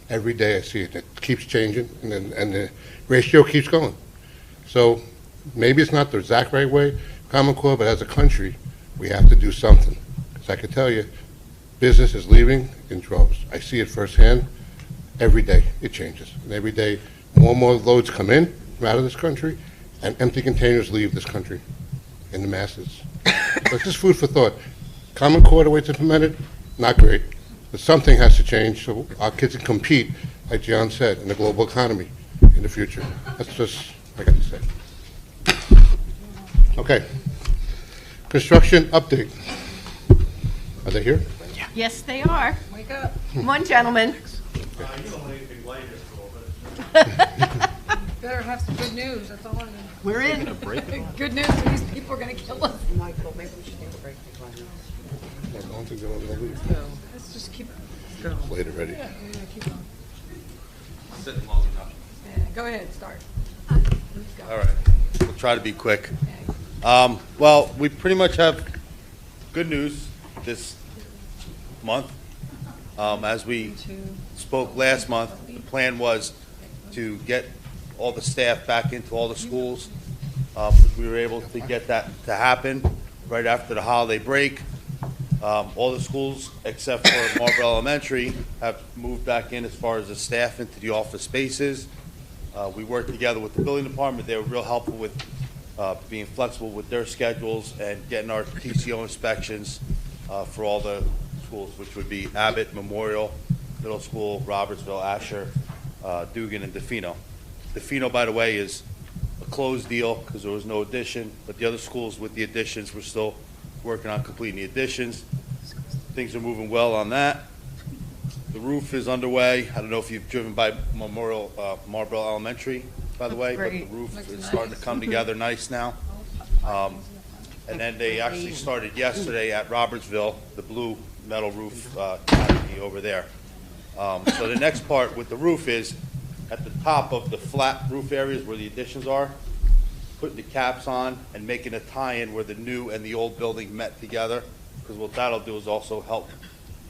Speaker 1: Every day I see it. It keeps changing, and the ratio keeps going. So maybe it's not the exact right way, Common Core, but as a country, we have to do something. Because I can tell you, business is leaving in droves. I see it firsthand. Every day it changes. And every day more and more loads come in from out of this country, and empty containers leave this country in the masses. So it's just food for thought. Common Core, the way it's implemented, not great. But something has to change so our kids can compete, like John said, in the global economy in the future. That's just what I got to say. Okay. Construction update. Are they here?
Speaker 2: Yes, they are.
Speaker 10: Wake up.
Speaker 2: One gentleman.
Speaker 10: Better have some good news, that's all I need.
Speaker 2: We're in.
Speaker 10: Good news, or these people are gonna kill us.
Speaker 5: Michael, maybe we should take a break.
Speaker 1: I don't think they're going to leave.
Speaker 10: Let's just keep
Speaker 1: Late already.
Speaker 10: Yeah, keep on.
Speaker 14: Sitting long enough.
Speaker 10: Yeah, go ahead, start.
Speaker 14: All right, we'll try to be quick. Well, we pretty much have good news this month. As we spoke last month, the plan was to get all the staff back into all the schools. We were able to get that to happen right after the holiday break. All the schools, except for Marlboro Elementary, have moved back in as far as the staff into the office spaces. We worked together with the building department. They were real helpful with being flexible with their schedules and getting our TCO inspections for all the schools, which would be Abbott, Memorial, Middle School, Robertsville, Asher, Dugan, and DeFino. DeFino, by the way, is a closed deal because there was no addition, but the other schools with the additions, we're still working on completing the additions. Things are moving well on that. The roof is underway. I don't know if you've driven by Marlboro Elementary, by the way, but the roof is starting to come together nice now. And then they actually started yesterday at Robertsville, the blue metal roof canopy over there. So the next part with the roof is at the top of the flat roof areas where the additions are, putting the caps on and making a tie-in where the new and the old building met together, because what that'll do is also help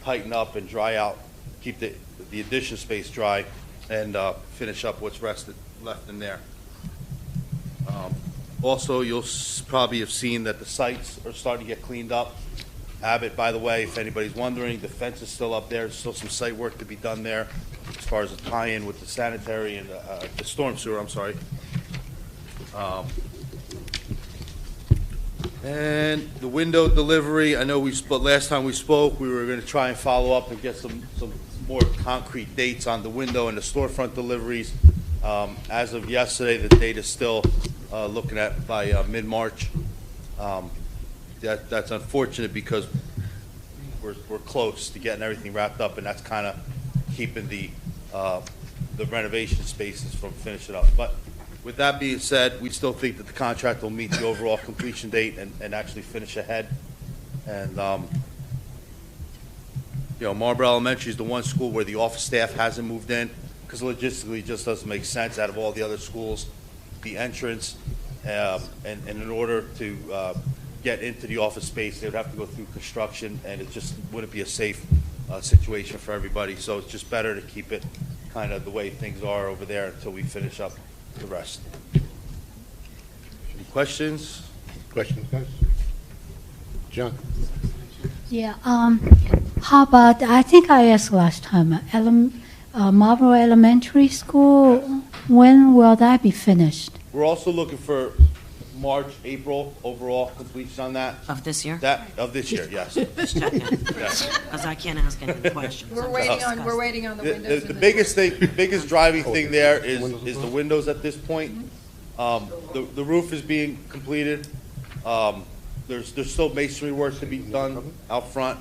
Speaker 14: tighten up and dry out, keep the addition space dry, and finish up what's left in there. Also, you'll probably have seen that the sites are starting to get cleaned up. Abbott, by the way, if anybody's wondering, the fence is still up there. There's still some site work to be done there as far as the tie-in with the sanitary and the storm sewer, I'm sorry. And the window delivery, I know last time we spoke, we were going to try and follow up and get some more concrete dates on the window and the storefront deliveries. As of yesterday, the date is still looking at by mid-March. That's unfortunate because we're close to getting everything wrapped up, and that's kind of keeping the renovation spaces from finishing up. But with that being said, we still think that the contract will meet the overall completion date and actually finish ahead. And Marlboro Elementary is the one school where the office staff hasn't moved in because logistically it just doesn't make sense out of all the other schools. The entrance, and in order to get into the office space, they would have to go through construction, and it just wouldn't be a safe situation for everybody. So it's just better to keep it kind of the way things are over there until we finish up the rest. Questions?
Speaker 1: Questions, guys? John?
Speaker 7: Yeah, how about, I think I asked last time, Marlboro Elementary School, when will that be finished?
Speaker 14: We're also looking for March, April overall completion on that.
Speaker 6: Of this year?
Speaker 14: Of this year, yes.
Speaker 6: Just checking.
Speaker 14: Yes.
Speaker 6: Because I can't ask any questions.
Speaker 10: We're waiting on the windows.
Speaker 14: The biggest driving thing there is the windows at this point. The roof is being completed. There's still masonry work to be done out front,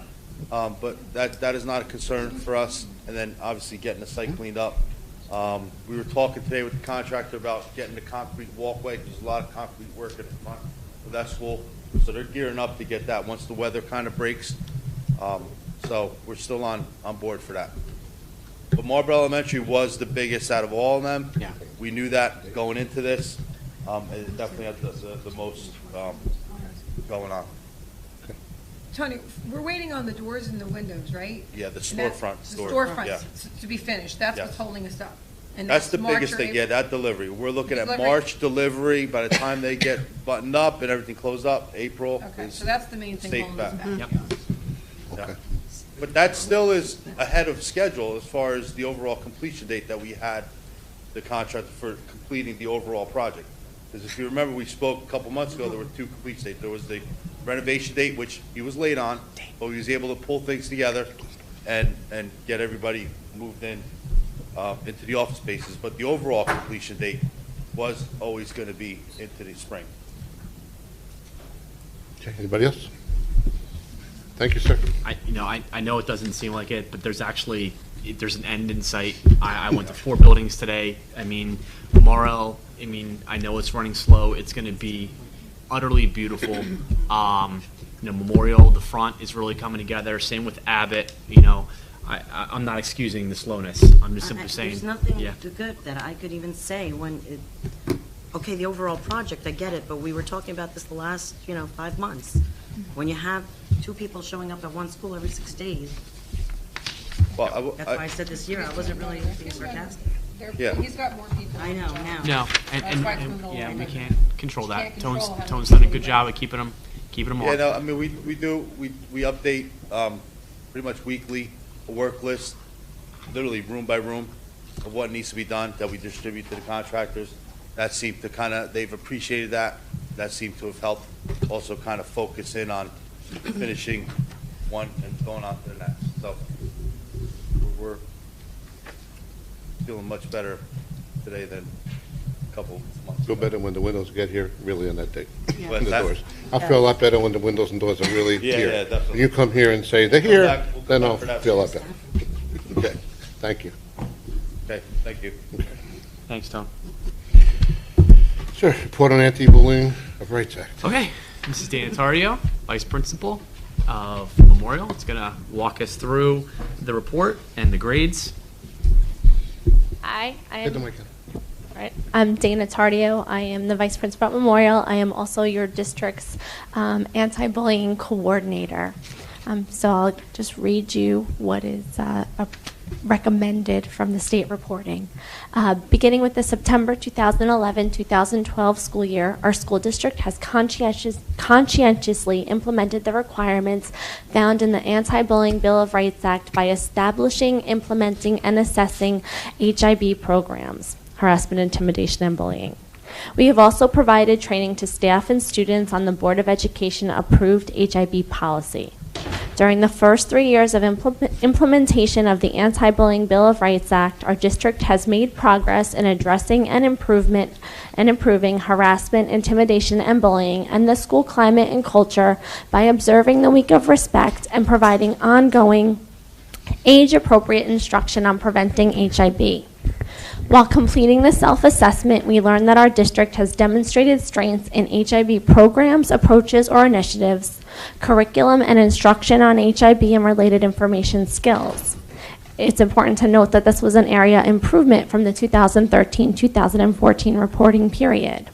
Speaker 14: but that is not a concern for us. And then obviously getting the site cleaned up. We were talking today with the contractor about getting the concrete walkway. There's a lot of concrete work in the front of that school, so they're gearing up to get that once the weather kind of breaks. So we're still on board for that. But Marlboro Elementary was the biggest out of all of them.
Speaker 3: Yeah.
Speaker 14: We knew that going into this. It definitely had the most going on.
Speaker 10: Tony, we're waiting on the doors and the windows, right?
Speaker 14: Yeah, the
Speaker 10: And that's-
Speaker 14: storefront.
Speaker 10: The storefronts to be finished. That's
Speaker 14: Yes.
Speaker 10: what's holding us up. And
Speaker 14: That's the
Speaker 10: March
Speaker 14: biggest
Speaker 10: or
Speaker 14: thing,
Speaker 10: April.
Speaker 14: yeah, that delivery. We're looking at
Speaker 10: Delivery.
Speaker 14: March delivery. By the time they get buttoned up and everything closed up, April
Speaker 10: Okay,
Speaker 14: is
Speaker 10: so that's the main thing
Speaker 14: safe
Speaker 10: holding us
Speaker 14: bet.
Speaker 10: back.
Speaker 14: Yeah. But that still is ahead of schedule as far as the overall completion date that we had the contract for completing the overall project. Because if you remember, we spoke a couple months ago, there were two complete dates. There was the renovation date, which he was late on, but he was able to pull things together and get everybody moved in into the office spaces. But the overall completion date was always going to be into the spring.
Speaker 1: Okay, anybody else? Thank you, sir.
Speaker 3: I know it doesn't seem like it, but there's an end in sight. I went to 4 buildings today. I mean, tomorrow, I know it's running slow. It's going to be utterly beautiful. Memorial, the front is really coming together. Same with Abbott. I'm not excusing the slowness. I'm just simply saying.
Speaker 6: There's nothing
Speaker 3: yeah.
Speaker 6: good that I could even say okay, the overall project, I get it, but we were talking about this the last, 5 months. When you have 2 people showing up at one school every 6 days.
Speaker 14: Well,
Speaker 6: That's why I said this year, I wasn't really being sarcastic.
Speaker 14: Yeah.
Speaker 10: He's got more people.
Speaker 6: I know, now.
Speaker 3: No,
Speaker 10: That's why it's moving
Speaker 3: and
Speaker 10: along.
Speaker 3: yeah, we can't control that.
Speaker 10: Can't control how
Speaker 3: Tone's
Speaker 10: many
Speaker 3: done a good
Speaker 10: people
Speaker 3: job of keeping them
Speaker 14: Yeah,
Speaker 3: off.
Speaker 14: no, I mean, we update pretty much weekly a work list, literally room by room of what needs to be done that we distribute to the contractors. That seemed to they've appreciated that. That seemed to have helped also kind of focus in on finishing one and going on to the next. So we're feeling much better today than a couple months
Speaker 1: Feel
Speaker 14: ago.
Speaker 1: better when the windows get here, really, on that date.
Speaker 14: Yeah.
Speaker 1: And the
Speaker 14: That-
Speaker 1: doors. I feel a lot better when the windows and doors are really
Speaker 14: Yeah,
Speaker 1: here.
Speaker 14: yeah, definitely.
Speaker 1: When you come here and say, they're
Speaker 14: We'll
Speaker 1: here,
Speaker 14: come back- we'll come
Speaker 1: then
Speaker 14: back
Speaker 1: I'll
Speaker 14: for that.
Speaker 1: feel a lot better. Okay, thank you.
Speaker 14: Okay, thank you.
Speaker 3: Thanks, Tone.
Speaker 1: Sir, report on anti-bullying of rights act.
Speaker 3: Okay, Mrs. Dana Tardio, Vice Principal of Memorial, is going to walk us through the report and the grades.
Speaker 16: Hi,
Speaker 1: Hit the mic.
Speaker 16: I'm Dana Tardio. I am the Vice Principal at Memorial. I am also your district's anti-bullying coordinator. So I'll just read you what is recommended from the state reporting. Beginning with the September 2011-2012 school year, our school district has conscientiously implemented the requirements found in the Anti-Bullying Bill of Rights Act by establishing, implementing, and assessing HIB programs, harassment, intimidation, and bullying. We have also provided training to staff and students on the Board of Education approved HIB policy. During the first 3 years of implementation of the Anti-Bullying Bill of Rights Act, our district has made progress in addressing and improving harassment, intimidation, and bullying, and the school climate and culture by observing the Week of Respect and providing ongoing age-appropriate instruction on preventing HIB. While completing the self-assessment, we learned that our district has demonstrated strengths in HIB programs, approaches, or initiatives, curriculum, and instruction on HIB and related information skills. It's important to note that this was an area improvement from the 2013-2014 reporting period.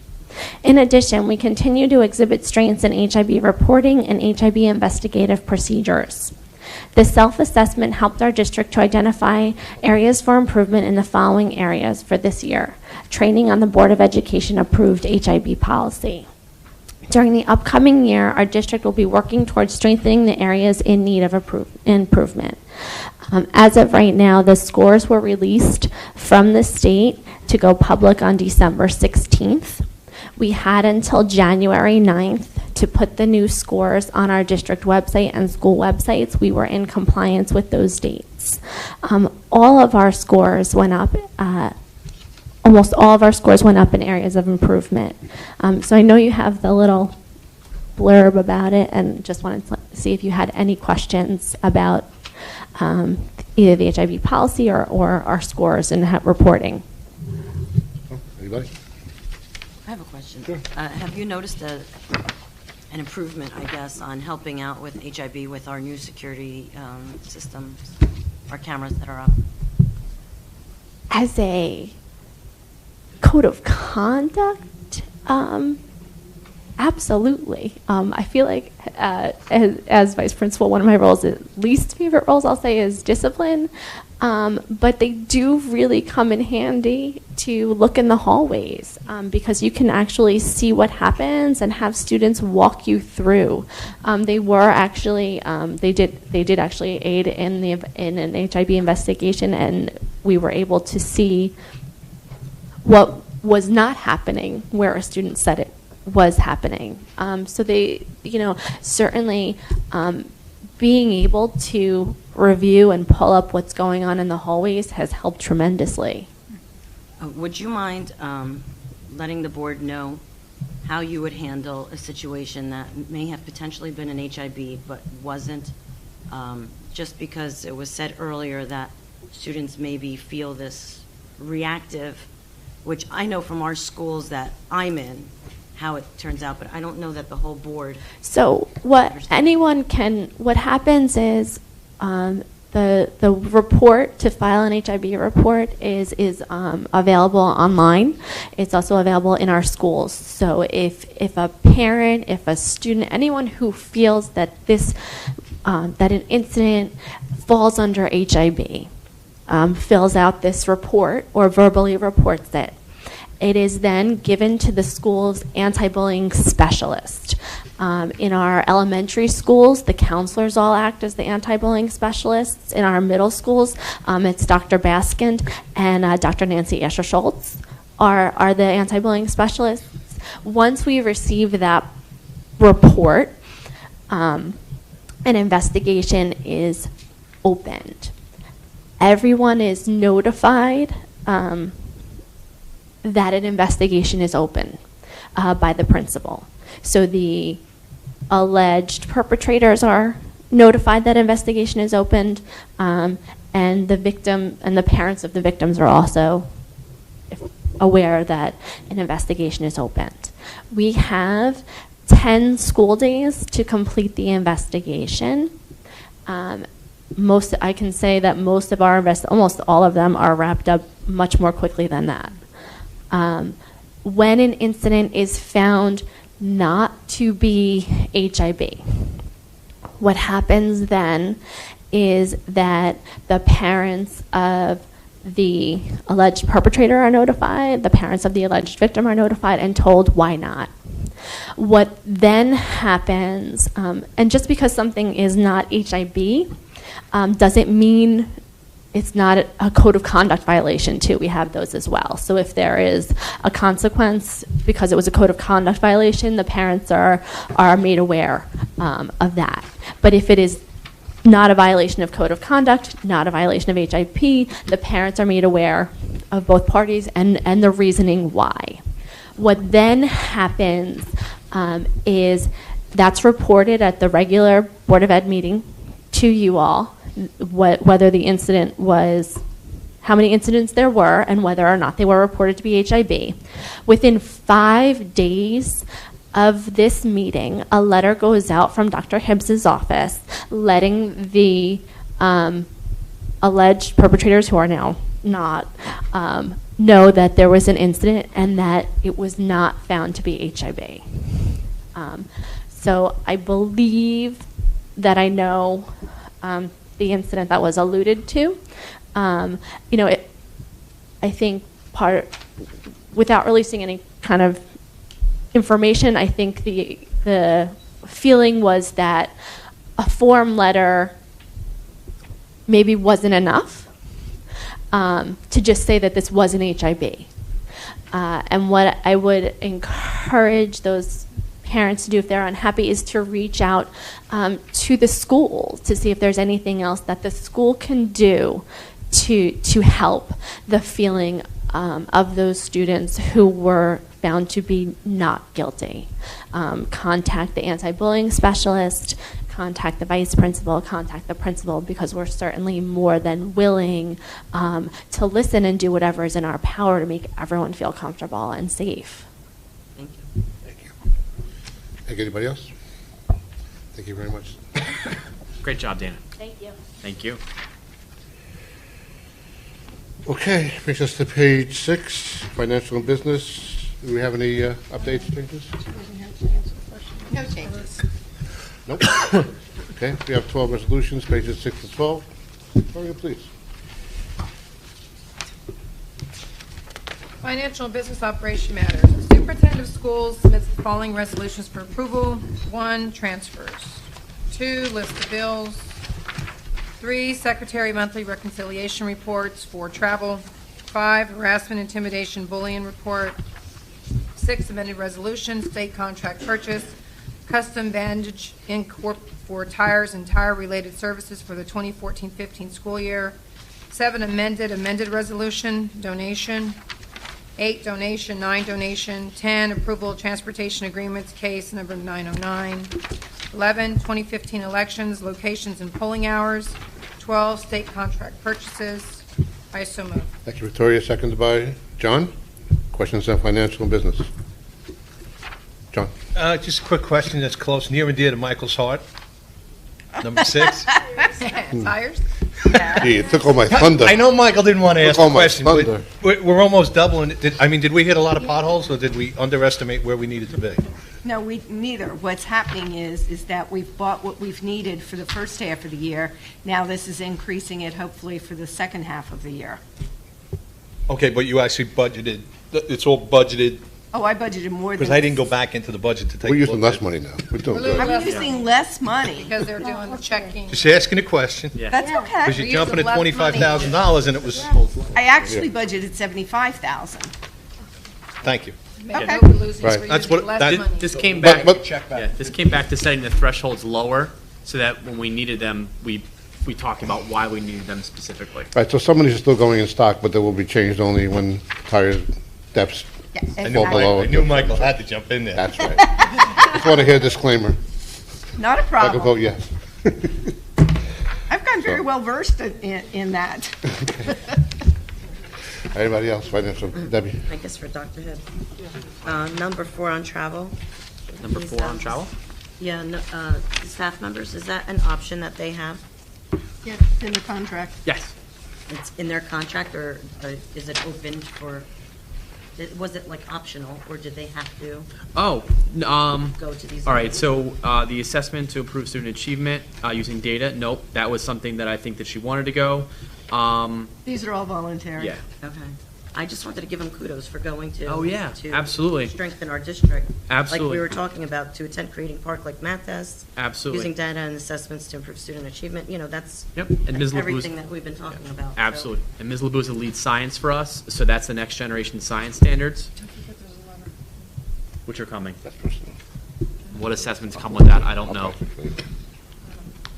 Speaker 16: In addition, we continue to exhibit strengths in HIB reporting and HIB investigative procedures. This self-assessment helped our district to identify areas for improvement in the following areas for this year: training on the Board of Education approved HIB policy, During the upcoming year, our district will be working towards strengthening the areas in need of improvement. As of right now, the scores were released from the state to go public on December 16th. We had until January 9th to put the new scores on our district website and school websites. We were in compliance with those dates. All of our scores went up, almost all of our scores went up in areas of improvement. So I know you have the little blurb about it, and just wanted to see if you had any questions about either the HIV policy or our scores and reporting.
Speaker 1: Anybody?
Speaker 6: I have a question.
Speaker 1: Sure.
Speaker 6: Have you noticed an improvement, I guess, on helping out with HIV with our new security systems, our cameras that are up?
Speaker 16: As a code of conduct, absolutely. I feel like as vice principal, one of my roles, least favorite roles, I'll say, is discipline. But they do really come in handy to look in the hallways because you can actually see what happens and have students walk you through. They were actually they did actually aid in an HIV investigation, and we were able to see what was not happening where a student said it was happening. So they, certainly being able to review and pull up what's going on in the hallways has helped tremendously.
Speaker 6: Would you mind letting the board know how you would handle a situation that may have potentially been an HIV but wasn't, just because it was said earlier that students maybe feel this reactive, which I know from our schools that I'm in, how it turns out, but I don't know that the whole board.
Speaker 16: So what happens is the report to file an HIV report is available online. It's also available in our schools. So if a parent, if a student, anyone who feels that that an incident falls under HIV, fills out this report or verbally reports it, it is then given to the school's anti-bullying specialist. In our elementary schools, the counselors all act as the anti-bullying specialists. In our middle schools, it's Dr. Baskind and Dr. Nancy Asher-Schultz are the anti-bullying specialists. Once we receive that report, an investigation is opened. Everyone is notified that an investigation is open by the principal. So the alleged perpetrators are notified that investigation is opened, and the victim and the parents of the victims are also aware that an investigation is opened. We have 10 school days to complete the investigation. I can say that most of our almost all of them are wrapped up much more quickly than that. When an incident is found not to be HIV, what happens then is that the parents of the alleged perpetrator are notified, the parents of the alleged victim are notified and told why not. What then happens, and just because something is not HIV, doesn't mean it's not a code of conduct violation too. We have those as well. So if there is a consequence because it was a code of conduct violation, the parents are made aware of that. But if it is not a violation of code of conduct, not a violation of HIP, the parents are made aware of both parties and the reasoning why. What then happens is that's reported at the regular Board of Ed meeting to you all, whether the incident was, how many incidents there were, and whether or not they were reported to be HIV. Within 5 days of this meeting, a letter goes out from Dr. Hibbs's office letting the alleged perpetrators, who are now not, know that there was an incident and that it was not found to be HIV. So I believe that I know the incident that was alluded to. I think without releasing any kind of information. I think the feeling was that a form letter maybe wasn't enough to just say that this was an HIB. And what I would encourage those parents to do if they're unhappy is to reach out to the school to see if there's anything else that the school can do to help the feeling of those students who were found to be not guilty. Contact the anti-bullying specialist, contact the vice principal, contact the principal, because we're certainly more than willing to listen and do whatever is in our power to make everyone feel comfortable and safe.
Speaker 1: Thank anybody else? Thank you very much.
Speaker 3: Great job, Dana.
Speaker 16: Thank you.
Speaker 3: Thank you.
Speaker 1: Okay, brings us to page 6, financial and business. Do we have any updates, changes?
Speaker 2: No changes.
Speaker 1: Nope. Okay, we have 12 resolutions, pages 6 to 12. Victoria, please.
Speaker 10: Financial and business operation matters. The superintendent of schools submits the following resolutions for approval. 1, transfers. 2, list of bills. 3, secretary monthly reconciliation reports. 4, travel. 5, harassment, intimidation, bullying report. 6, amended resolution, state contract purchase. Custom Bandage Inc. for tires and tire-related services for the 2014-15 school year. 7, amended resolution, donation. 8, donation. 9, donation. 10, approval of transportation agreements, case number 909. 11, 2015 elections, locations and polling hours. 12, state contract purchases. I so move.
Speaker 1: Thank you, Victoria. Seconded by John. Questions on financial and business? John.
Speaker 4: Just a quick question that's close, near and dear to Michael's heart. Number 6.
Speaker 10: Tires?
Speaker 1: Gee, it took all my thunder.
Speaker 4: I know Michael didn't want to ask
Speaker 1: Took all
Speaker 4: the
Speaker 1: my
Speaker 4: question,
Speaker 1: thunder.
Speaker 4: but we're almost doubling it. Did we hit a lot of potholes, or did we underestimate where we needed to be?
Speaker 17: No, we neither. What's happening is that we've bought what we've needed for the first half of the year. Now this is increasing it hopefully for the second half of the year.
Speaker 4: Okay, but you actually budgeted, it's all budgeted,
Speaker 17: Oh, I budgeted more than.
Speaker 4: because I didn't go back into the budget to take a
Speaker 1: We're
Speaker 4: look.
Speaker 1: using less money now. We're doing good.
Speaker 17: I'm using less money.
Speaker 10: Because they're doing the checking.
Speaker 4: Just asking a question.
Speaker 17: That's okay.
Speaker 4: Because you're jumping at $25,000 and it was,
Speaker 17: I actually budgeted 75,000.
Speaker 4: thank you.
Speaker 10: Make
Speaker 17: Okay.
Speaker 10: no illusions
Speaker 1: Right.
Speaker 10: for
Speaker 4: That's
Speaker 10: using
Speaker 4: what-
Speaker 10: less
Speaker 4: that-
Speaker 10: money.
Speaker 3: This came back.
Speaker 1: But-
Speaker 3: Yeah, this came back to setting the thresholds lower, so that when we needed them, we talked about why we needed them specifically.
Speaker 1: Right, so some of these are still going in stock, but they will be changed only when tire depths
Speaker 17: Yeah,
Speaker 1: fall below.
Speaker 4: I knew Michael had to jump in there.
Speaker 1: That's right. Just want to hear a disclaimer.
Speaker 17: Not a
Speaker 1: I can
Speaker 17: problem.
Speaker 1: vote yes.
Speaker 17: I've gotten very well versed in that.
Speaker 1: Anybody else? Financial, Debbie?
Speaker 6: I guess for Dr. Hibb. Number 4 on travel.
Speaker 3: Number 4 on travel?
Speaker 6: Yeah, staff members, is that an option that they have?
Speaker 17: Yeah, in the contract.
Speaker 3: Yes.
Speaker 6: It's in their contract, or is it open for, was it like optional, or did they have to
Speaker 3: Oh,
Speaker 6: go to these?
Speaker 3: all right, so the assessment to improve student achievement using data, nope, that was something that I think that she wanted to go.
Speaker 17: These are all voluntary.
Speaker 3: Yeah.
Speaker 6: Okay. I just wanted to give them kudos for going to.
Speaker 3: Oh, yeah,
Speaker 6: to
Speaker 3: absolutely.
Speaker 6: strengthen our district. Like
Speaker 3: Absolutely.
Speaker 6: we were talking about, to attend Creating Park like math tests.
Speaker 3: Absolutely.
Speaker 6: Using data and assessments to improve student achievement, that's
Speaker 3: Yep, and Ms. LeBou's-
Speaker 6: everything that we've been talking about. so.
Speaker 3: Absolutely. And Ms. LeBou's leads science for us, so that's the next generation science standards, which are coming. What assessments come with that, I don't know.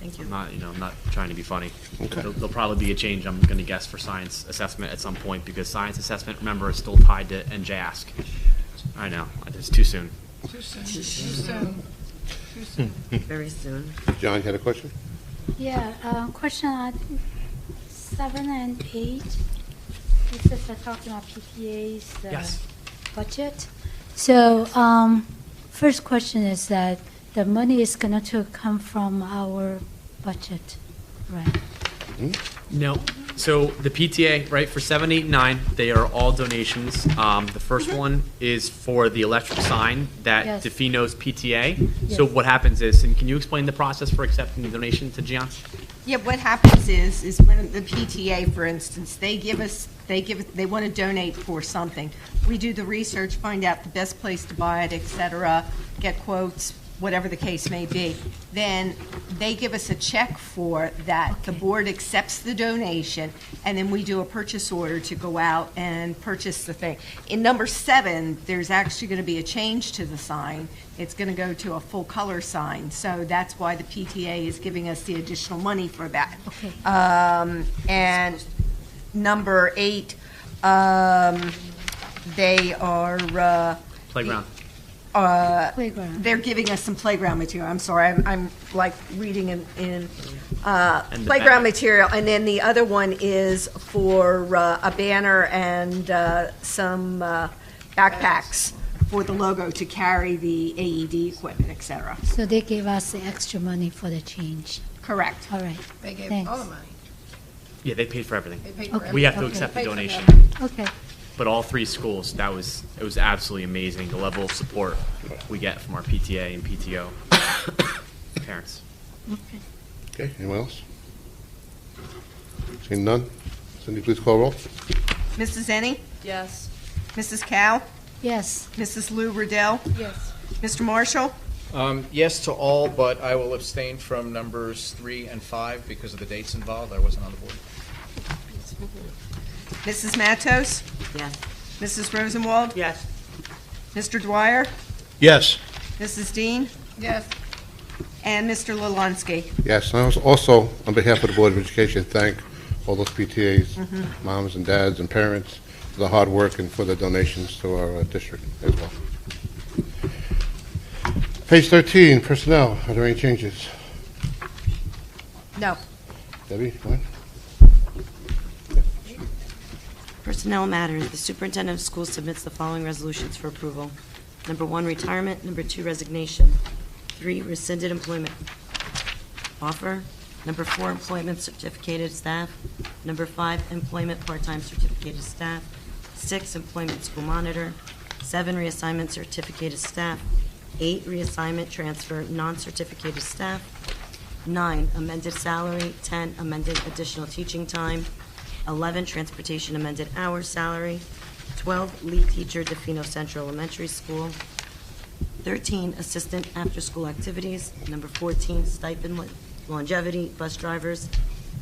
Speaker 6: Thank you.
Speaker 3: I'm not trying to be funny.
Speaker 1: Okay.
Speaker 3: There'll probably be a change, I'm going to guess, for science assessment at some point, because science assessment, remember, is still tied to NJASC. I know, it's too soon.
Speaker 10: Too soon. Too soon. Too soon.
Speaker 6: Very soon.
Speaker 1: John, you had a question?
Speaker 7: Yeah, question on 7 and 8. This is talking about PTA's
Speaker 3: Yes.
Speaker 7: budget. So, first question is that the money is going to come from our budget, right?
Speaker 3: No. So the PTA, right, for 7, 8, and 9, they are all donations. The first one is for the electric sign that
Speaker 7: Yes.
Speaker 3: Defino's PTA. So
Speaker 7: Yes.
Speaker 3: what happens is, and can you explain the process for accepting the donation to Gian?
Speaker 17: Yeah, what happens is when the PTA, for instance, they want to donate for something. We do the research, find out the best place to buy it, et cetera, get quotes, whatever the case may be. Then they give us a check for that. The board accepts the donation, and then we do a purchase order to go out and purchase the thing. In number 7, there's actually going to be a change to the sign. It's going to go to a full color sign, so that's why the PTA is giving us the additional money for that.
Speaker 7: Okay.
Speaker 17: And number 8, they are
Speaker 3: Playground.
Speaker 7: Playground.
Speaker 17: They're giving us some playground material. I'm sorry, I'm like reading in
Speaker 3: And the
Speaker 17: playground
Speaker 3: back.
Speaker 17: material. And then the other one is for a banner and some backpacks for the logo to carry the AED equipment, et cetera.
Speaker 7: So they gave us the extra money for the change.
Speaker 17: Correct.
Speaker 7: All right.
Speaker 10: They gave
Speaker 7: Thanks.
Speaker 10: all the money.
Speaker 3: Yeah, they paid for everything.
Speaker 10: They paid for
Speaker 7: Okay.
Speaker 3: We have to
Speaker 7: Okay.
Speaker 3: accept the
Speaker 10: Paid for
Speaker 3: donation.
Speaker 7: Okay.
Speaker 3: But all 3 schools, it was absolutely amazing, the level of support we get from our PTA and PTO parents.
Speaker 7: Okay.
Speaker 1: Okay, anyone else? Seeing none? Cindy, please call roll.
Speaker 17: Mrs. Ennie?
Speaker 9: Yes.
Speaker 17: Mrs. Cow?
Speaker 7: Yes.
Speaker 17: Mrs. Lou Riddell?
Speaker 10: Yes.
Speaker 17: Mr. Marshall?
Speaker 22: Yes to all, but I will abstain from numbers 3 and 5 because of the dates involved. I wasn't on the board.
Speaker 17: Mrs. Matos?
Speaker 6: Yes.
Speaker 17: Mrs. Rosenwald?
Speaker 11: Yes.
Speaker 17: Mr. Dwyer?
Speaker 4: Yes.
Speaker 17: Mrs. Dean?
Speaker 10: Yes.
Speaker 17: And Mr. Lalansky?
Speaker 1: Yes, and I also, on behalf of the Board of Education, thank all those PTAs,
Speaker 17: Mhm.
Speaker 1: moms and dads and parents for the hard work and for the donations to our district as well. Page 13, personnel. Are there any changes?
Speaker 17: No.
Speaker 1: Debbie, go ahead.
Speaker 6: Personnel matters. The superintendent of schools submits the following resolutions for approval. Number 1, retirement. Number 2, resignation. 3, rescinded employment offer. Number 4, employment certificated staff. Number 5, employment part-time certificated staff. 6, employment school monitor. 7, reassignment certificated staff. 8, reassignment transfer non-certificated staff. 9, amended salary. 10, amended additional teaching time. 11, transportation amended hours salary. 12, lead teacher, Defino Central Elementary School. 13, assistant after-school activities. Number 14, stipend longevity bus drivers.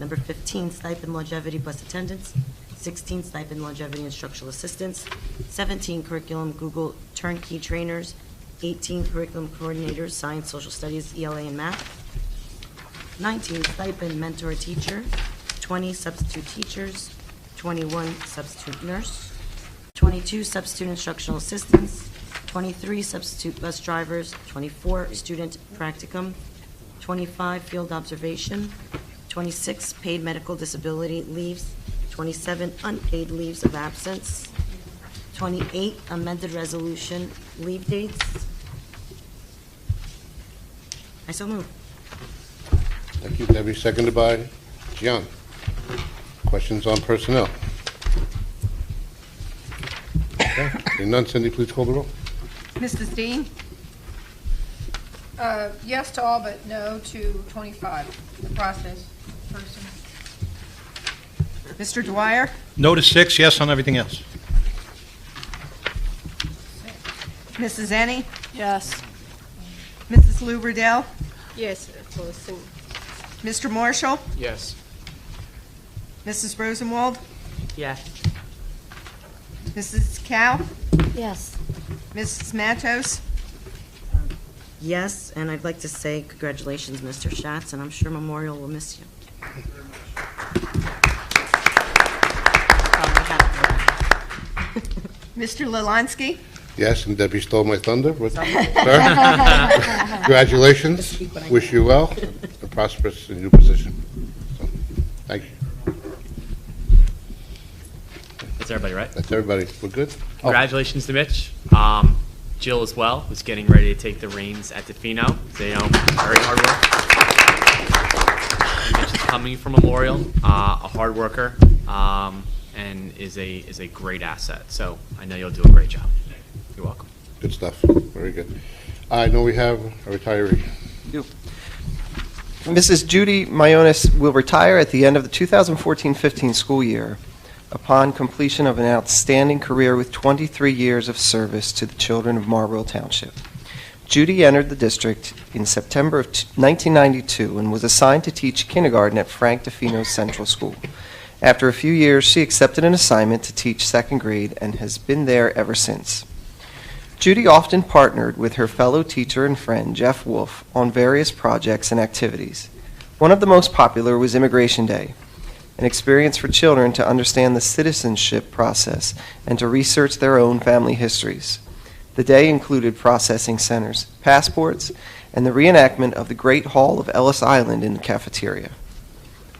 Speaker 6: Number 15, stipend longevity bus attendants. 16, stipend longevity instructional assistants. 17, curriculum Google turnkey trainers. 18, curriculum coordinators, science, social studies, ELA, and math. 19, stipend mentor teacher. 20, substitute teachers. 21, substitute nurse. 22, substitute instructional assistants. 23, substitute bus drivers. 24, student practicum. 25, field observation. 26, paid medical disability leaves. 27, unpaid leaves of absence. 28, amended resolution leave dates. I so move.
Speaker 1: Thank you, Debbie. Seconded by Gian. Questions on personnel? Okay. Seeing none, Cindy, please call the roll.
Speaker 17: Mrs. Dean?
Speaker 10: Yes to all, but no to 25, the process person.
Speaker 17: Mr. Dwyer?
Speaker 4: No to 6, yes on everything else.
Speaker 17: Mrs. Ennie?
Speaker 9: Yes.
Speaker 17: Mrs. Lou Riddell?
Speaker 13: Yes, for sing.
Speaker 17: Mr. Marshall?
Speaker 22: Yes.
Speaker 17: Mrs. Rosenwald?
Speaker 11: Yes.
Speaker 17: Mrs. Cow?
Speaker 7: Yes.
Speaker 17: Mrs. Matos?
Speaker 6: Yes, and I'd like to say congratulations, Mr. Schatz, and I'm sure Memorial will miss you.
Speaker 17: Mr. Lalansky?
Speaker 1: Yes, and Debbie stole my thunder. Sir? Congratulations. Wish you well. And prosperous in your new position. So, thank you.
Speaker 3: That's everybody, right?
Speaker 1: That's everybody. We're good?
Speaker 3: Congratulations to Mitch. Jill as well, who's getting ready to take the reins at Defino. So, you know, very hard work. Mitch is coming from Memorial, a hard worker, and is a great asset. So I know you'll do a great job. You're welcome.
Speaker 1: Good stuff. Very good. I know we have a retiree.
Speaker 21: Do.
Speaker 18: Mrs. Judy Myonis will retire at the end of the 2014-15 school year upon completion of an outstanding career with 23 years of service to the children of Marlborough Township. Judy entered the district in September of 1992 and was assigned to teach kindergarten at Frank DeFino Central School. After a few years, she accepted an assignment to teach second grade and has been there ever since. Judy often partnered with her fellow teacher and friend, Jeff Wolf, on various projects and activities. One of the most popular was Immigration Day, an experience for children to understand the citizenship process and to research their own family histories. The day included processing centers, passports, and the reenactment of the Great Hall of Ellis Island in the cafeteria.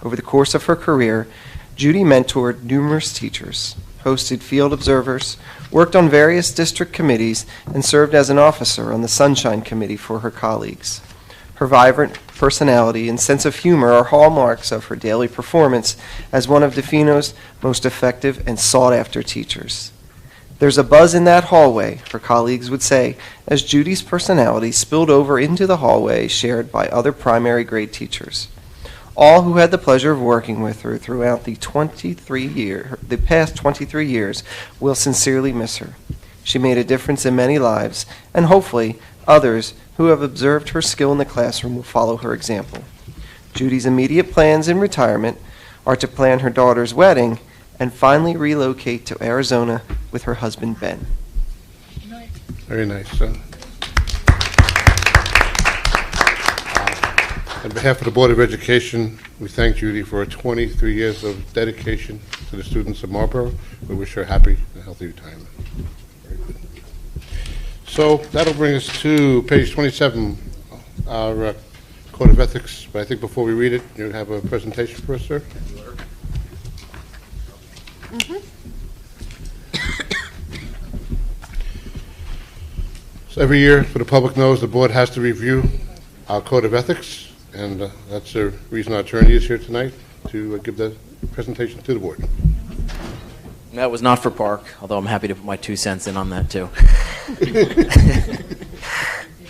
Speaker 18: Over the course of her career, Judy mentored numerous teachers, hosted field observers, worked on various district committees, and served as an officer on the Sunshine Committee for her colleagues. Her vibrant personality and sense of humor are hallmarks of her daily performance as one of DeFino's most effective and sought-after teachers. There's a buzz in that hallway, her colleagues would say, as Judy's personality spilled over into the hallway shared by other primary grade teachers. All who had the pleasure of working with her throughout the past 23 years will sincerely miss her. She made a difference in many lives, and hopefully others who have observed her skill in the classroom will follow her example. Judy's immediate plans in retirement are to plan her daughter's wedding and finally relocate to Arizona with her husband, Ben.
Speaker 1: Very nice. On behalf of the Board of Education, we thank Judy for her 23 years of dedication to the students of Marlborough. We wish her a happy and healthy retirement. Very good. So that'll bring us to page 27, our Code of Ethics. But I think before we read it, you have a presentation for us, sir? So every year, so the public knows, the board has to review our Code of Ethics, and that's the reason our attorney is here tonight, to give the presentation to the board.
Speaker 19: That was not for Park, although I'm happy to put my 2 cents in on that, too.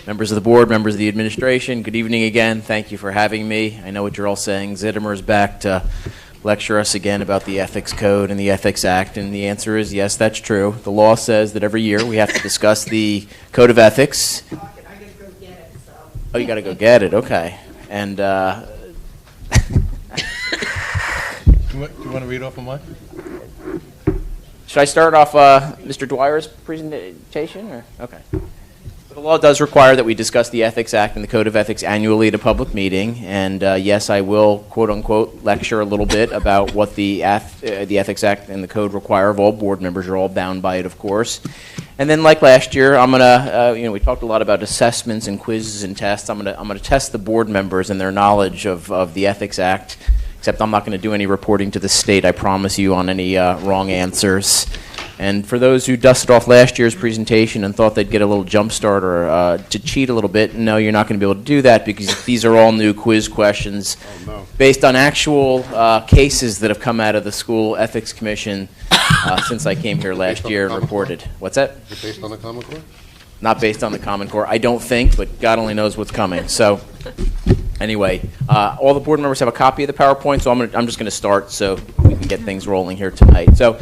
Speaker 19: Members of the board, members of the administration, good evening again. Thank you for having me. I know what you're all saying. Zittimer's back to lecture us again about the Ethics Code and the Ethics Act, and the answer is yes, that's true. The law says that every year we have to discuss the Code of Ethics. I gotta go get it, so. Oh, you got to go get it, okay. And
Speaker 4: Do you want to read off of mine?
Speaker 19: should I start off Mr. Dwyer's presentation? Or? Okay. The law does require that we discuss the Ethics Act and the Code of Ethics annually at a public meeting, and yes, I will, quote-unquote, lecture a little bit about what the Ethics Act and the Code require of all board members. You're all bound by it, of course. And then, like last year, I'm going to, we talked a lot about assessments and quizzes and tests. I'm going to test the board members and their knowledge of the Ethics Act, except I'm not going to do any reporting to the state, I promise you, on any wrong answers. And for those who dusted off last year's presentation and thought they'd get a little jump start or to cheat a little bit, no, you're not going to be able to do that because these are all new quiz questions based on actual cases that have come out of the School Ethics Commission since I came here last year and reported. What's that?
Speaker 1: Is it based on the Common Core?
Speaker 19: Not based on the Common Core. I don't think, but God only knows what's coming. So anyway, all the board members have a copy of the PowerPoint, so I'm just going to start so we can get things rolling here tonight. So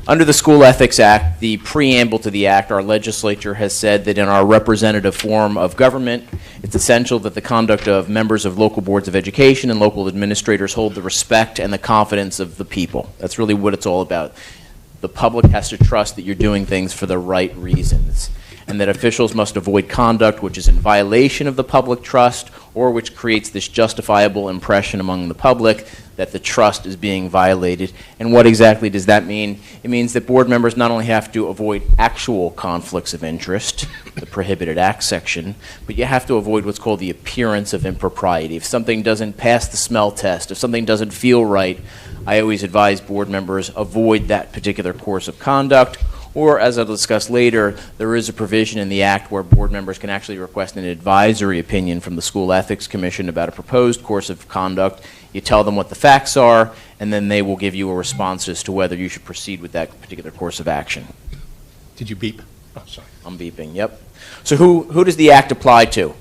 Speaker 19: under the School Ethics Act, the preamble to the Act, our legislature has said that in our representative form of government, it's essential that the conduct of members of local boards of education and local administrators hold the respect and the confidence of the people. That's really what it's all about. The public has to trust that you're doing things for the right reasons, and that officials must avoid conduct which is in violation of the public trust or which creates this justifiable impression among the public that the trust is being violated. And what exactly does that mean? It means that board members not only have to avoid actual conflicts of interest, the Prohibited Acts section, but you have to avoid what's called the appearance of impropriety. If something doesn't pass the smell test, if something doesn't feel right, I always advise board members avoid that particular course of conduct. Or, as I'll discuss later, there is a provision in the Act where board members can actually request an advisory opinion from the School Ethics Commission about a proposed course of conduct. You tell them what the facts are, and then they will give you a response as to whether you should proceed with that particular course of action.
Speaker 4: Did you beep? Oh, sorry.
Speaker 19: I'm beeping, yep. So who does the Act apply to?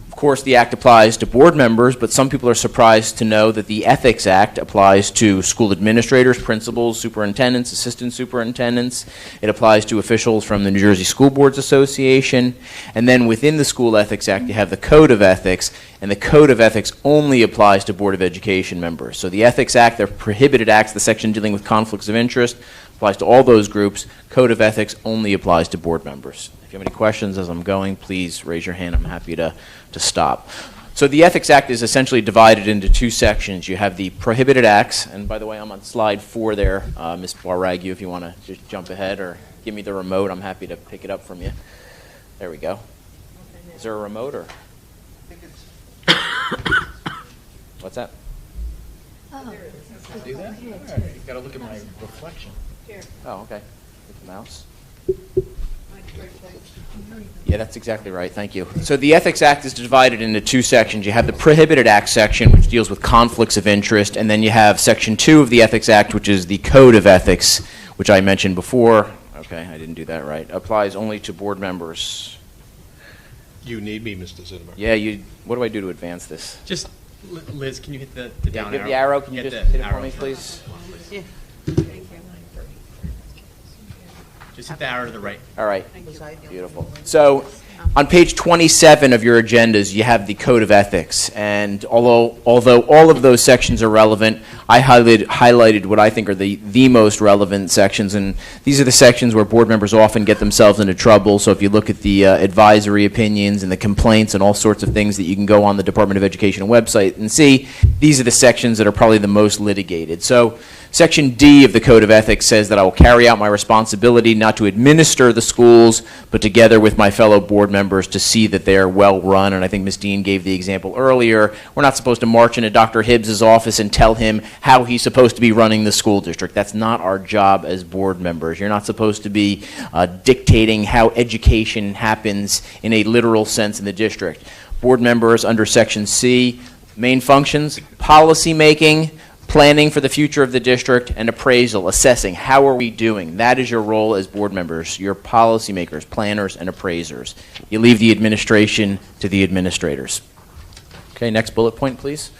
Speaker 19: Of course, the Act applies to board members, but some people are surprised to know that the Ethics Act applies to school administrators, principals, superintendents, assistant superintendents. It applies to officials from the New Jersey School Boards Association. And then within the School Ethics Act, you have the Code of Ethics, and the Code of Ethics only applies to Board of Education members. So the Ethics Act, the prohibited acts, the section dealing with conflicts of interest, applies to all those groups. Code of Ethics only applies to board members. If you have any questions as I'm going, please raise your hand. I'm happy to stop. So the Ethics Act is essentially divided into two sections. You have the prohibited acts, and by the way, I'm on slide 4 there. Ms. Barragu, if you want to just jump ahead or give me the remote, I'm happy to pick it up from you. There we go. Is there a remote or? What's that?
Speaker 22: See that? All right. You got to look at my reflection.
Speaker 19: Oh, okay. With the mouse. Yeah, that's exactly right. Thank you. So the Ethics Act is divided into two sections. You have the Prohibited Acts section, which deals with conflicts of interest, and then you have Section 2 of the Ethics Act, which is the Code of Ethics, which I mentioned before. Okay, I didn't do that right. Applies only to board members.
Speaker 4: You need me, Mr. Zinneberg.
Speaker 19: Yeah, what do I do to advance this?
Speaker 3: Just, Liz, can you hit the down
Speaker 19: hit
Speaker 3: arrow?
Speaker 19: the arrow. Can you
Speaker 3: Hit
Speaker 19: just
Speaker 3: the
Speaker 19: hit it for
Speaker 3: arrow.
Speaker 19: me, please?
Speaker 11: Yeah.
Speaker 3: Just hit the arrow to the right.
Speaker 19: All right. Beautiful. So on page 27 of your agendas, you have the Code of Ethics. And although all of those sections are relevant, I highlighted what I think are the most relevant sections. And these are the sections where board members often get themselves into trouble. So if you look at the advisory opinions and the complaints and all sorts of things that you can go on the Department of Education website and see, these are the sections that are probably the most litigated. So Section D of the Code of Ethics says that I will carry out my responsibility not to administer the schools, but together with my fellow board members to see that they are well run. And I think Ms. Dean gave the example earlier. We're not supposed to march into Dr. Hibbs' office and tell him how he's supposed to be running the school district. That's not our job as board members. You're not supposed to be dictating how education happens in a literal sense in the district. Board members under Section C, main functions, policy making, planning for the future of the district, and appraisal, assessing how are we doing. That is your role as board members. You're policymakers, planners, and appraisers. You leave the administration to the administrators. Okay, next bullet point, please.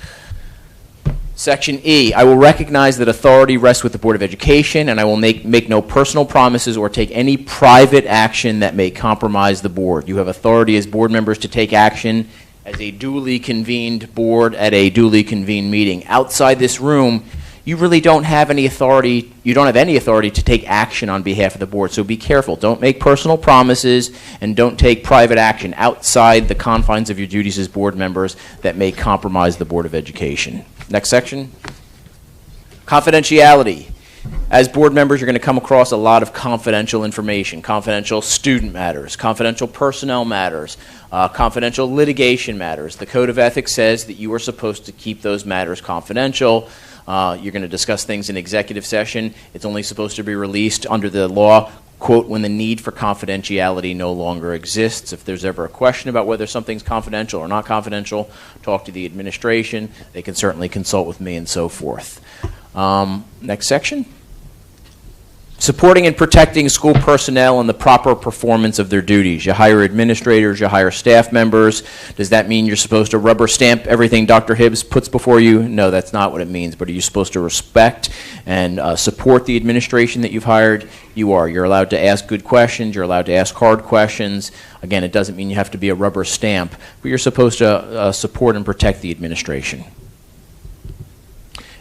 Speaker 19: Section E, I will recognize that authority rests with the Board of Education, and I will make no personal promises or take any private action that may compromise the board. You have authority as board members to take action as a duly convened board at a duly convened meeting. Outside this room, you really don't have any authority. You don't have any authority to take action on behalf of the board. So be careful. Don't make personal promises and don't take private action outside the confines of your duties as board members that may compromise the Board of Education. Next section. Confidentiality. As board members, you're going to come across a lot of confidential information, confidential student matters, confidential personnel matters, confidential litigation matters. The Code of Ethics says that you are supposed to keep those matters confidential. You're going to discuss things in executive session. It's only supposed to be released under the law, quote, when the need for confidentiality no longer exists. If there's ever a question about whether something's confidential or not confidential, talk to the administration. They can certainly consult with me and so forth. Next section. Supporting and protecting school personnel in the proper performance of their duties. You hire administrators, you hire staff members. Does that mean you're supposed to rubber stamp everything Dr. Hibbs puts before you? No, that's not what it means. But are you supposed to respect and support the administration that you've hired? You are. You're allowed to ask good questions. You're allowed to ask hard questions. Again, it doesn't mean you have to be a rubber stamp, but you're supposed to support and protect the administration.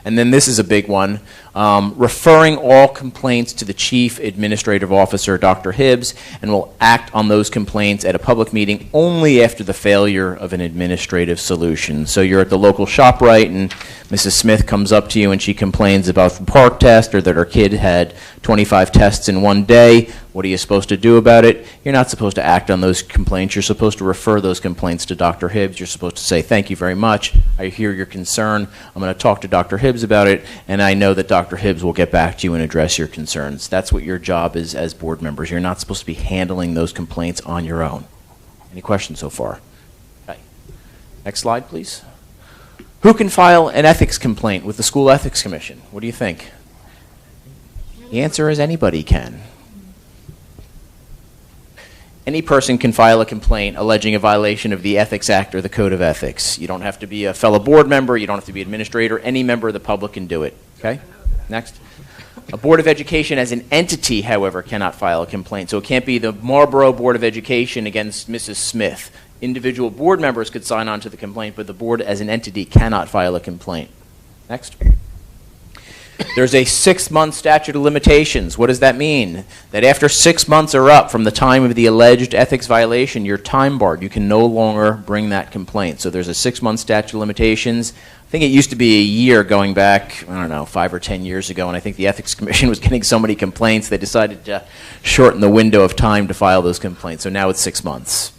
Speaker 19: And then this is a big one, referring all complaints to the Chief Administrative Officer, Dr. Hibbs, and will act on those complaints at a public meeting only after the failure of an administrative solution. So you're at the local ShopRite and Mrs. Smith comes up to you and she complains about the park test or that her kid had 25 tests in one day. What are you supposed to do about it? You're not supposed to act on those complaints. You're supposed to refer those complaints to Dr. Hibbs. You're supposed to say, thank you very much. I hear your concern. I'm going to talk to Dr. Hibbs about it, and I know that Dr. Hibbs will get back to you and address your concerns. That's what your job is as board members. You're not supposed to be handling those complaints on your own. Any questions so far? Okay. Next slide, please. Who can file an ethics complaint with the School Ethics Commission? What do you think? The answer is anybody can. Any person can file a complaint alleging a violation of the Ethics Act or the Code of Ethics. You don't have to be a fellow board member, you don't have to be an administrator, any member of the public can do it. Okay? Next. A Board of Education as an entity, however, cannot file a complaint. So it can't be the Marlborough Board of Education against Mrs. Smith. Individual board members could sign on to the complaint, but the board as an entity cannot file a complaint. Next. There's a 6-month statute of limitations. What does that mean? That after 6 months are up from the time of the alleged ethics violation, you're time barred. You can no longer bring that complaint. So there's a 6-month statute of limitations. I think it used to be a year going back, I don't know, 5 or 10 years ago, and I think the Ethics Commission was getting so many complaints they decided to shorten the window of time to file those complaints. So now it's 6 months.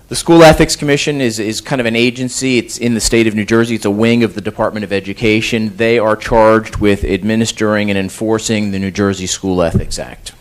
Speaker 19: The School Ethics Commission is kind of an agency. It's in the state of New Jersey. It's a wing of the Department of Education. They are charged with administering and enforcing the New Jersey School Ethics Act.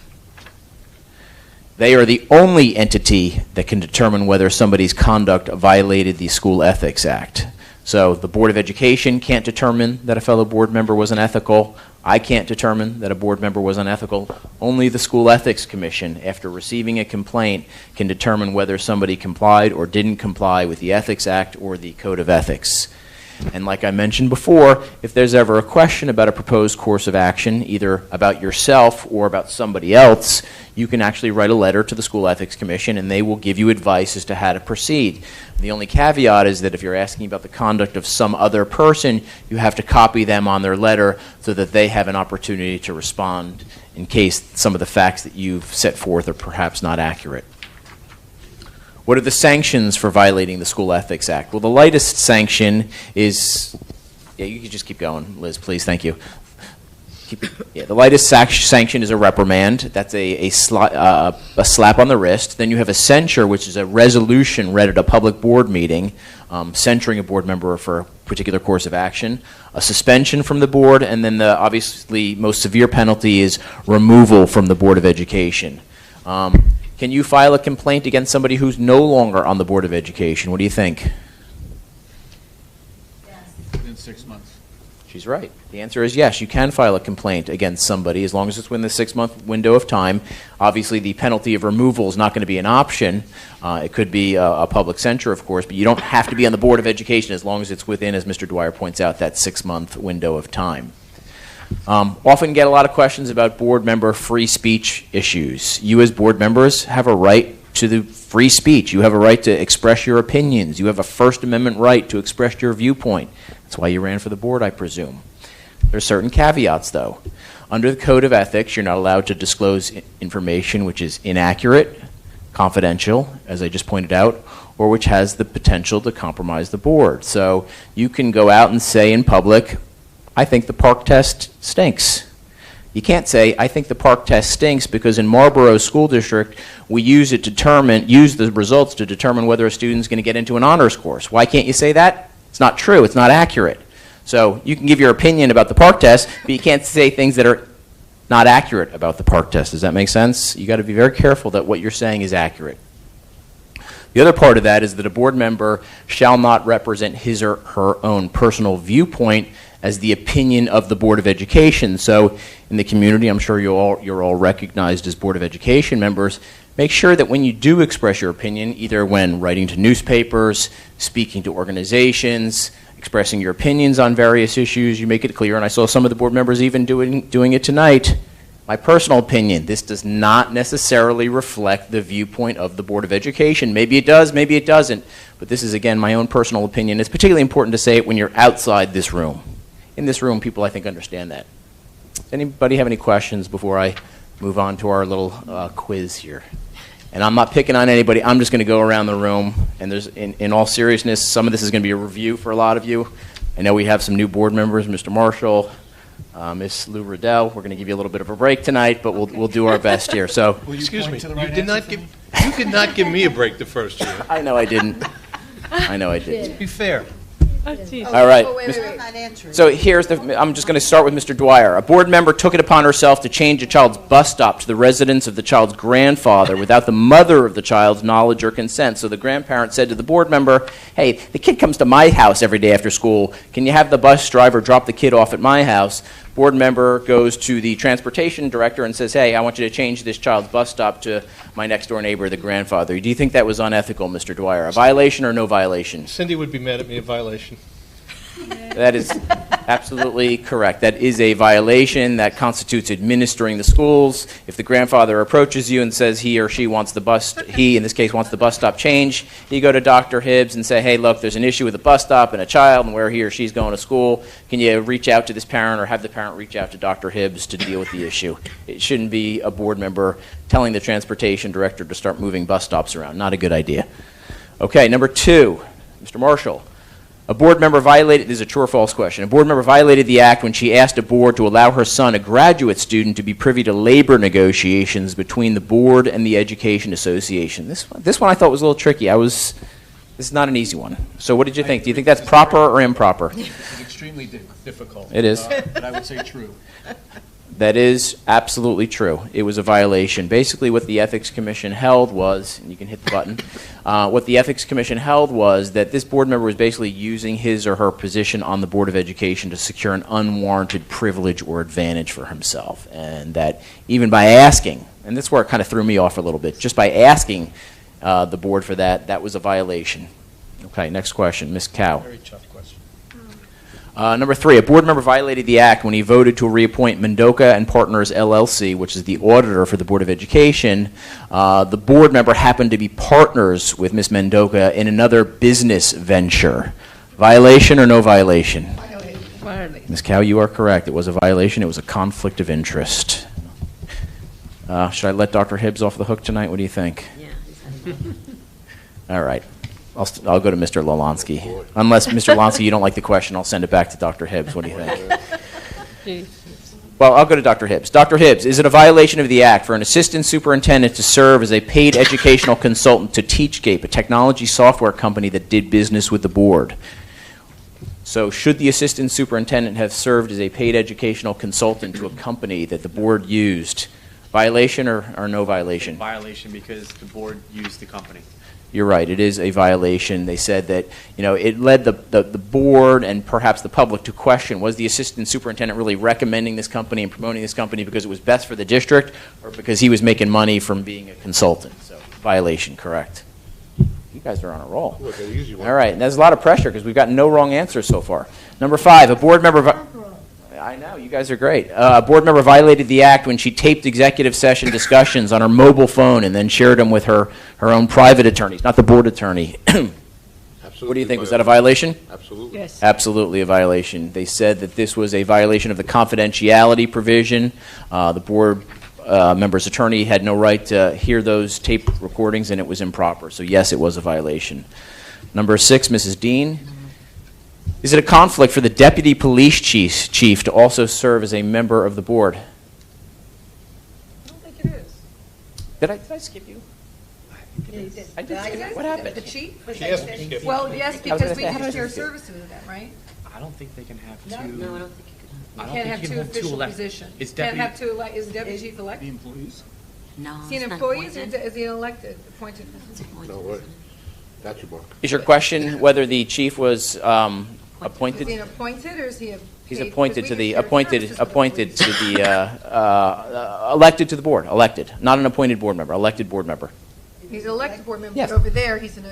Speaker 19: They are the only entity that can determine whether somebody's conduct violated the School Ethics Act. So the Board of Education can't determine that a fellow board member was unethical. I can't determine that a board member was unethical. Only the School Ethics Commission, after receiving a complaint, can determine whether somebody complied or didn't comply with the Ethics Act or the Code of Ethics. And like I mentioned before, if there's ever a question about a proposed course of action, either about yourself or about somebody else, you can actually write a letter to the School Ethics Commission and they will give you advice as to how to proceed. The only caveat is that if you're asking about the conduct of some other person, you have to copy them on their letter so that they have an opportunity to respond in case some of the facts that you've set forth are perhaps not accurate. What are the sanctions for violating the School Ethics Act? Well, the lightest sanction is, yeah, you can just keep going, Liz, please, thank you. The lightest sanction is a reprimand. That's a slap on the wrist. Then you have a censure, which is a resolution read at a public board meeting, censuring a board member for a particular course of action, a suspension from the board, and then the obviously most severe penalty is removal from the Board of Education. Can you file a complaint against somebody who's no longer on the Board of Education? What do you think?
Speaker 22: Yes. Within 6 months.
Speaker 19: She's right. The answer is yes, you can file a complaint against somebody as long as it's within the 6-month window of time. Obviously, the penalty of removal is not going to be an option. It could be a public censure, of course, but you don't have to be on the Board of Education as long as it's within, as Mr. Dwyer points out, that 6-month window of time. Often get a lot of questions about board member free speech issues. You as board members have a right to the free speech. You have a right to express your opinions. You have a First Amendment right to express your viewpoint. That's why you ran for the board, I presume. There are certain caveats, though. Under the Code of Ethics, you're not allowed to disclose information which is inaccurate, confidential, as I just pointed out, or which has the potential to compromise the board. So you can go out and say in public, I think the park test stinks. You can't say, I think the park test stinks because in Marlborough School District, we use the results to determine whether a student's going to get into an honors course. Why can't you say that? It's not true. It's not accurate. So you can give your opinion about the park test, but you can't say things that are not accurate about the park test. Does that make sense? You got to be very careful that what you're saying is accurate. The other part of that is that a board member shall not represent his or her own personal viewpoint as the opinion of the Board of Education. So in the community, I'm sure you're all recognized as Board of Education members. Make sure that when you do express your opinion, either when writing to newspapers, speaking to organizations, expressing your opinions on various issues, you make it clear, and I saw some of the board members even doing it tonight. My personal opinion, this does not necessarily reflect the viewpoint of the Board of Education. Maybe it does, maybe it doesn't, but this is, again, my own personal opinion. It's particularly important to say it when you're outside this room. In this room, people, I think, understand that. Does anybody have any questions before I move on to our little quiz here? And I'm not picking on anybody. I'm just going to go around the room. And there's, in all seriousness, some of this is going to be a review for a lot of you. I know we have some new board members, Mr. Marshall, Miss Lou Riddell. We're going to give you a little bit of a break tonight, but we'll do our best here. So,
Speaker 4: excuse me, you did not give me a break the first year.
Speaker 19: I know I didn't. I know I didn't.
Speaker 4: Be fair.
Speaker 19: All right. So here's I'm just going to start with Mr. Dwyer. A board member took it upon herself to change a child's bus stop to the residence of the child's grandfather without the mother of the child's knowledge or consent. So the grandparent said to the board member, hey, the kid comes to my house every day after school. Can you have the bus driver drop the kid off at my house? board member goes to the transportation director and says, hey, I want you to change this child's bus stop to my next-door neighbor, the grandfather. Do you think that was unethical, Mr. Dwyer? A violation or no violation?
Speaker 4: Cindy would be mad at me, a violation.
Speaker 19: That is absolutely correct. That is a violation that constitutes administering the schools. If the grandfather approaches you and says he or she wants the bus, he in this case wants the bus stop change, you go to Dr. Hibbs and say, hey, look, there's an issue with a bus stop and a child and where he or she's going to school. Can you reach out to this parent or have the parent reach out to Dr. Hibbs to deal with the issue? It shouldn't be a board member telling the transportation director to start moving bus stops around. Not a good idea. Okay, number 2, Mr. Marshall. A board member violated, this is a true or false question, a board member violated the act when she asked a board to allow her son, a graduate student, to be privy to labor negotiations between the board and the Education Association. This one I thought was a little tricky. This is not an easy one. So what did you think? Do you think that's proper or improper?
Speaker 22: It's extremely difficult.
Speaker 19: It is.
Speaker 22: But I would say true.
Speaker 19: That is absolutely true. It was a violation. Basically, what the Ethics Commission held was, and you can hit the button, what the Ethics Commission held was that this board member was basically using his or her position on the Board of Education to secure an unwarranted privilege or advantage for himself. And that even by asking, and that's where it kind of threw me off a little bit, just by asking the board for that, that was a violation. Okay, next question. Ms. Cow.
Speaker 4: Very tough question.
Speaker 19: Number 3, a board member violated the act when he voted to reappoint Mendoka and Partners LLC, which is the auditor for the Board of Education. The board member happened to be partners with Ms. Mendoka in another business venture. Violation or no violation?
Speaker 17: Violation.
Speaker 19: Ms. Cow, you are correct. It was a violation. It was a conflict of interest. Should I let Dr. Hibbs off the hook tonight? What do you think?
Speaker 6: Yeah.
Speaker 19: All right. I'll go to Mr. Lolansky. Unless, Mr. Lolansky, you don't like the question, I'll send it back to Dr. Hibbs. What do you think? Well, I'll go to Dr. Hibbs. Dr. Hibbs, is it a violation of the Act for an assistant superintendent to serve as a paid educational consultant to Teachscape, a technology software company that did business with the board? So should the assistant superintendent have served as a paid educational consultant to a company that the board used? Violation or no violation?
Speaker 3: Violation because the board used the company.
Speaker 19: You're right. It is a violation. They said that, it led the board and perhaps the public to question, was the assistant superintendent really recommending this company and promoting this company because it was best for the district or because he was making money from being a consultant? So, violation, correct. You guys are on a roll.
Speaker 1: Look, an easy one.
Speaker 19: All right. And there's a lot of pressure because we've got no wrong answers so far. Number 5, a board member... I know, you guys are great. A board member violated the act when she taped executive session discussions on her mobile phone and then shared them with her own private attorneys, not the board attorney. What do you think? Was that a violation?
Speaker 1: Absolutely.
Speaker 17: Yes.
Speaker 19: Absolutely a violation. They said that this was a violation of the confidentiality provision. The board member's attorney had no right to hear those tape recordings, and it was improper. So, yes, it was a violation. Number 6, Mrs. Dean. Is it a conflict for the deputy police chief to also serve as a member of the board?
Speaker 10: I don't think it is.
Speaker 19: Did I skip you?
Speaker 10: I did. What happened? The chief?
Speaker 4: She asked me to skip.
Speaker 10: Well, yes,
Speaker 19: I was
Speaker 10: because
Speaker 19: gonna
Speaker 10: we
Speaker 19: say,
Speaker 10: have to share
Speaker 19: skip.
Speaker 10: services with them, right?
Speaker 3: I don't think they can have
Speaker 10: No.
Speaker 3: two.
Speaker 6: No, I don't think you could.
Speaker 3: I don't
Speaker 10: Can't
Speaker 3: think
Speaker 10: have
Speaker 3: you
Speaker 10: two
Speaker 3: can have two
Speaker 10: official
Speaker 3: elected.
Speaker 10: positions.
Speaker 3: It's
Speaker 10: Can't
Speaker 3: deputy.
Speaker 10: have two, is the deputy chief elected?
Speaker 22: employees?
Speaker 6: No,
Speaker 10: Is he an
Speaker 6: it's not
Speaker 10: employee or
Speaker 6: appointed.
Speaker 10: is he an elected, appointed?
Speaker 1: No way. That's your mark.
Speaker 19: Is your question whether the chief was
Speaker 10: Is
Speaker 19: appointed?
Speaker 10: he an appointed or is he a
Speaker 19: He's
Speaker 10: paid-
Speaker 19: appointed
Speaker 10: because
Speaker 19: to
Speaker 10: we
Speaker 19: the
Speaker 10: can share
Speaker 19: appointed
Speaker 10: services with the
Speaker 19: appointed
Speaker 10: police.
Speaker 19: to the elected to the board. Elected, not an appointed board member. Elected board member.
Speaker 10: He's an elected board member,
Speaker 19: Yes.
Speaker 10: but over there, he's a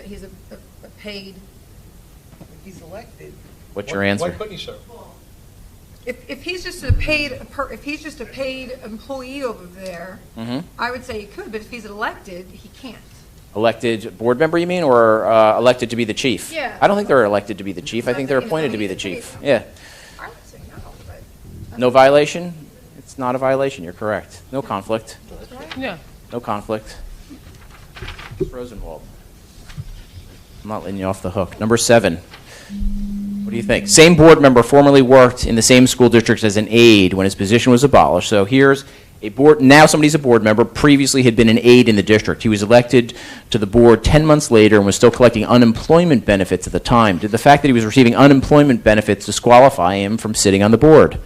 Speaker 10: paid.
Speaker 11: He's elected.
Speaker 19: What's your
Speaker 4: Why
Speaker 19: answer?
Speaker 4: couldn't he serve?
Speaker 10: If he's just a paid, if he's just a paid employee over there,
Speaker 19: Mhm.
Speaker 10: I would say he could, but if he's elected, he can't.
Speaker 19: Elected board member, you mean, or elected to be the chief?
Speaker 10: Yeah.
Speaker 19: I don't think they're elected to be the chief. I think they're appointed to be the chief. Yeah.
Speaker 10: I would say no, but.
Speaker 19: No violation? It's not a violation. You're correct. No conflict.
Speaker 10: Yeah.
Speaker 19: No conflict. Ms. Rosenwald. I'm not letting you off the hook. Number 7. What do you think? Same board member formerly worked in the same school district as an aide when his position was abolished. So here's a board, now somebody's a board member, previously had been an aide in the district. He was elected to the board 10 months later and was still collecting unemployment benefits at the time. Did the fact that he was receiving unemployment benefits disqualify him from sitting on the board?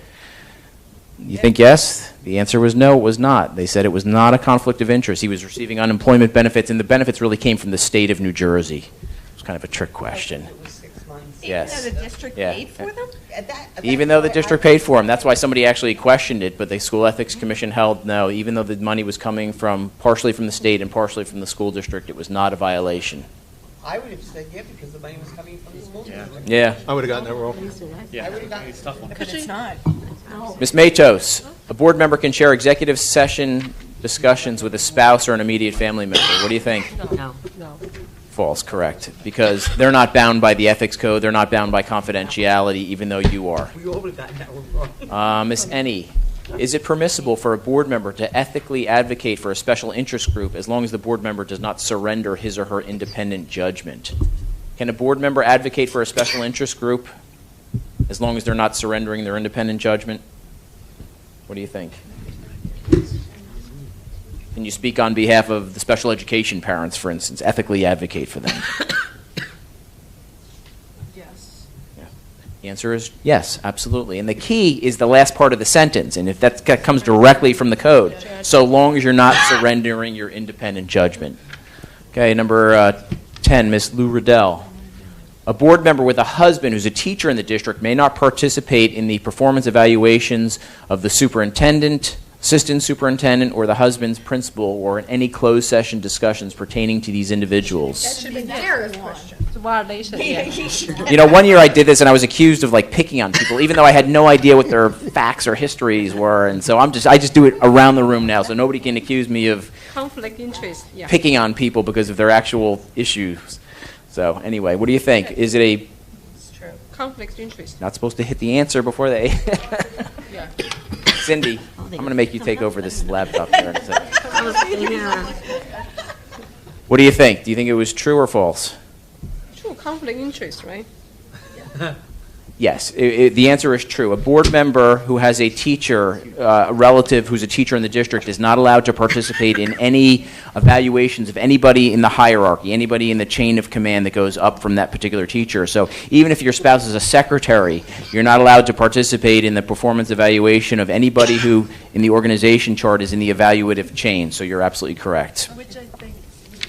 Speaker 19: You think yes? The answer was no, it was not. They said it was not a conflict of interest. He was receiving unemployment benefits, and the benefits really came from the state of New Jersey. It was kind of a trick question.
Speaker 11: It was 6 months.
Speaker 19: Yes.
Speaker 17: Even though the district
Speaker 19: Yeah.
Speaker 17: paid for them?
Speaker 19: Even though the district paid for them, that's why somebody actually questioned it, but the School Ethics Commission held no, even though the money was coming partially from the state and partially from the school district, it was not a violation.
Speaker 11: I would have said yeah because the money was coming from the school district.
Speaker 19: Yeah.
Speaker 4: I would have gotten that wrong.
Speaker 11: I would have gotten
Speaker 22: It's a tough one.
Speaker 17: But it's not.
Speaker 19: Ms. Matos, a board member can share executive session discussions with a spouse or an immediate family member. What do you think?
Speaker 6: No.
Speaker 19: False, correct. Because they're not bound by the ethics code, they're not bound by confidentiality, even though you are.
Speaker 11: We all would have gotten that one wrong.
Speaker 19: Ms. Ennie, is it permissible for a board member to ethically advocate for a special interest group as long as the board member does not surrender his or her independent judgment? Can a board member advocate for a special interest group as long as they're not surrendering their independent judgment? What do you think? Can you speak on behalf of the special education parents, for instance, ethically advocate for them?
Speaker 9: Yes.
Speaker 19: The answer is yes, absolutely. And the key is the last part of the sentence, and if that comes directly from the code, so long as you're not surrendering your independent judgment. Okay, number 10, Ms. Lou Riddell. A board member with a husband who's a teacher in the district may not participate in the performance evaluations of the superintendent, assistant superintendent, or the husband's principal, or in any closed session discussions pertaining to these individuals.
Speaker 17: That should be Dara's question.
Speaker 13: It's a violation, yeah.
Speaker 19: You know, one year I did this and I was accused of like picking on people, even though I had no idea what their facts or histories were, and so I just do it around the room now, so nobody can accuse me of
Speaker 13: Conflict interest, yeah.
Speaker 19: picking on people because of their actual issues. So anyway, what do you think? Is it a
Speaker 13: It's true. Conflict interest.
Speaker 19: not supposed to hit the answer before they?
Speaker 13: Yeah.
Speaker 19: Cindy, I'm going to make you take over this laptop here in a second. What do you think? Do you think it was true or false?
Speaker 13: True, conflict interest, right?
Speaker 19: Yes, the answer is true. A board member who has a teacher, a relative who's a teacher in the district, is not allowed to participate in any evaluations of anybody in the hierarchy, anybody in the chain of command that goes up from that particular teacher. So even if your spouse is a secretary, you're not allowed to participate in the performance evaluation of anybody who in the organization chart is in the evaluative chain. So you're absolutely correct.
Speaker 9: Which I think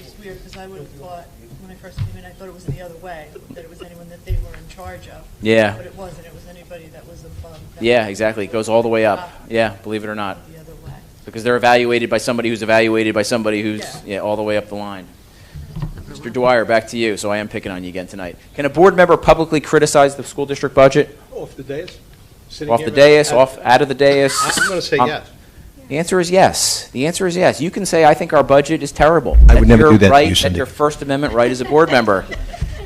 Speaker 9: is weird, because I would have thought, when I first came in, I thought it was the other way, that it was anyone that they were in charge of.
Speaker 19: Yeah.
Speaker 9: But it wasn't, it was anybody that was above them.
Speaker 19: Yeah, exactly. It goes all the way up. Yeah, believe it or not. Because they're evaluated by somebody who's evaluated by somebody who's all the way up the line. Mr. Dwyer, back to you. So I am picking on you again tonight. Can a board member publicly criticize the school district budget?
Speaker 4: Off the dais?
Speaker 19: Off the dais, out of the dais?
Speaker 4: I'm going to say yes.
Speaker 19: The answer is yes. The answer is yes. You can say, I think our budget is terrible.
Speaker 8: I would never do that to
Speaker 19: Right,
Speaker 8: you,
Speaker 19: that's
Speaker 8: Cindy.
Speaker 19: your First Amendment right as a board member.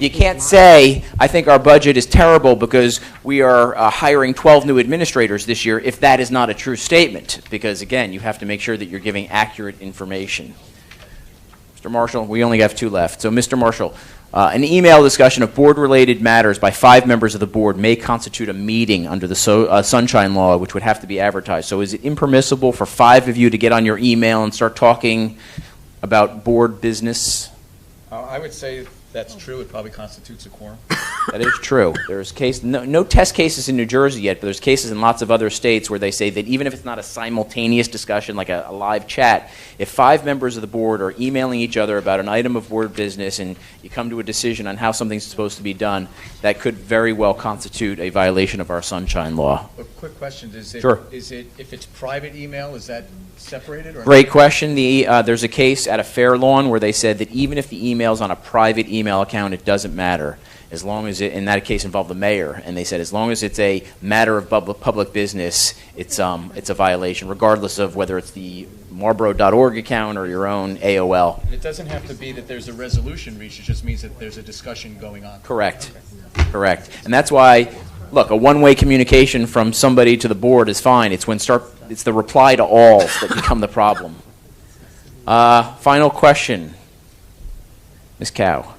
Speaker 19: You can't say, I think our budget is terrible because we are hiring 12 new administrators this year if that is not a true statement. Because, again, you have to make sure that you're giving accurate information. Mr. Marshall, we only have 2 left. So, Mr. Marshall, an email discussion of board-related matters by 5 members of the board may constitute a meeting under the Sunshine Law, which would have to be advertised. So is it impermissible for 5 of you to get on your email and start talking about board business?
Speaker 22: I would say that's true. It probably constitutes a quorum.
Speaker 19: That is true. There's no test cases in New Jersey yet, but there's cases in lots of other states where they say that even if it's not a simultaneous discussion like a live chat, if 5 members of the board are emailing each other about an item of board business and you come to a decision on how something's supposed to be done, that could very well constitute a violation of our Sunshine Law.
Speaker 22: A quick question:
Speaker 19: Sure.
Speaker 22: Is it if it's private email, is that separated or?
Speaker 19: Great question. There's a case at a Fair Lawn where they said that even if the email's on a private email account, it doesn't matter. As long as it, in that case, involved the mayor, and they said as long as it's a matter of public business, it's a violation, regardless of whether it's the Marlboro.org account or your own AOL.
Speaker 22: And it doesn't have to be that there's a resolution reached. It just means that there's a discussion going on.
Speaker 19: Correct. Correct. And that's why, look, a one-way communication from somebody to the board is fine. It's it's the reply to alls that become the problem. Final question, Ms. Cow.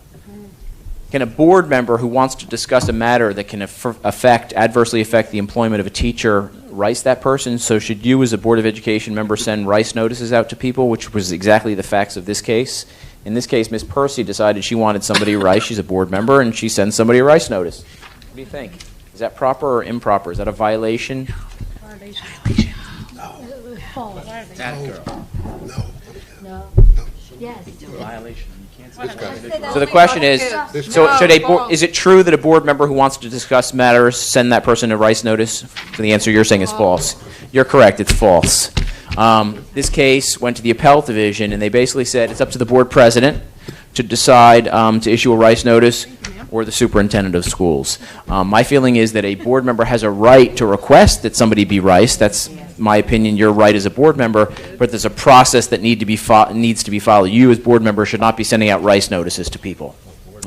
Speaker 19: Can a board member who wants to discuss a matter that can adversely affect the employment of a teacher rice that person? So should you as a Board of Education member send rice notices out to people, which was exactly the facts of this case? In this case, Ms. Percy decided she wanted somebody to rice. She's a board member, and she sends somebody a rice notice. What do you think? Is that proper or improper? Is that a violation?
Speaker 7: Violation.
Speaker 22: That girl.
Speaker 7: No. Yes.
Speaker 22: Violation. You
Speaker 19: So the question is, is it true that a board member who wants to discuss matters send that person a rice notice? So the answer you're saying is false. You're correct, it's false. This case went to the appellate division, and they basically said it's up to the board president to decide to issue a rice notice or the superintendent of schools. My feeling is that a board member has a right to request that somebody be rice. That's my opinion. You're right as a board member, but there's a process that needs to be followed. You as board member should not be sending out rice notices to people.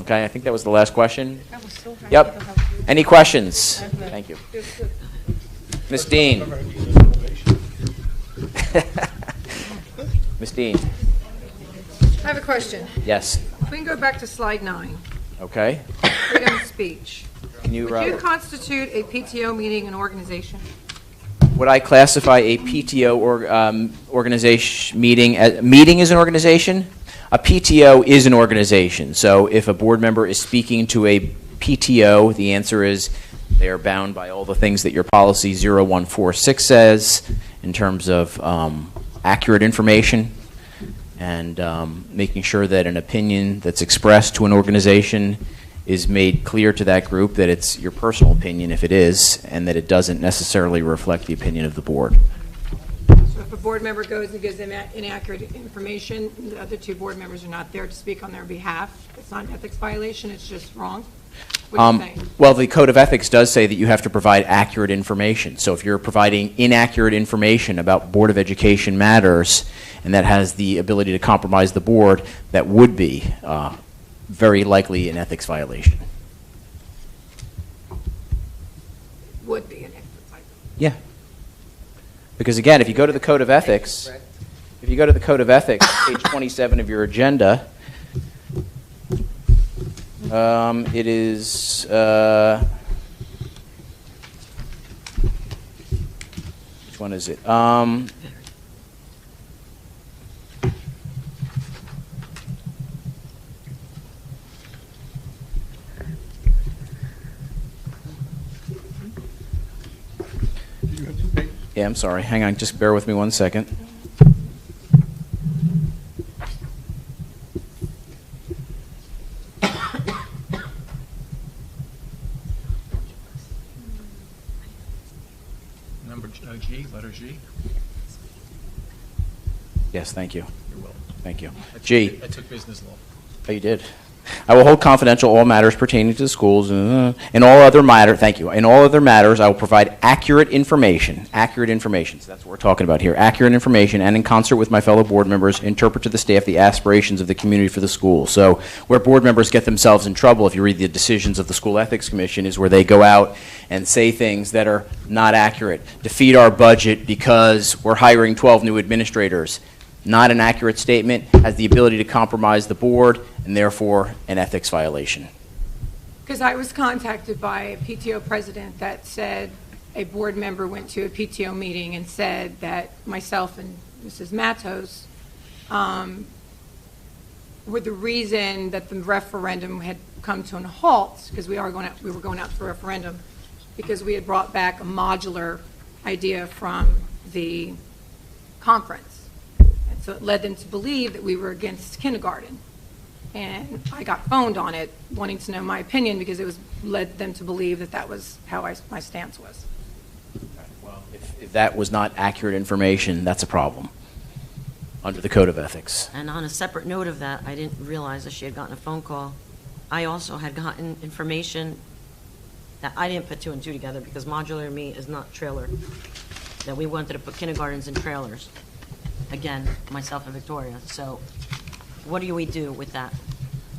Speaker 19: Okay, I think that was the last question. Yep. Any questions? Thank you. Ms. Dean. Ms. Dean.
Speaker 10: I have a question.
Speaker 19: Yes.
Speaker 10: We can go back to slide 9.
Speaker 19: Okay.
Speaker 10: Freedom of speech.
Speaker 19: Can you,
Speaker 10: Would you constitute a PTO meeting an organization?
Speaker 19: would I classify a PTO organization meeting as an organization? A PTO is an organization. So if a board member is speaking to a PTO, the answer is they are bound by all the things that your policy 0146 says in terms of accurate information and making sure that an opinion that's expressed to an organization is made clear to that group that it's your personal opinion if it is, and that it doesn't necessarily reflect the opinion of the board.
Speaker 10: So if a board member goes and gives them inaccurate information, the other two board members are not there to speak on their behalf, it's not an ethics violation, it's just wrong? What are you saying?
Speaker 19: Well, the Code of Ethics does say that you have to provide accurate information. So if you're providing inaccurate information about Board of Education matters, and that has the ability to compromise the board, that would be very likely an ethics violation.
Speaker 10: Would be an ethics violation.
Speaker 19: Yeah. Because again, if you go to the Code of Ethics, page 27 of your agenda, it is, which one is it? Yeah, I'm sorry. Hang on. Just bear with me 1 second.
Speaker 22: Number G, letter G.
Speaker 19: Yes, thank you.
Speaker 22: You're welcome.
Speaker 19: Thank you. G.
Speaker 22: I took business law.
Speaker 19: Oh, you did. I will hold confidential all matters pertaining to the schools. In all other matters, thank you. In all other matters, I will provide accurate information. Accurate information. So that's what we're talking about here. Accurate information, and in concert with my fellow board members, interpret to the staff the aspirations of the community for the school. So where board members get themselves in trouble, if you read the decisions of the School Ethics Commission, is where they go out and say things that are not accurate. Defeat our budget because we're hiring 12 new administrators. Not an accurate statement, has the ability to compromise the board, and therefore an ethics violation.
Speaker 10: Because I was contacted by a PTO president that said a board member went to a PTO meeting and said that myself and Mrs. Matos were the reason that the referendum had come to a halt, because we were going out for a referendum, because we had brought back a modular idea from the conference. So it led them to believe that we were against kindergarten. And I got phoned on it, wanting to know my opinion, because it led them to believe that that was how my stance was.
Speaker 19: Well, if that was not accurate information, that's a problem under the Code of Ethics.
Speaker 6: And on a separate note of that, I didn't realize that she had gotten a phone call. I also had gotten information that I didn't put two and two together, because modular to me is not trailer, that we wanted to put kindergartens in trailers. Again, myself and Victoria. So what do we do with that?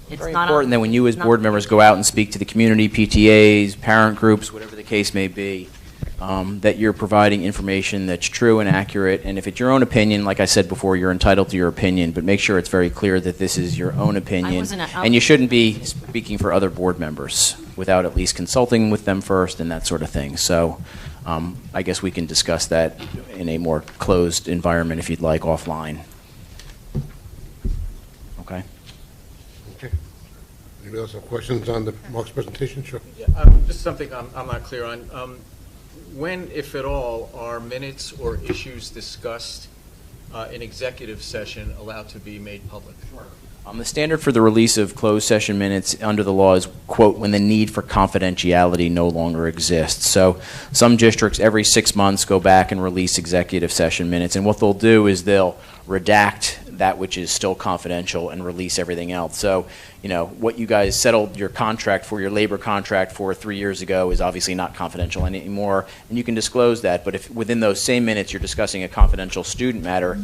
Speaker 6: It's
Speaker 19: very
Speaker 6: not
Speaker 19: important that when you as board members go out and speak to the community, PTAs, parent groups, whatever the case may be, that you're providing information that's true and accurate. And if it's your own opinion, like I said before, you're entitled to your opinion, but make sure it's very clear that this is your own opinion. And you shouldn't be speaking for other board members without at least consulting with them first and that sort of thing. So I guess we can discuss that in a more closed environment if you'd like, offline. Okay.
Speaker 1: Okay. Anybody else have questions on Mark's presentation? Sure.
Speaker 22: Yeah, just something I'm not clear on. When, if at all, are minutes or issues discussed in executive session allowed to be made public?
Speaker 19: The standard for the release of closed session minutes under the law is, quote, when the need for confidentiality no longer exists. So some districts every 6 months go back and release executive session minutes, and what they'll do is they'll redact that which is still confidential and release everything else. So, you know, what you guys settled your contract for, your labor contract for 3 years ago is obviously not confidential anymore, and you can disclose that. But if within those same minutes you're discussing a confidential student matter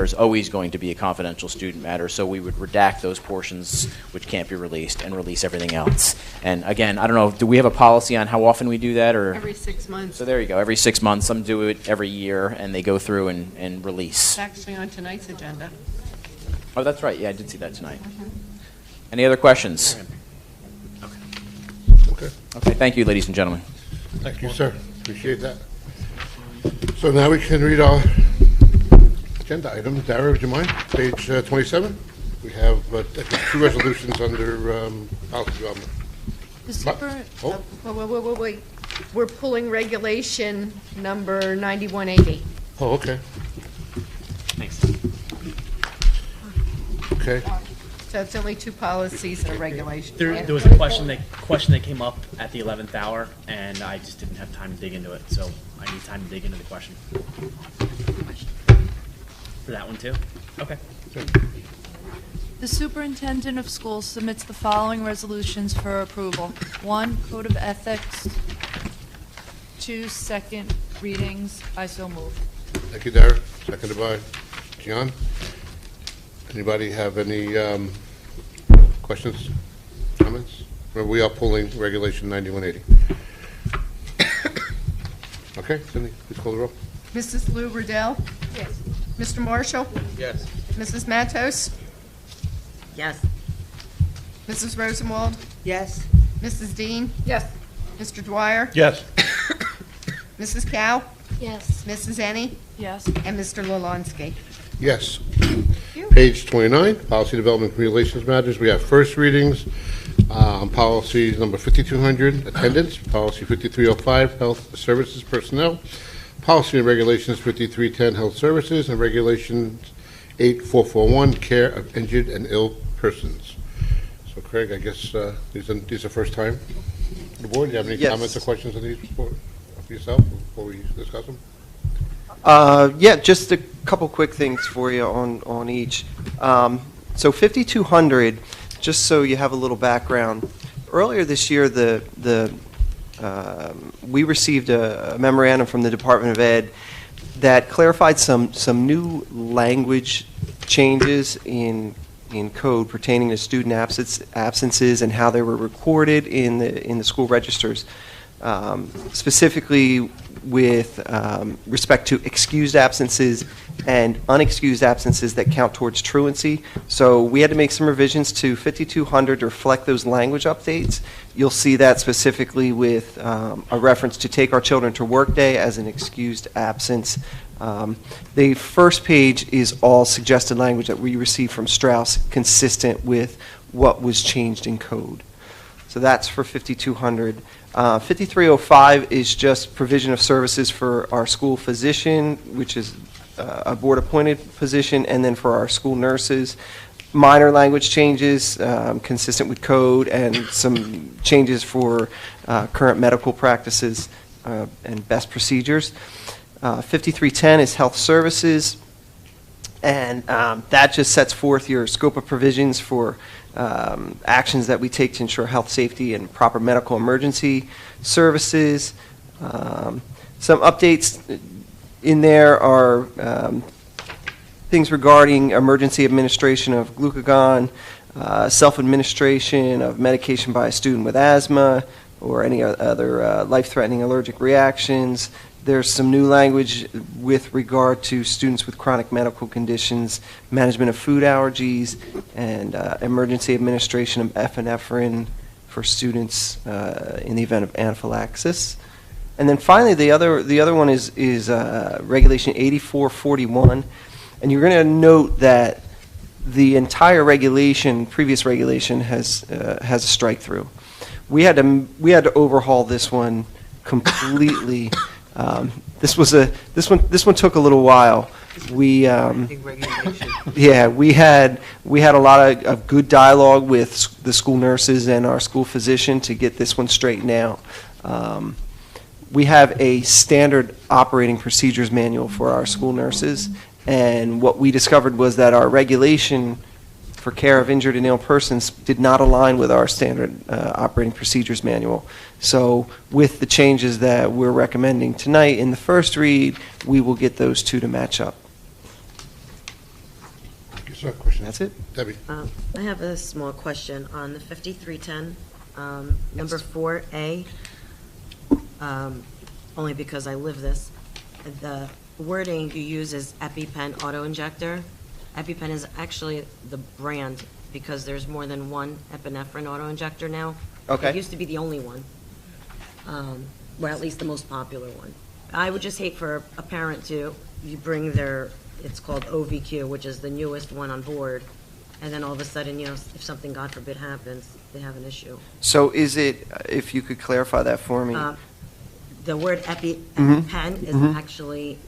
Speaker 19: is always going to be a confidential student matter, so we would redact those portions which can't be released and release everything else. And again, I don't know, do we have a policy on how often we do that? Or
Speaker 2: Every 6 months.
Speaker 19: So there you go, every 6 months. Some do it every year, and they go through and release.
Speaker 17: It's actually on tonight's agenda.
Speaker 19: Oh, that's right. Yeah, I did see that tonight. Any other questions?
Speaker 1: Okay.
Speaker 19: Okay, thank you, ladies and gentlemen.
Speaker 1: Thank you, sir. Appreciate that. So now we can read our agenda items. Dara, would you mind? Page 27. We have 2 resolutions under policy development.
Speaker 2: The super, wait. We're pulling regulation number 9180.
Speaker 1: Oh, okay.
Speaker 3: Thanks.
Speaker 1: Okay.
Speaker 2: So it's only 2 policies and a regulation.
Speaker 3: There was a question that came up at the 11th hour, and I just didn't have time to dig into it, so I need time to dig into the question. For that one, too? Okay.
Speaker 9: The superintendent of schools submits the following resolutions for approval. 1, Code of Ethics. 2, second readings. I so move.
Speaker 1: Thank you, Dara. Seconded by John. Anybody have any questions, comments? Remember, we are pulling Regulation 9180. Okay, Cindy, please call the roll.
Speaker 2: Mrs. Lou Riddell? Yes. Mr. Marshall?
Speaker 22: Yes.
Speaker 2: Mrs. Matos?
Speaker 5: Yes.
Speaker 2: Mrs. Rosenwald?
Speaker 5: Yes.
Speaker 2: Mrs. Dean?
Speaker 10: Yes.
Speaker 2: Mr. Dwyer?
Speaker 4: Yes.
Speaker 2: Mrs. Cow?
Speaker 7: Yes.
Speaker 2: Mrs. Ennie?
Speaker 9: Yes.
Speaker 2: And Mr. Lolonsky.
Speaker 1: Yes. Page 29, Policy Development Relations Matters. We have first readings on policies number 5200, Attendance, Policy 5305, Health Services Personnel, Policy and Regulations 5310, Health Services, and Regulations 8441, Care of Injured and Ill Persons. So, Craig, I guess these are first time on the board. Do you have any
Speaker 18: Yes.
Speaker 1: comments or questions on these for yourself before we discuss them?
Speaker 18: Yeah, just a couple quick things for you on each. So 5200, just so you have a little background. Earlier this year, we received a memorandum from the Department of Ed that clarified some new language changes in code pertaining to student absences and how they were recorded in the school registers. Specifically with respect to excused absences and unexcused absences that count towards truancy. So we had to make some revisions to 5200 to reflect those language updates. You'll see that specifically with a reference to take our children to work day as an excused absence. The first page is all suggested language that we received from Strauss consistent with what was changed in code. So that's for 5200. 5305 is just provision of services for our school physician, which is a board-appointed position, and then for our school nurses. Minor language changes consistent with code, and some changes for current medical practices and best procedures. 5310 is health services, and that just sets forth your scope of provisions for actions that we take to ensure health, safety, and proper medical emergency services. Some updates in there are things regarding emergency administration of glucagon, self-administration of medication by a student with asthma, or any other life-threatening allergic reactions. There's some new language with regard to students with chronic medical conditions, management of food allergies, and emergency administration of epinephrine for students in the event of anaphylaxis. And then finally, the other one is Regulation 8441, and you're going to note that the entire regulation, previous regulation, has a strike through. We had to overhaul this one completely. This one took a little while. We
Speaker 11: Big regulation.
Speaker 18: yeah, we had a lot of good dialogue with the school nurses and our school physician to get this one straightened out. We have a standard operating procedures manual for our school nurses, and what we discovered was that our regulation for care of injured and ill persons did not align with our standard operating procedures manual. So with the changes that we're recommending tonight in the first read, we will get those two to match up. That's it.
Speaker 1: Debbie.
Speaker 6: I have a small question on the 5310, number 4A, only because I live this. The wording you use is EpiPen auto-injector. EpiPen is actually the brand because there's more than one epinephrine auto-injector now.
Speaker 18: Okay.
Speaker 6: It used to be the only one, or at least the most popular one. I would just hate for a parent to, you bring their, it's called OVQ, which is the newest one on board, and then all of a sudden, you know, if something, God forbid, happens, they have an issue.
Speaker 18: So is it, if you could clarify that for me?
Speaker 6: The word
Speaker 18: Mhm.
Speaker 6: EpiPen is
Speaker 18: Mhm.
Speaker 6: actually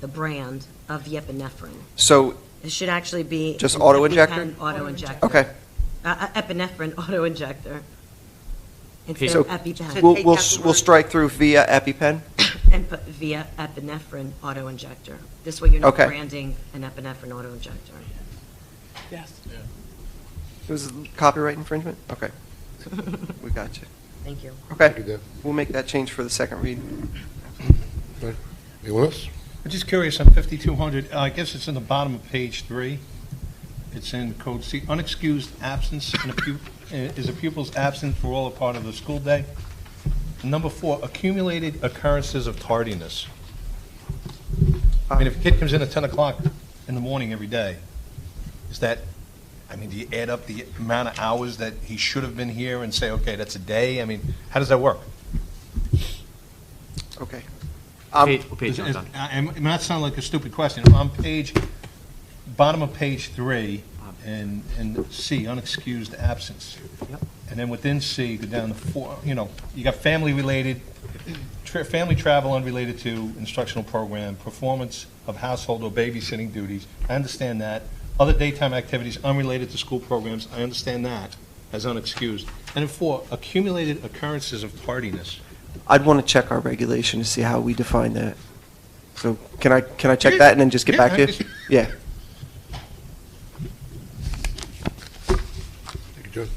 Speaker 6: the brand of the epinephrine.
Speaker 18: So
Speaker 6: It should actually be
Speaker 18: just
Speaker 6: an
Speaker 18: auto-injector?
Speaker 6: EpiPen auto-injector.
Speaker 18: Okay.
Speaker 6: Epinephrine auto-injector instead
Speaker 18: So
Speaker 6: of EpiPen.
Speaker 18: we'll strike through via EpiPen?
Speaker 6: And put via epinephrine auto-injector. This way you're not
Speaker 18: Okay.
Speaker 6: branding an epinephrine auto-injector.
Speaker 13: Yes.
Speaker 18: It was copyright infringement? Okay. We got you.
Speaker 6: Thank you.
Speaker 18: Okay. We'll make that change for the second read.
Speaker 1: Anyone else?
Speaker 4: I'm just curious on 5200, I guess it's in the bottom of page 3. It's in code C, unexcused absence is a pupil's absent for all or part of the school day. Number 4, accumulated occurrences of tardiness. I mean, if a kid comes in at 10 o'clock in the morning every day, is that, I mean, do you add up the amount of hours that he should have been here and say, okay, that's a day? I mean, how does that work?
Speaker 18: Okay.
Speaker 3: What page
Speaker 4: It
Speaker 3: on that?
Speaker 4: might sound like a stupid question. On bottom of page 3, in C, unexcused absence. And then within C, go down to 4, you know, you got family travel unrelated to instructional program, performance of household or babysitting duties. I understand that. Other daytime activities unrelated to school programs, I understand that as unexcused. And then 4, accumulated occurrences of tardiness.
Speaker 18: I'd want to check our regulation to see how we define that. So can I check that and then just get back to you? Yeah.
Speaker 1: Thank you, John.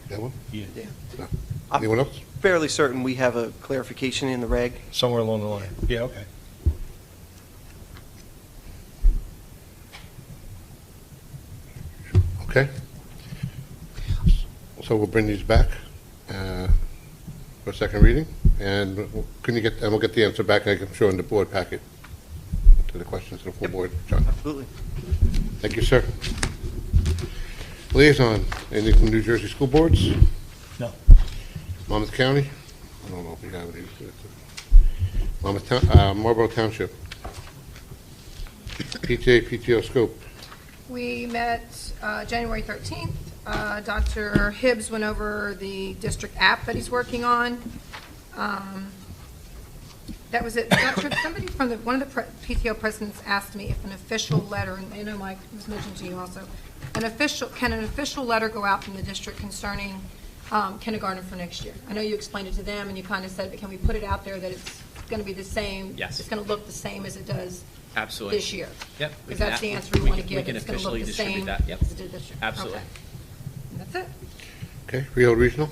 Speaker 1: That one?
Speaker 4: Yeah.
Speaker 1: No. Anyone else?
Speaker 18: Fairly certain we have a clarification in the reg.
Speaker 4: Somewhere along the line. Yeah, okay.
Speaker 1: Okay. So we'll bring these back for a second reading, and we'll get the answer back, and I can show in the board packet to the questions to the full board. John.
Speaker 18: Absolutely.
Speaker 1: Thank you, sir. Liaison, anything from New Jersey school boards?
Speaker 4: No.
Speaker 1: Monmouth County? I don't know if we have any. Marlborough Township. PTA, PTO scope.
Speaker 10: We met January 13th. Dr. Hibbs went over the district app that he's working on. That was it. Somebody from one of the PTO presidents asked me if an official letter, and I know Mike was mentioned to you also, can an official letter go out from the district concerning kindergarten for next year? I know you explained it to them, and you kind of said, but can we put it out there that it's going to be the same?
Speaker 3: Yes.
Speaker 10: It's going to look the same as it does
Speaker 3: Absolutely.
Speaker 10: this year.
Speaker 3: Yep.
Speaker 10: Because that's the answer we want to give.
Speaker 3: We can
Speaker 10: It's going to look
Speaker 3: officially
Speaker 10: the
Speaker 3: distribute
Speaker 10: same
Speaker 3: that. Yep.
Speaker 10: as it did this year.
Speaker 3: Absolutely.
Speaker 10: Okay. And that's it.
Speaker 1: Okay, Rio Regional.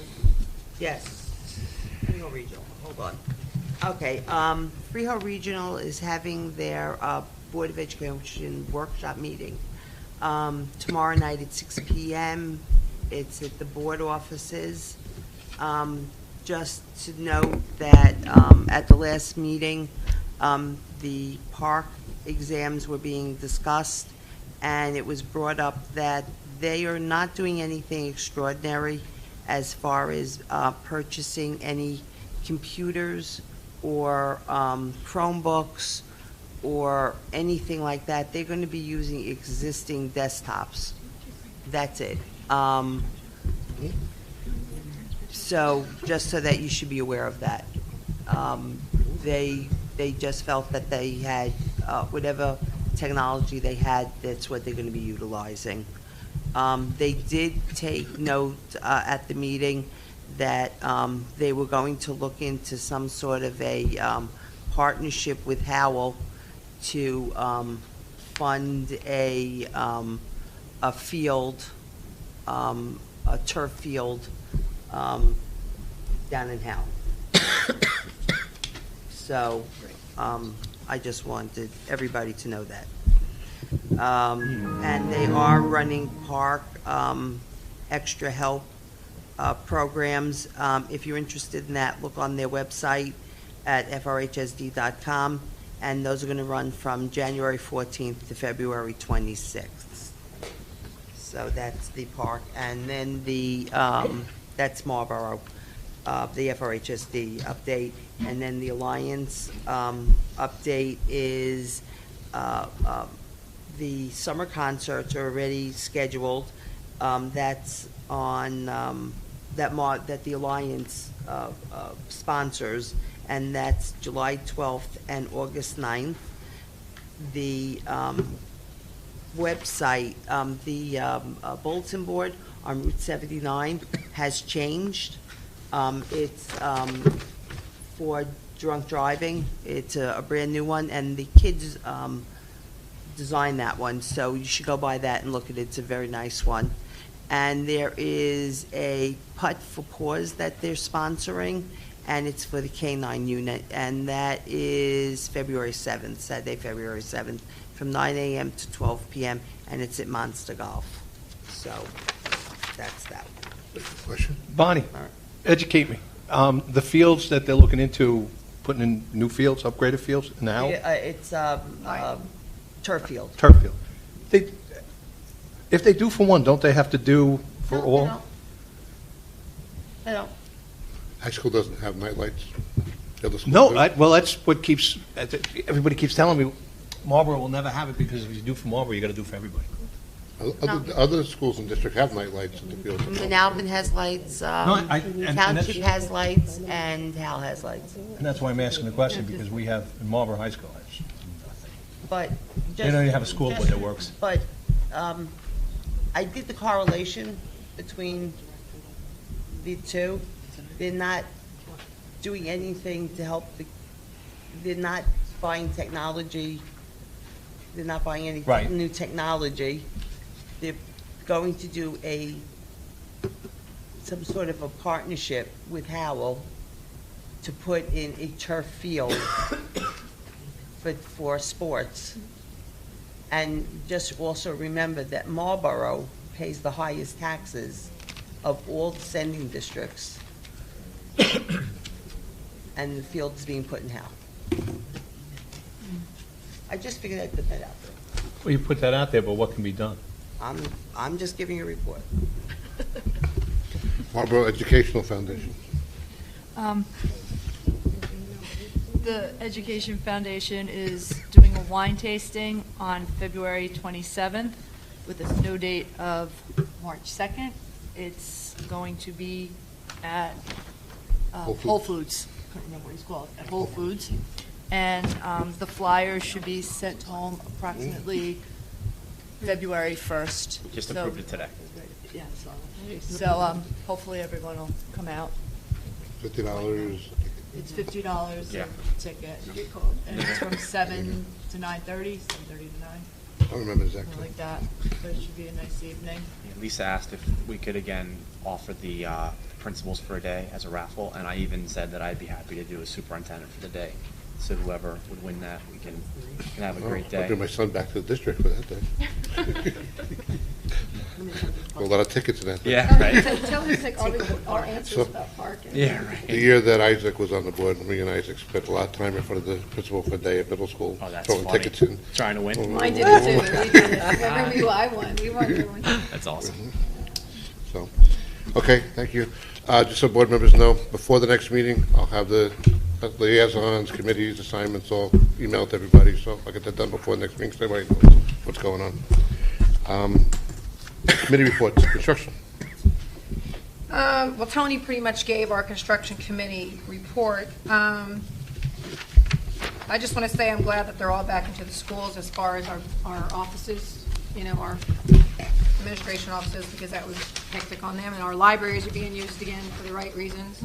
Speaker 11: Yes. Freehold Regional, hold on. Okay, Freehold Regional is having their Board of Education workshop meeting tomorrow night at 6 p.m. It's at the board offices. Just to note that at the last meeting, the park exams were being discussed, and it was brought up that they are not doing anything extraordinary as far as purchasing any computers or Chromebooks or anything like that. They're going to be using existing desktops. That's it. So just so that you should be aware of that. They just felt that they had whatever technology they had, that's what they're going to be utilizing. They did take note at the meeting that they were going to look into some sort of a partnership with Howell to fund a field, a turf field down in Howell. So I just wanted everybody to know that. And they are running park extra help programs. If you're interested in that, look on their website at frhsd.com, and those are going to run from January 14th to February 26th. So that's the park. And then that's Marlboro, the FRHSD update. And then the Alliance update is the summer concerts are already scheduled. That's on that the Alliance sponsors, and that's July 12th and August 9th. The website, the bulletin board on Route 79 has changed. It's for drunk driving. It's a brand new one, and the kids designed that one, so you should go by that and look at it. It's a very nice one. And there is a Putt for Paws that they're sponsoring, and it's for the K-9 unit, and that is February 7th, Saturday, February 7th, from 9 a.m. to 12 p.m., and it's at Monster Golf. So that's that one.
Speaker 1: Question?
Speaker 4: Bonnie, educate me. The fields that they're looking into, putting in new fields, upgraded fields, now?
Speaker 11: It's turf field.
Speaker 4: Turf field. If they do for one, don't they have to do for all?
Speaker 11: I don't.
Speaker 1: High school doesn't have night lights. The other schools
Speaker 4: No,
Speaker 1: do.
Speaker 4: well, that's what keeps, everybody keeps telling me, Marlboro will never have it, because if you do for Marlboro, you got to do for everybody.
Speaker 1: Other schools in the district have night lights in the fields.
Speaker 11: Manalvin has lights,
Speaker 4: and
Speaker 11: Township
Speaker 4: that's-
Speaker 11: has lights, and Hal has lights.
Speaker 4: And that's why I'm asking the question, because we have, in Marlboro High School,
Speaker 11: But
Speaker 4: they don't even have a school board that works.
Speaker 11: But I did the correlation between the two. They're not doing anything to help they're not buying technology. They're not buying any new technology. They're going to do some sort of a partnership with Howell to put in a turf field for sports. And just also remember that Marlboro pays the highest taxes of all the sending districts. And the field is being put in Howell. I just figured I'd put that out there.
Speaker 4: Well, you put that out there, but what can be done?
Speaker 11: I'm just giving you a report.
Speaker 1: Marlboro Educational Foundation.
Speaker 9: The Education Foundation is doing a wine tasting on February 27th with a snow date of March 2nd. It's going to be at Whole Foods. I can't remember what it's called. At Whole Foods. And the flyers should be sent home approximately February 1st.
Speaker 3: Just approved it today.
Speaker 9: Yeah, so hopefully everyone will come out.
Speaker 1: $50.
Speaker 9: It's $50
Speaker 3: Yeah.
Speaker 9: a ticket. And it's from 7 to 9:30, 7:30 to 9.
Speaker 1: I don't remember exactly.
Speaker 9: Something like that. But it should be a nice evening.
Speaker 3: Yeah, Lisa asked if we could again offer the principals for a day as a raffle, and I even said that I'd be happy to do a superintendent for the day. So whoever would win that, we can have a great
Speaker 1: I'll
Speaker 3: day.
Speaker 1: bring my son back to the district for that day. A lot of tickets in that day.
Speaker 3: Yeah, right.
Speaker 17: Tell him to take all answers about parking.
Speaker 3: Yeah, right.
Speaker 1: The year that Isaac was on the board, me and Isaac spent a lot of time in front of the principal for a day at middle school.
Speaker 3: Oh, that's
Speaker 1: throwing
Speaker 3: funny.
Speaker 1: tickets in.
Speaker 3: Trying to win.
Speaker 17: Mine did it too. We did it. Remember you, I won. We won everyone.
Speaker 3: That's awesome.
Speaker 1: So, okay, thank you. Just so board members know, before the next meeting, I'll have the liaisons, committees, assignments all emailed to everybody, so I'll get that done before the next meeting, so everybody knows what's going on. Committee reports, construction.
Speaker 10: Well, Tony pretty much gave our construction committee report. I just want to say I'm glad that they're all back into the schools as far as our offices, our administration offices, because that was hectic on them, and our libraries are being used again for the right reasons.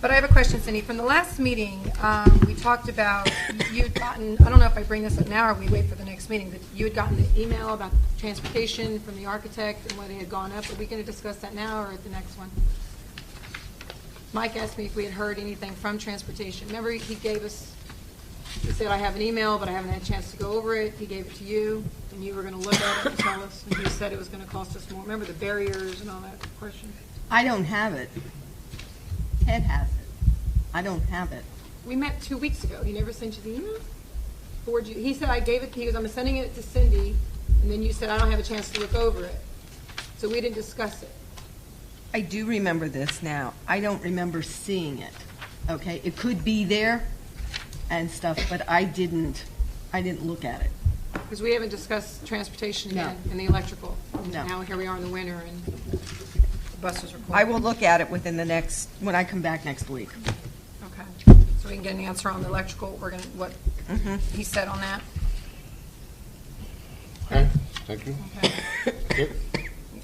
Speaker 10: But I have a question, Cindy. From the last meeting, we talked about, you'd gotten, I don't know if I bring this up now or we wait for the next meeting, but you had gotten the email about transportation from the architect and whether it had gone up. Are we going to discuss that now or at the next one? Mike asked me if we had heard anything from transportation. Remember, he gave us, he said, I have an email, but I haven't had a chance to go over it. He gave it to you, and you were going to look at it and tell us. And he said it was going to cost us more. Remember the barriers and all that question?
Speaker 17: I don't have it. Ted has it. I don't have it.
Speaker 10: We met 2 weeks ago. He never sent you the email? He said, I gave it to you. I'm sending it to Cindy, and then you said, I don't have a chance to look over it. So we didn't discuss it.
Speaker 17: I do remember this now. I don't remember seeing it. Okay, it could be there and stuff, but I didn't look at it.
Speaker 10: Because we haven't discussed transportation
Speaker 17: No.
Speaker 10: again and the electrical.
Speaker 17: No.
Speaker 10: Now here we are in the winter and the buses are cold.
Speaker 17: I will look at it within when I come back next week.
Speaker 10: Okay. So we can get an answer on the electrical, what he said on that.
Speaker 1: Okay, thank you.
Speaker 10: Okay.
Speaker 1: Good.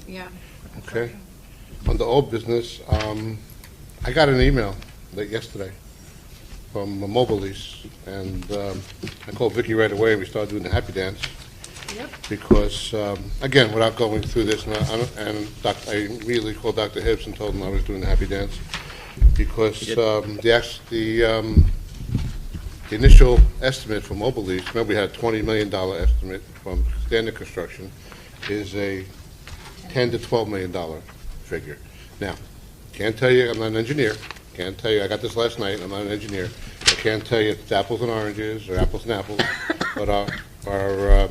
Speaker 10: Yeah.
Speaker 1: Okay. On the old business, I got an email late yesterday from a mobile lease, and I called Vicki right away, and we started doing the happy dance.
Speaker 10: Yep.
Speaker 1: Because, again, without going through this, I immediately called Dr. Hibbs and told him I was doing the happy dance, because the initial estimate for mobile lease, remember we had a $20 million estimate from standard construction, is a $10 to $12 million figure. Now, can't tell you, I'm not an engineer, can't tell you, I got this last night, I'm not an engineer, I can't tell you if it's apples and oranges or apples and apples, but our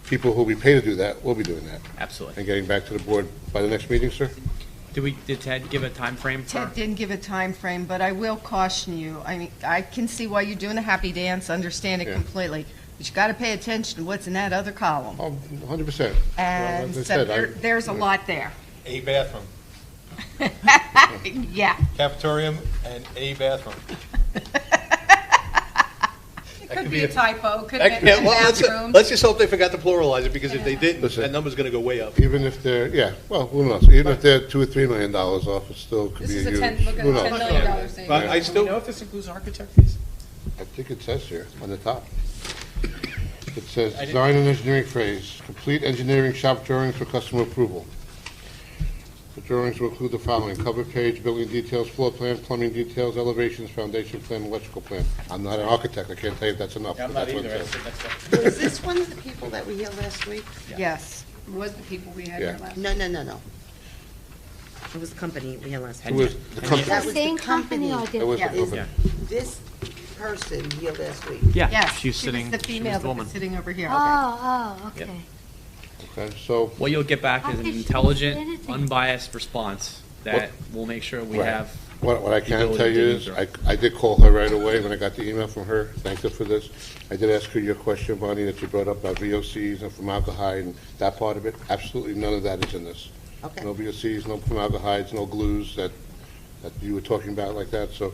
Speaker 1: people who we pay to do that will be doing that.
Speaker 3: Absolutely.
Speaker 1: And getting back to the board by the next meeting, sir?
Speaker 3: Did Ted give a time frame for?
Speaker 17: Ted didn't give a time frame, but I will caution you. I mean, I can see why you're doing a happy dance, understand it completely, but you got to pay attention to what's in that other column.
Speaker 1: Oh, 100%.
Speaker 17: And
Speaker 1: As I
Speaker 17: so
Speaker 1: said,
Speaker 17: there's a lot there.
Speaker 4: A bathroom,
Speaker 17: Yeah.
Speaker 4: cafeteria, and a bathroom.
Speaker 10: It could be a typo, could
Speaker 4: Heck,
Speaker 10: be
Speaker 4: yeah,
Speaker 10: a
Speaker 4: well,
Speaker 10: bathroom.
Speaker 4: let's just hope they forgot to pluralize it, because if they didn't, that number's going to go way up.
Speaker 1: Even if they're, well, who knows? Even if they're $2 or $3 million off, it still could be a huge.
Speaker 10: Look at
Speaker 1: Who
Speaker 10: a
Speaker 1: knows?
Speaker 10: $10 million thing.
Speaker 4: But I
Speaker 22: Do
Speaker 4: still,
Speaker 22: we know if this includes architect fees?
Speaker 1: I think it says here on the top. It says design and engineering phase, complete engineering shop drawings for customer approval. The drawings will include the following: cover page, building details, floor plan, plumbing details, elevations, foundation plan, electrical plan. I'm not an architect, I can't tell you if that's enough.
Speaker 22: Yeah, I'm
Speaker 1: but
Speaker 22: not
Speaker 1: that's what
Speaker 22: either.
Speaker 1: it says.
Speaker 11: Was this one of the people that were here last week?
Speaker 17: Yes.
Speaker 10: It was the people we had
Speaker 1: Yeah.
Speaker 10: here last.
Speaker 11: No. It was the company we had last
Speaker 1: Who
Speaker 11: week.
Speaker 1: was the company?
Speaker 11: That was the
Speaker 7: Same company or
Speaker 1: It
Speaker 7: different?
Speaker 1: was the
Speaker 11: Is
Speaker 1: company.
Speaker 11: this person here last week?
Speaker 3: Yeah,
Speaker 17: Yes,
Speaker 3: she's
Speaker 17: she was
Speaker 3: sitting.
Speaker 17: the
Speaker 3: she was
Speaker 17: female
Speaker 3: the
Speaker 17: that
Speaker 3: woman.
Speaker 17: was sitting over here.
Speaker 7: Oh, okay.
Speaker 1: Okay, so,
Speaker 3: What you'll get back is an
Speaker 7: Okay, she
Speaker 3: intelligent,
Speaker 7: did anything.
Speaker 3: unbiased response that will make sure we
Speaker 1: Right.
Speaker 3: have.
Speaker 1: what I
Speaker 3: the
Speaker 1: can
Speaker 3: ability
Speaker 1: tell
Speaker 3: to
Speaker 1: you
Speaker 3: dig
Speaker 1: is,
Speaker 3: through.
Speaker 1: I did call her right away when I got the email from her, thanked her for this. I did ask her your question, Bonnie, that you brought up about VOCs and formaldehyde and that part of it. Absolutely none of that is in this.
Speaker 11: Okay.
Speaker 1: No VOCs, no formaldehydes, no glues that you were talking about like that, so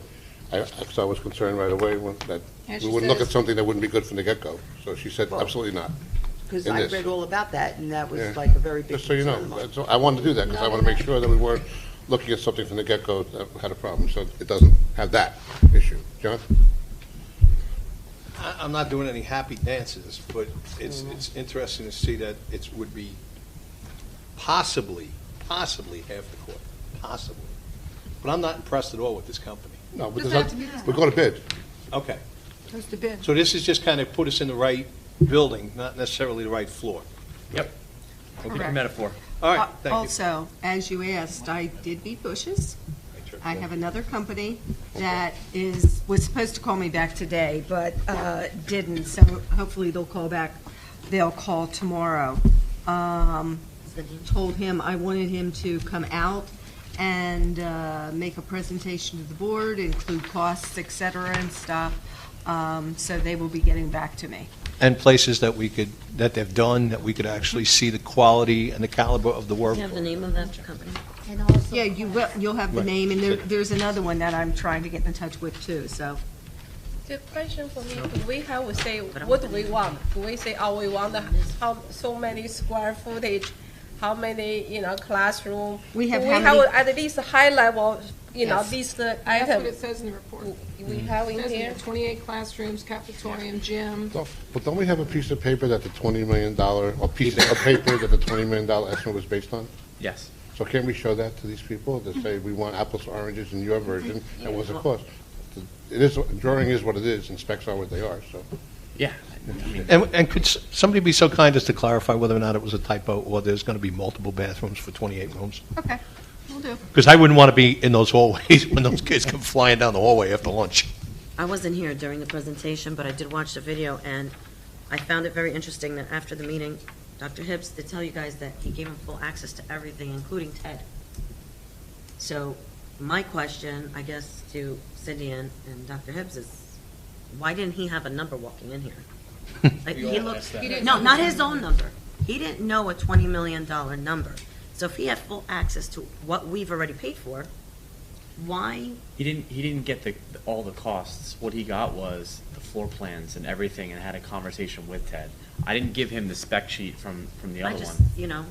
Speaker 1: I was concerned right away that
Speaker 10: And
Speaker 1: we
Speaker 10: she
Speaker 1: wouldn't look
Speaker 10: says-
Speaker 1: at something that wouldn't be good from the get-go. So she said, absolutely not.
Speaker 11: Because
Speaker 1: In
Speaker 11: I
Speaker 1: this.
Speaker 11: read all about that, and that was
Speaker 1: Yeah.
Speaker 11: like a very big
Speaker 1: Just so you know,
Speaker 11: concern of mine.
Speaker 1: so I wanted to do that, because I want to make sure that we weren't looking at something from the get-go that had a problem, so it doesn't have that issue. John?
Speaker 4: I'm not doing any happy dances, but it's interesting to see that it would be possibly half the court, possibly. But I'm not impressed at all with this company.
Speaker 1: No, but
Speaker 10: Doesn't have to be this
Speaker 1: we're going to bid.
Speaker 4: Okay,
Speaker 10: Goes to bid.
Speaker 4: so this is just kind of put us in the right building, not necessarily the right floor.
Speaker 3: Yep. Okay.
Speaker 17: Correct.
Speaker 3: Metaphor.
Speaker 4: All right, thank you.
Speaker 17: Also, as you asked, I did beat bushes. I have another company that was supposed to call me back today, but didn't, so hopefully they'll call back. They'll call tomorrow. Told him I wanted him to come out and make a presentation to the board, include costs, et cetera, and stuff. So they will be getting back to me.
Speaker 4: And places that they've done, that we could actually see the quality and the caliber of the work.
Speaker 6: Do you have the name of that company?
Speaker 7: And also,
Speaker 17: Yeah, you'll have the
Speaker 4: Right.
Speaker 17: name, and there's another one that I'm trying to get in touch with too, so.
Speaker 13: The question for me, do we have to say, what do we want? Do we say, oh, we want so many square footage, how many, classroom?
Speaker 17: We have
Speaker 13: Do
Speaker 17: how
Speaker 13: we have
Speaker 17: many-
Speaker 13: at least a high level,
Speaker 10: Yes.
Speaker 13: these
Speaker 10: That's
Speaker 13: items?
Speaker 10: what it says in the report.
Speaker 13: We have in
Speaker 10: It says
Speaker 13: here?
Speaker 10: there, 28 classrooms, cafetorium, gym.
Speaker 1: But don't we have a piece of paper that the $20 million, or piece of paper that the $20 million estimate was based on?
Speaker 3: Yes.
Speaker 1: So can't we show that to these people, to say we want apples to oranges in your version, and what's it cost? It is, drawing is what it is, and specs are what they are, so.
Speaker 3: Yeah.
Speaker 4: And could somebody be so kind as to clarify whether or not it was a typo, or there's going to be multiple bathrooms for 28 rooms?
Speaker 17: Okay, we'll do.
Speaker 4: Because I wouldn't want to be in those hallways when those kids come flying down the hallway after lunch.
Speaker 6: I wasn't here during the presentation, but I did watch the video, and I found it very interesting that after the meeting, Dr. Hibbs did tell you guys that he gave him full access to everything, including Ted. So my question, I guess, to Cindy and Dr. Hibbs is, why didn't he have a number walking in here? Like,
Speaker 22: We all asked that.
Speaker 6: no, not his own number. He didn't know a $20 million number. So if he had full access to what we've already paid for, why?
Speaker 3: He didn't get all the costs. What he got was the floor plans and everything, and had a conversation with Ted. I didn't give him the spec sheet from the other one.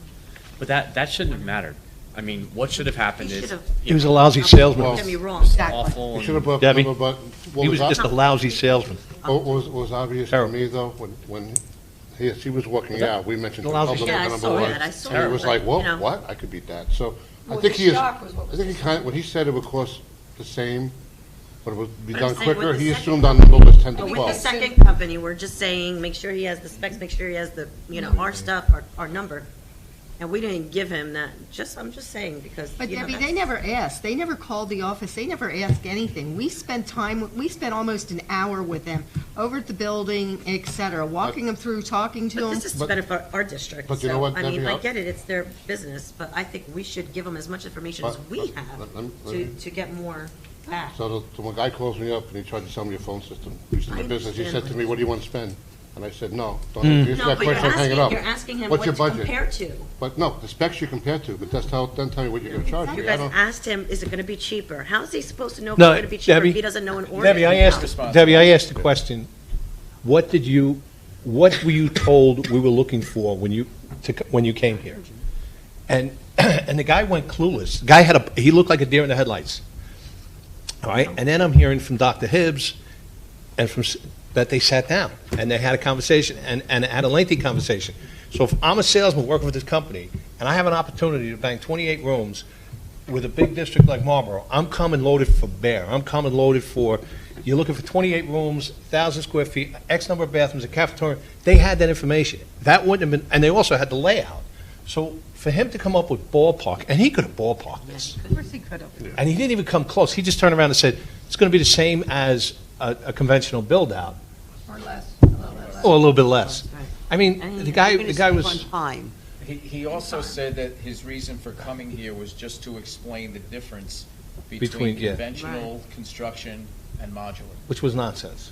Speaker 3: But that shouldn't have mattered. I mean, what should have happened is
Speaker 4: He was a lousy salesman.
Speaker 6: Don't get me wrong.
Speaker 3: awful.
Speaker 1: We should have brought
Speaker 4: Debbie,
Speaker 1: them, but what
Speaker 4: he was just a lousy salesman.
Speaker 1: What was obvious to me, though, when she was walking out, we mentioned the
Speaker 4: Lousy.
Speaker 1: public
Speaker 6: Yeah, I
Speaker 1: number
Speaker 6: saw
Speaker 1: one.
Speaker 6: that. I saw
Speaker 1: And he
Speaker 6: that,
Speaker 1: was
Speaker 6: but,
Speaker 1: like, well,
Speaker 6: you know.
Speaker 1: what? I could beat that. So I
Speaker 10: Well,
Speaker 1: think
Speaker 10: the
Speaker 1: he is,
Speaker 10: shock was what
Speaker 1: I think he kind of, when he said it would cost the same, but it would be
Speaker 6: But I'm
Speaker 1: done
Speaker 6: saying with
Speaker 1: quicker,
Speaker 6: the
Speaker 1: he
Speaker 6: second
Speaker 1: assumed our number was 10 to
Speaker 6: But with
Speaker 1: 12.
Speaker 6: the second company, we're just saying, make sure he has the specs, make sure he has the, our stuff, our number. And we didn't give him that. I'm just saying, because,
Speaker 17: But
Speaker 6: you know,
Speaker 17: Debbie,
Speaker 6: that's-
Speaker 17: they never asked. They never called the office. They never asked anything. We spent almost an hour with them over at the building, et cetera, walking them through, talking to
Speaker 6: But
Speaker 17: them.
Speaker 6: this is better for our district.
Speaker 1: But you know what,
Speaker 6: I mean,
Speaker 1: Debbie,
Speaker 6: I get it, it's their business, but I think we should give them as much information as we have to get more back.
Speaker 1: So when a guy calls me up and he tried to sell me a phone system, used in my
Speaker 6: I
Speaker 1: business, he said
Speaker 6: understand.
Speaker 1: to me, what do you want to spend? And I said, no, don't
Speaker 4: Mm.
Speaker 1: answer
Speaker 6: No,
Speaker 1: that
Speaker 6: but you're
Speaker 1: question, hang it up.
Speaker 6: asking him
Speaker 1: What's
Speaker 6: what
Speaker 1: your
Speaker 6: to
Speaker 1: budget?
Speaker 6: compare to.
Speaker 1: But no, the specs you compare to, but then tell me what you're going to charge
Speaker 6: You
Speaker 1: me. I
Speaker 6: guys
Speaker 1: don't-
Speaker 6: asked him, is it going to be cheaper? How is he supposed to know if it's
Speaker 4: No,
Speaker 6: going to be cheaper
Speaker 4: Debbie,
Speaker 6: if he doesn't know an order?
Speaker 4: Debbie, I asked the question, what were you told we were looking for when you came here? And the guy went clueless. The guy he looked like a deer in the headlights. All right, and then I'm hearing from Dr. Hibbs and that they sat down and they had a conversation and had a lengthy conversation. So if I'm a salesman working with this company and I have an opportunity to bang 28 rooms with a big district like Marlboro, I'm coming loaded for bear. I'm coming loaded for, you're looking for 28 rooms, 1,000 square feet, X number of bathrooms, a cafeteria. They had that information. That wouldn't have been, and they also had the layout. So for him to come up with ballpark, and he could have ballparked this.
Speaker 17: Of course he could have.
Speaker 4: And he didn't even come close. He just turned around and said, it's going to be the same as a conventional build-out,
Speaker 10: Or less.
Speaker 4: or a little bit less. I mean,
Speaker 11: And
Speaker 4: the guy
Speaker 11: you're gonna save
Speaker 4: was,
Speaker 11: on time.
Speaker 22: He also said that his reason for coming here was just to explain the difference
Speaker 4: Between,
Speaker 22: between
Speaker 4: yeah.
Speaker 22: conventional construction and modular.
Speaker 4: which was nonsense.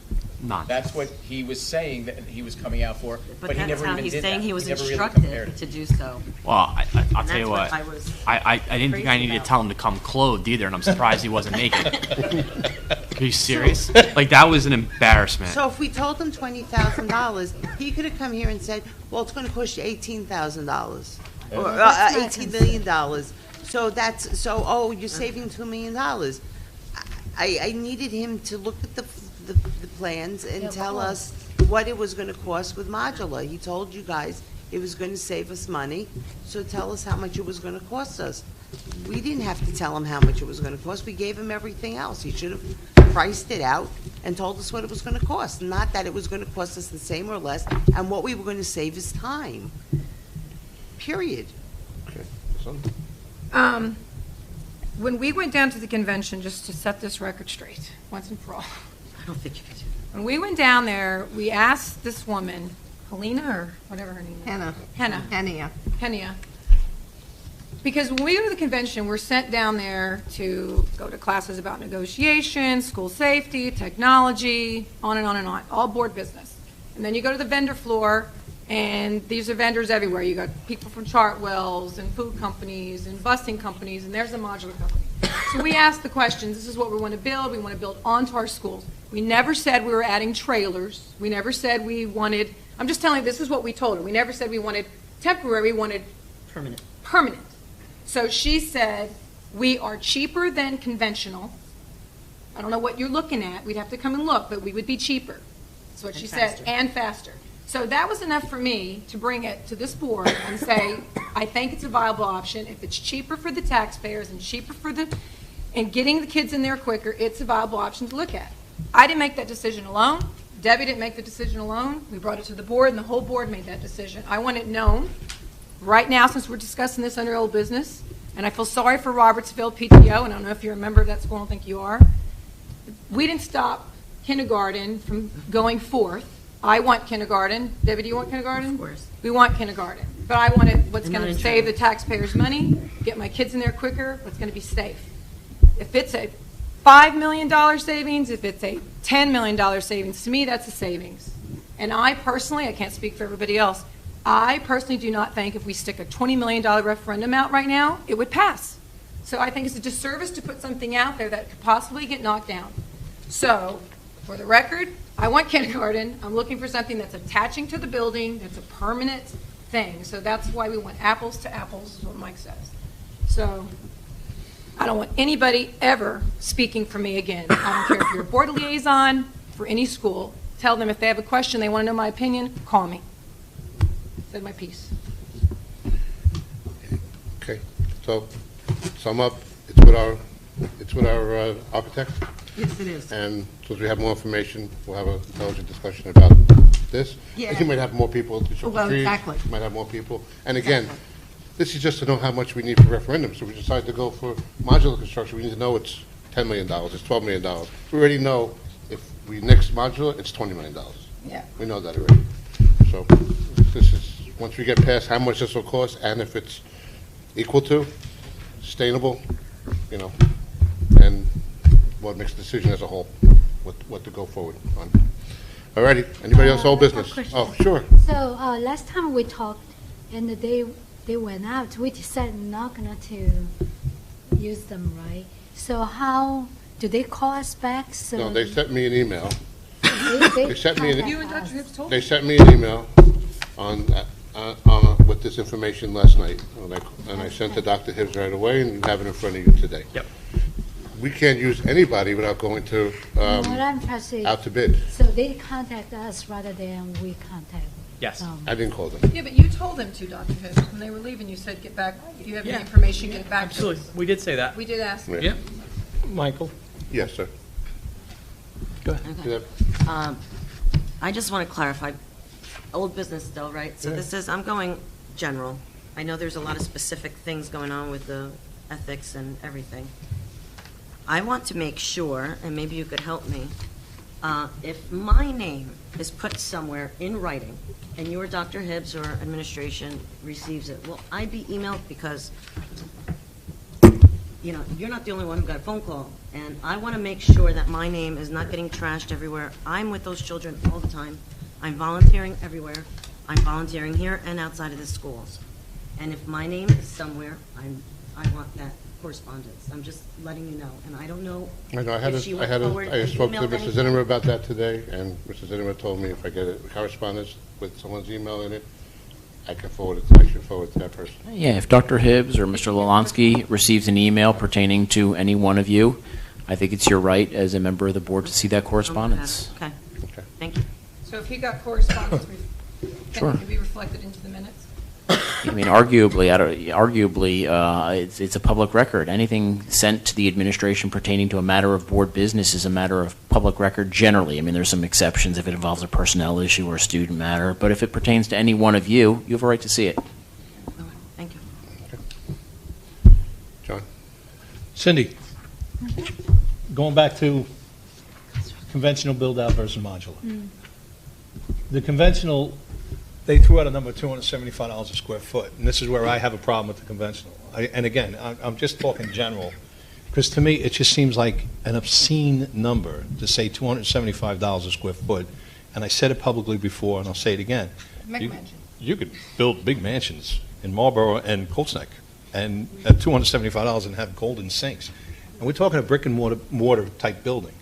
Speaker 22: That's what he was saying that he was coming out for, but he
Speaker 6: that's
Speaker 22: never
Speaker 6: how
Speaker 22: even
Speaker 6: he's
Speaker 22: did
Speaker 6: saying
Speaker 22: that.
Speaker 6: he was
Speaker 22: never really
Speaker 6: instructed
Speaker 22: compared it.
Speaker 6: to do so.
Speaker 3: Well, I'll
Speaker 6: And
Speaker 3: tell
Speaker 6: that's
Speaker 3: you
Speaker 6: what
Speaker 3: what.
Speaker 6: I was
Speaker 3: I didn't think I
Speaker 6: crazy
Speaker 3: needed to
Speaker 6: about.
Speaker 3: tell him to come clothed either, and I'm surprised he wasn't naked. Are you serious? Like, that was an embarrassment.
Speaker 11: So if we told him $20,000, he could have come here and said, well, it's going to cost you $18,000 or $18 million. So oh, you're saving $2 million. I needed him to look at the plans and tell us what it was going to cost with modular. He told you guys it was going to save us money, so tell us how much it was going to cost us. We didn't have to tell him how much it was going to cost. We gave him everything else. He should have priced it out and told us what it was going to cost, not that it was going to cost us the same or less, and what we were going to save is time. Period.
Speaker 10: When we went down to the convention, just to set this record straight, once and for all.
Speaker 6: I don't think you could do
Speaker 10: When we went down there, we asked this woman, Helena or whatever her name is. Henia. Because when we go to the convention, we're sent down there to go to classes about negotiation, school safety, technology, on and on and on, all board business. And then you go to the vendor floor, and these are vendors everywhere. You got people from Chartwells and food companies and busing companies, and there's a modular company. So we asked the questions, this is what we want to build. We want to build onto our schools. We never said we were adding trailers. We never said we wanted, I'm just telling you, this is what we told her. We never said we wanted temporary, we wanted
Speaker 5: Permanent.
Speaker 10: permanent. So she said, we are cheaper than conventional. I don't know what you're looking at. We'd have to come and look, but we would be cheaper. That's what she said, and faster. So that was enough for me to bring it to this board and say, I think it's a viable option. If it's cheaper for the taxpayers and cheaper for and getting the kids in there quicker, it's a viable option to look at. I didn't make that decision alone. Debbie didn't make the decision alone. We brought it to the board, and the whole board made that decision. I want it known right now, since we're discussing this under old business, and I feel sorry for Robertsville PTO, and I don't know if you're a member of that school, I don't think you are. We didn't stop kindergarten from going forth. I want kindergarten. Debbie, do you want kindergarten? Of course. We want kindergarten. But I want it, what's going to save the taxpayers money, get my kids in there quicker, what's going to be safe. If it's a $5 million savings, if it's a $10 million savings, to me that's a savings. And I personally, I can't speak for everybody else, I personally do not think if we stick a $20 million referendum out right now, it would pass. So I think it's a disservice to put something out there that could possibly get knocked down. So, for the record, I want kindergarten. I'm looking for something that's attaching to the building, that's a permanent thing. So that's why we want apples to apples, is what Mike says. So, I don't want anybody ever speaking for me again. I don't care if you're a board liaison for any school. Tell them if they have a question, they want to know my opinion, call me. Said my piece.
Speaker 1: Okay, so sum up, it's with our architect,
Speaker 17: Yes, it is.
Speaker 1: and as we have more information, we'll have an intelligent discussion about this.
Speaker 17: Yeah.
Speaker 1: You might have more people to show
Speaker 17: Well,
Speaker 1: the trees.
Speaker 17: exactly.
Speaker 1: You might have more people. And again, this is just to know how much we need for referendum. So we decide to go for modular construction, we need to know it's $10 million, it's $12 million. We already know if we nix modular, it's $20 million.
Speaker 17: Yeah.
Speaker 1: We know that already. So this is, once we get past how much this will cost and if it's equal to, sustainable, and what makes the decision as a whole, what to go forward on. All righty, anybody else, old business? Oh, sure.
Speaker 7: So last time we talked, and they went out, we decided not gonna to use them, right? So how, do they call us back? So
Speaker 1: No, they sent me an email.
Speaker 7: they
Speaker 1: sent me an-
Speaker 10: You and Dr. Hibbs told
Speaker 1: They
Speaker 10: me.
Speaker 1: sent me an email with this information last night, and I sent to Dr. Hibbs right away, and you have it in front of you today.
Speaker 3: Yep.
Speaker 1: We can't use anybody without going to,
Speaker 7: what I'm trying to say,
Speaker 1: out to bid.
Speaker 7: so they contact us rather than we contact.
Speaker 3: Yes.
Speaker 1: I didn't call them.
Speaker 10: Yeah, but you told them to, Dr. Hibbs. When they were leaving, you said, get back, if you have any information, get back to
Speaker 3: Absolutely.
Speaker 10: us.
Speaker 3: We did say that.
Speaker 10: We did ask.
Speaker 1: Yeah.
Speaker 3: Yep.
Speaker 4: Michael?
Speaker 1: Yes, sir.
Speaker 4: Go ahead.
Speaker 1: Yep.
Speaker 6: I just want to clarify, old business still, right? So
Speaker 1: Yeah.
Speaker 6: this is, I'm going general. I know there's a lot of specific things going on with the ethics and everything. I want to make sure, and maybe you could help me, if my name is put somewhere in writing, and your Dr. Hibbs or administration receives it, will I be emailed? Because, you're not the only one who got a phone call, and I want to make sure that my name is not getting trashed everywhere. I'm with those children all the time. I'm volunteering everywhere. I'm volunteering here and outside of the schools. And if my name is somewhere, I want that correspondence. I'm just letting you know, and I don't know
Speaker 1: I know,
Speaker 6: if she went forward
Speaker 1: I
Speaker 6: and
Speaker 1: spoke to
Speaker 6: emailed
Speaker 1: Mr.
Speaker 6: anything.
Speaker 1: Zinnemer about that today, and Mr. Zinnemer told me if I get a correspondence with someone's email in it, I should forward it to that person.
Speaker 19: Yeah, if Dr. Hibbs or Mr. Lalansky receives an email pertaining to any one of you, I think it's your right as a member of the board to see that correspondence.
Speaker 6: Okay. Thank you.
Speaker 10: So if he got correspondence,
Speaker 19: Sure.
Speaker 10: can it be reflected into the minutes?
Speaker 19: I mean, arguably, it's a public record. Anything sent to the administration pertaining to a matter of board business is a matter of public record generally. I mean, there's some exceptions if it involves a personnel issue or a student matter, but if it pertains to any one of you, you have a right to see it.
Speaker 6: Thank you.
Speaker 1: John?
Speaker 4: Cindy, going back to conventional build-out versus modular. The conventional, they threw out a number of $275 a square foot, and this is where I have a problem with the conventional. And again, I'm just talking general, because to me, it just seems like an obscene number to say $275 a square foot, and I said it publicly before, and I'll say it again. You could build big mansions in Marlboro and Colts Neck, and at $275 and have golden sinks. and we're talking a brick and mortar type building.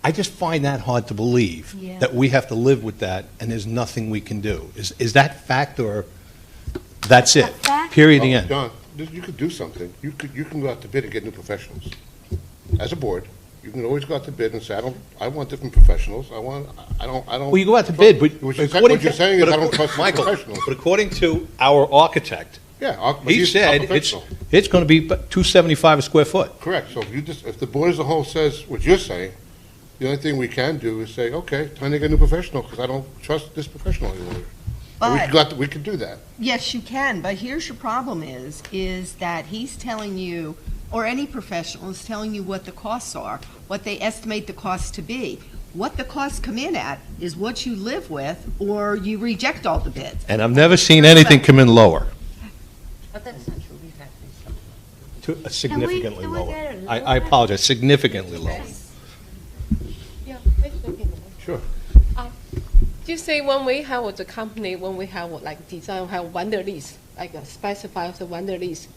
Speaker 4: I just find that hard to believe,
Speaker 17: Yeah.
Speaker 4: that we have to live with that and there's nothing we can do. Is that fact, or that's it? Period, the end?
Speaker 1: John, you could do something. You can go out to bid and get new professionals. As a board, you can always go out to bid and say, I want different professionals. I don't.
Speaker 4: Well, you go out to bid, but
Speaker 1: What you're saying is I don't trust
Speaker 4: Michael,
Speaker 1: professionals.
Speaker 4: but according to our architect,
Speaker 1: Yeah,
Speaker 4: he said it's going to be $275 a square foot.
Speaker 1: Correct. So if the board as a whole says what you're saying, the only thing we can do is say, okay, time to get a new professional because I don't trust this professional anymore.
Speaker 17: But-
Speaker 1: We could do that.
Speaker 17: Yes, you can, but here's your problem is that he's telling you, or any professional is telling you what the costs are, what they estimate the costs to be. What the costs come in at is what you live with, or you reject all the bids.
Speaker 4: And I've never seen anything come in lower,
Speaker 6: But that's not true. We've had things.
Speaker 4: significantly
Speaker 6: can we
Speaker 4: lower.
Speaker 6: get it
Speaker 4: I apologize, significantly lower.
Speaker 13: Yeah,
Speaker 1: Sure.
Speaker 13: You say when we have with the company, when we have like design, have vendor list, like specify the vendor list.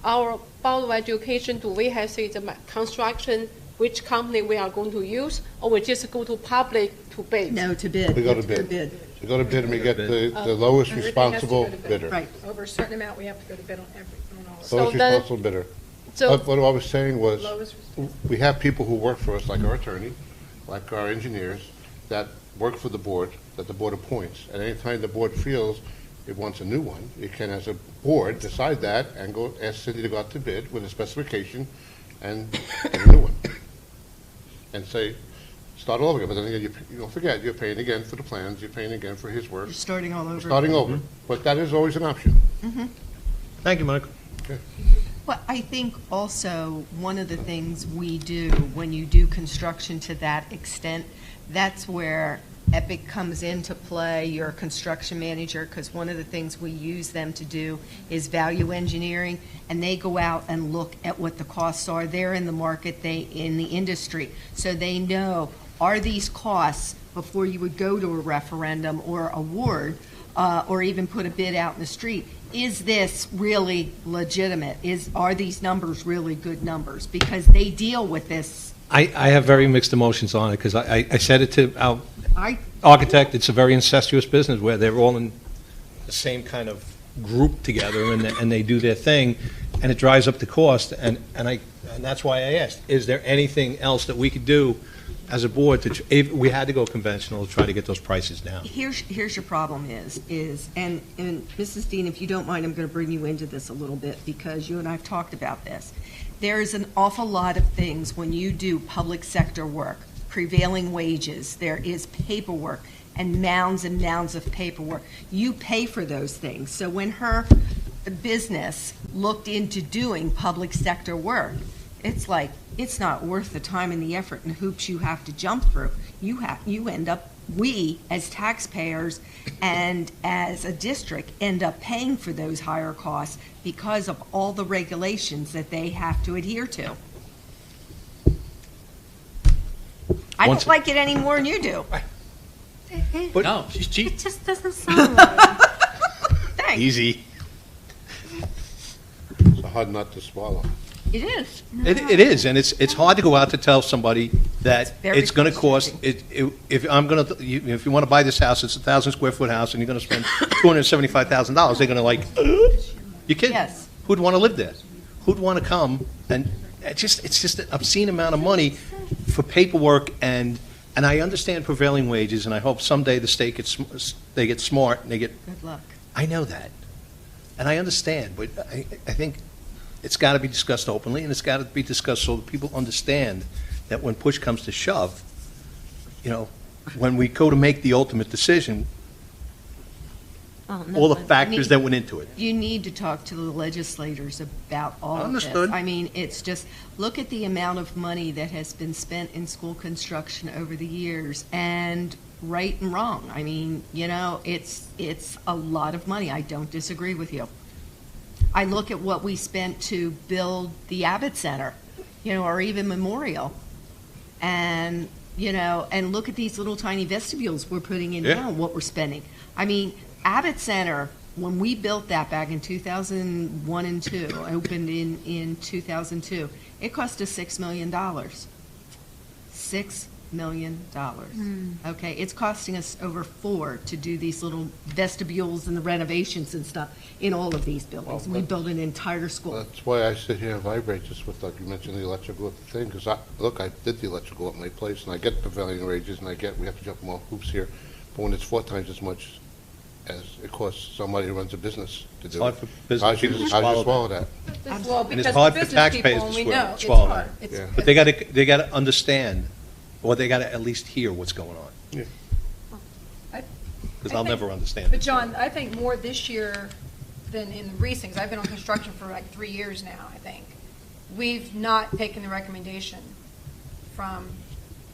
Speaker 13: Our Board of Education, do we have say the construction, which company we are going to use, or we just go to public to bid?
Speaker 17: No, to bid.
Speaker 1: We go to
Speaker 17: You have
Speaker 1: bid. We go to bid and we get the lowest
Speaker 10: Everything has to go
Speaker 1: responsible
Speaker 10: to bid.
Speaker 1: bidder.
Speaker 17: Right.
Speaker 10: Over a certain amount, we have to go to bid on all of it.
Speaker 13: So
Speaker 1: Lowest
Speaker 13: then-
Speaker 1: responsible bidder.
Speaker 13: So-
Speaker 1: What I was saying was,
Speaker 10: Lowest
Speaker 1: we have people who work for us, like our attorney, like our engineers, that work for the board, that the board appoints. And anytime the board feels it wants a new one, it can, as a board, decide that and go ask Cindy to go out to bid with a specification and get a new one. And say, start all over again. But then again, you don't forget, you're paying again for the plans, you're paying again for his work.
Speaker 17: You're starting all over.
Speaker 1: Starting over. But that is always an option.
Speaker 4: Thank you, Michael.
Speaker 17: Well, I think also, one of the things we do when you do construction to that extent, that's where Epic comes into play, your construction manager, because one of the things we use them to do is value engineering, and they go out and look at what the costs are. They're in the market, they in the industry, so they know, are these costs, before you would go to a referendum or award, or even put a bid out in the street, is this really legitimate? Are these numbers really good numbers? Because they deal with this.
Speaker 4: I have very mixed emotions on it, because I said it to our
Speaker 17: I
Speaker 4: architect, it's a very incestuous business where they're all in the same kind of group together, and they do their thing, and it drives up the cost, and that's why I asked, is there anything else that we could do as a board if we had to go conventional to try to get those prices down?
Speaker 17: Here's your problem and Mrs. Dean, if you don't mind, I'm going to bring you into this a little bit because you and I have talked about this. There is an awful lot of things when you do public sector work, prevailing wages, there is paperwork and mounds of paperwork. You pay for those things. So when her business looked into doing public sector work, it's like, it's not worth the time and the effort and hoops you have to jump through. You end up, we as taxpayers and as a district end up paying for those higher costs because of all the regulations that they have to adhere to. I don't like it any more than you do.
Speaker 22: No, she's cheap.
Speaker 7: It just doesn't sound right.
Speaker 17: Thanks.
Speaker 4: Easy.
Speaker 1: It's a hard nut to swallow.
Speaker 17: It is.
Speaker 4: It is, and it's hard to go out to tell somebody that
Speaker 17: very
Speaker 4: it's going to cost. If you want to buy this house, it's a 1,000 square foot house, and you're going to spend $275,000. They're going to like, you kidding?
Speaker 17: Yes.
Speaker 4: Who'd want to live there? Who'd want to come? And it's just an obscene amount of money for paperwork, and I understand prevailing wages, and I hope someday the state they get smart and they get.
Speaker 17: Good luck.
Speaker 4: I know that, and I understand, but I think it's got to be discussed openly, and it's got to be discussed so that people understand that when push comes to shove, when we go to make the ultimate decision, all the factors that went into it.
Speaker 17: You need to talk to the legislators about all of this.
Speaker 4: Understood.
Speaker 17: I mean, it's just, look at the amount of money that has been spent in school construction over the years, and right and wrong. I mean, it's a lot of money. I don't disagree with you. I look at what we spent to build the Abbott Center, or even Memorial, and look at these little tiny vestibules we're putting in now, what we're spending. I mean, Abbott Center when we built that back in 2001 and 2, opened in 2002, it cost us $6 million. $6 million. Okay, it's costing us over $4 million to do these little vestibules and the renovations and stuff in all of these buildings. We built an entire school.
Speaker 1: That's why I sit here and vibrate just with, like you mentioned, the electrical thing, because I did the electrical at my place, and I get prevailing wages, and we have to jump more hoops here, but when it's 4 times as much as it costs somebody who runs a business to do
Speaker 4: hard
Speaker 1: it.
Speaker 4: for business people to
Speaker 1: swallow that?
Speaker 10: Well,
Speaker 4: And it's
Speaker 10: because
Speaker 4: hard for
Speaker 10: business
Speaker 4: taxpayers
Speaker 10: people,
Speaker 4: to
Speaker 10: we know, it's
Speaker 4: swallow
Speaker 10: hard.
Speaker 4: that.
Speaker 10: It's-
Speaker 4: But they got to understand, or they got to at least hear what's going on.
Speaker 1: Yeah.
Speaker 4: Because
Speaker 10: I
Speaker 4: I'll
Speaker 10: think-
Speaker 4: never understand.
Speaker 10: But John, I think more this year than in the recent, 'cause I've been on construction for like 3 years now, I think. We've not taken the recommendation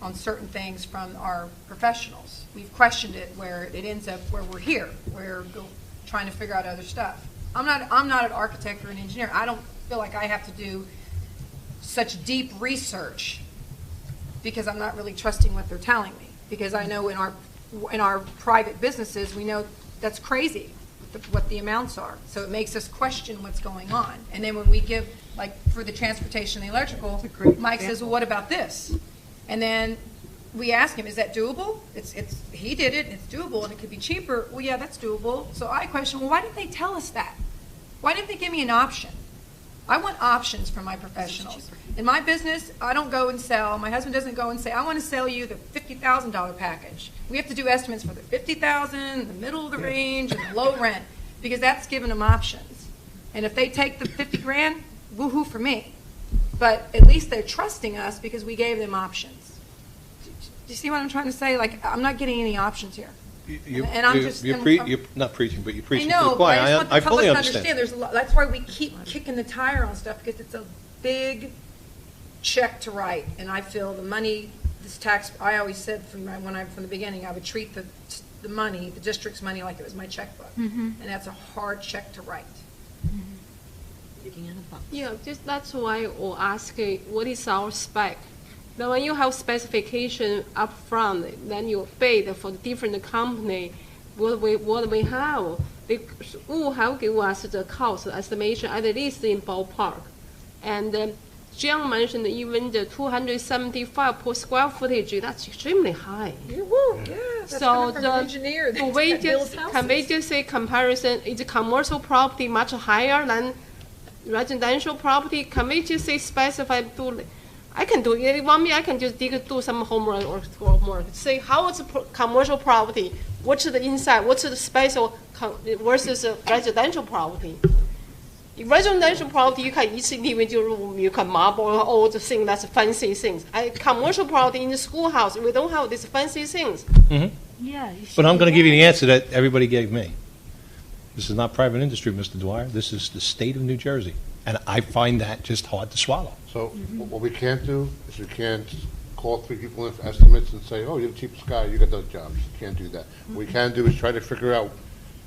Speaker 10: on certain things from our professionals. We've questioned it where it ends up where we're here, trying to figure out other stuff. I'm not an architect or an engineer. I don't feel like I have to do such deep research because I'm not really trusting what they're telling me. Because I know in our private businesses, we know that's crazy, what the amounts are. So it makes us question what's going on. And then when we give, like for the transportation and the electrical, Mike says, well, what about this? And then we ask him, is that doable? He did it, it's doable, and it could be cheaper. Well, yeah, that's doable. So I question, well, why didn't they tell us that? Why didn't they give me an option? I want options from my professionals. In my business, I don't go and sell. My husband doesn't go and say, I want to sell you the $50,000 package. We have to do estimates for the $50,000, the middle of the range, and the low rent, because that's giving them options. And if they take the 50 grand, woohoo for me. But at least they're trusting us because we gave them options. Do you see what I'm trying to say? Like, I'm not getting any options here.
Speaker 4: You're not preaching, but you're
Speaker 10: I
Speaker 4: preaching to
Speaker 10: know,
Speaker 4: the
Speaker 10: but
Speaker 4: choir.
Speaker 10: I just want the
Speaker 4: I
Speaker 10: public
Speaker 4: fully
Speaker 10: to
Speaker 4: understand.
Speaker 10: understand. That's why we keep kicking the tire on stuff, because it's a big check to write. And I feel the money, this tax, I always said from the beginning, I would treat the money, the district's money, like it was my checkbook. And that's a hard check to write.
Speaker 13: Yeah, that's why we're asking what is our spec. Now, when you have specification up front, then you bid for the different company what we have. They will have give us the cost estimation at least in ballpark. And John mentioned even the 275 per square footage. That's extremely high.
Speaker 10: Yeah, that's
Speaker 13: So
Speaker 10: coming from an engineer that builds
Speaker 13: can we
Speaker 10: houses.
Speaker 13: just say comparison? Is commercial property much higher than residential property? Can we just say specify? I can do it. If you want me, I can just do some homework or homework. Say how is commercial property? What's the inside? What's the special versus residential property? In residential property, you can each individual room, you can marble all the things that's fancy things. Commercial property in the schoolhouse, we don't have these fancy things.
Speaker 10: Yeah.
Speaker 4: But I'm going to give you the answer that everybody gave me. This is not private industry, Mr. Dwyer. This is the state of New Jersey. And I find that just hard to swallow.
Speaker 1: So what we can't do is we can't call 3 people in for estimates and say, oh, you're the cheapest guy, you got those jobs. You can't do that. What we can do is try to figure out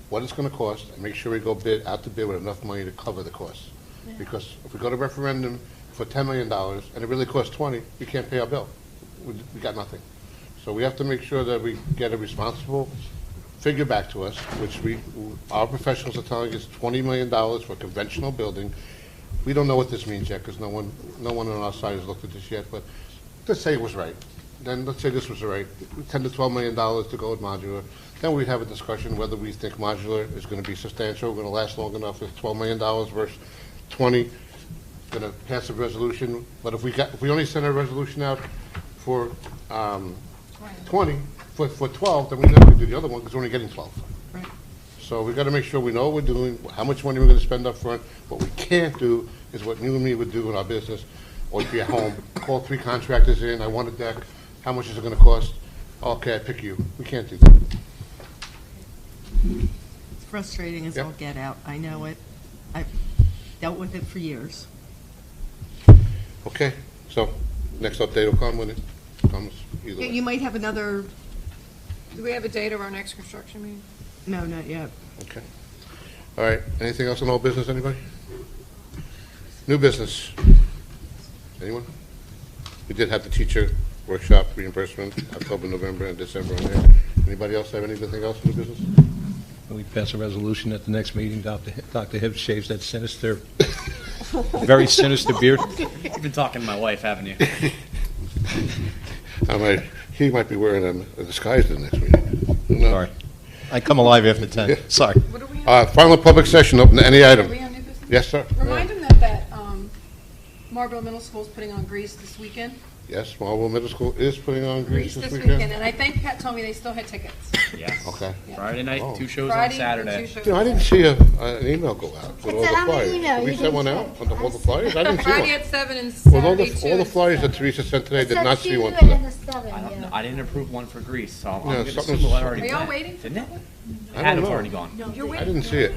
Speaker 1: what it's going to cost and make sure we go out to bid with enough money to cover the costs. Because if we go to referendum for $10 million and it really costs 20, we can't pay our bill. We got nothing. So we have to make sure that we get a responsible figure back to us, which our professionals are telling us $20 million for a conventional building. We don't know what this means yet because no one on our side has looked at this yet, but let's say it was right. Then let's say this was right, $10 to $12 million to go with modular. Then we'd have a discussion whether we think modular is going to be substantial, going to last long enough with $12 million versus 20, going to pass a resolution. But if we only send a resolution out for 20, for 12, then we never do the other one because we're only getting 12.
Speaker 17: Right.
Speaker 1: So we've got to make sure we know what we're doing, how much money we're going to spend up front. What we can't do is what you and me would do in our business, or if you're at home, call 3 contractors in, I want a deck, how much is it going to cost? Okay, I pick you. We can't do that.
Speaker 17: It's frustrating as all get out. I know it. I've dealt with it for years.
Speaker 1: Okay, so next update will come when it comes either way.
Speaker 17: You might have another,
Speaker 10: Do we have a date of our next construction meeting?
Speaker 17: no, not yet.
Speaker 1: Okay. All right, anything else on old business, anybody? New business? Anyone? We did have the teacher workshop reimbursement, October, November, and December on there. Anybody else have anything else in new business?
Speaker 4: Can we pass a resolution at the next meeting? Dr. Hibbs shaves that sinister, very sinister beard.
Speaker 3: You've been talking to my wife, haven't you?
Speaker 1: He might be wearing a disguise the next meeting. No.
Speaker 4: Sorry. I come alive after 10. Sorry.
Speaker 1: Final public session, open to any item. Yes, sir.
Speaker 10: Remind them that Marlboro Middle School is putting on Grease this weekend.
Speaker 1: Yes, Marlboro Middle School is putting on Grease
Speaker 10: Grease
Speaker 1: this
Speaker 10: weekend,
Speaker 1: weekend.
Speaker 10: and I think Pat told me they still had tickets.
Speaker 3: Yes.
Speaker 1: Okay.
Speaker 3: Friday night,
Speaker 1: Oh.
Speaker 3: 2 shows
Speaker 10: Friday,
Speaker 3: on Saturday.
Speaker 10: 2 shows.
Speaker 1: You know, I didn't see an email go out with all the
Speaker 7: It's on the
Speaker 1: flyers.
Speaker 7: email.
Speaker 1: Did we
Speaker 7: You
Speaker 1: send one
Speaker 7: didn't
Speaker 1: out on all the flyers? I didn't see
Speaker 10: Friday
Speaker 1: one.
Speaker 10: at 7 and
Speaker 1: With all
Speaker 10: Saturday
Speaker 1: the
Speaker 10: too.
Speaker 1: flyers that Teresa sent today, did not see one
Speaker 7: and
Speaker 1: today.
Speaker 7: the 7,
Speaker 3: I don't know.
Speaker 7: yeah.
Speaker 3: I didn't approve one for Greece, so I'm
Speaker 1: Yeah,
Speaker 3: going to
Speaker 1: something-
Speaker 3: assume it already
Speaker 10: Are y'all
Speaker 3: went.
Speaker 10: waiting for
Speaker 3: Didn't it?
Speaker 1: I
Speaker 3: Had
Speaker 1: don't
Speaker 3: to have
Speaker 1: know.
Speaker 3: already gone.
Speaker 1: I didn't see it.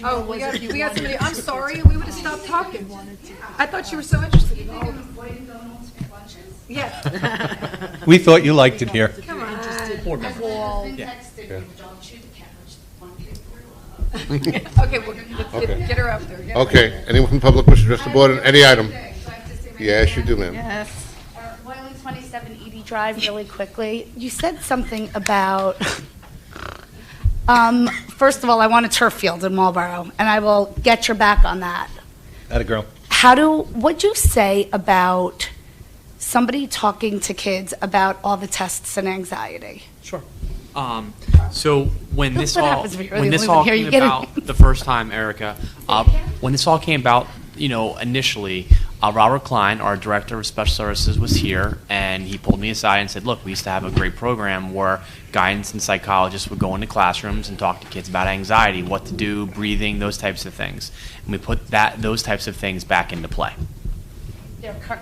Speaker 10: Oh, we got somebody. I'm sorry, we would have stopped talking. I thought you were so interested in all. Yes.
Speaker 4: We thought you liked it here.
Speaker 10: Come on.
Speaker 3: Board member.
Speaker 10: Yeah.
Speaker 1: Yeah.
Speaker 10: Okay, well, let's
Speaker 1: Okay.
Speaker 10: get her up there. Get her
Speaker 1: Okay, anyone from the public wish to address the board on any item? Yes, you do, ma'am.
Speaker 10: Yes.
Speaker 8: Boiling 27 Edie Drive, really quickly. You said something about, first of all, I want a turf field in Marlboro, and I will get your back on that.
Speaker 4: Atta girl.
Speaker 8: What'd you say about somebody talking to kids about all the tests and anxiety?
Speaker 3: Sure. So when this
Speaker 8: What
Speaker 3: all
Speaker 8: happens if you're the
Speaker 3: when this
Speaker 8: only one
Speaker 3: all
Speaker 8: here?
Speaker 3: came
Speaker 8: You get it.
Speaker 3: about the first time, Erica, when this all came about, initially, Robert Klein, our director of special services, was here, and he pulled me aside and said, "Look, we used to have a great program where guidance and psychologists would go into classrooms and talk to kids about anxiety, what to do, breathing, those types of things, and we put those types of things back into play."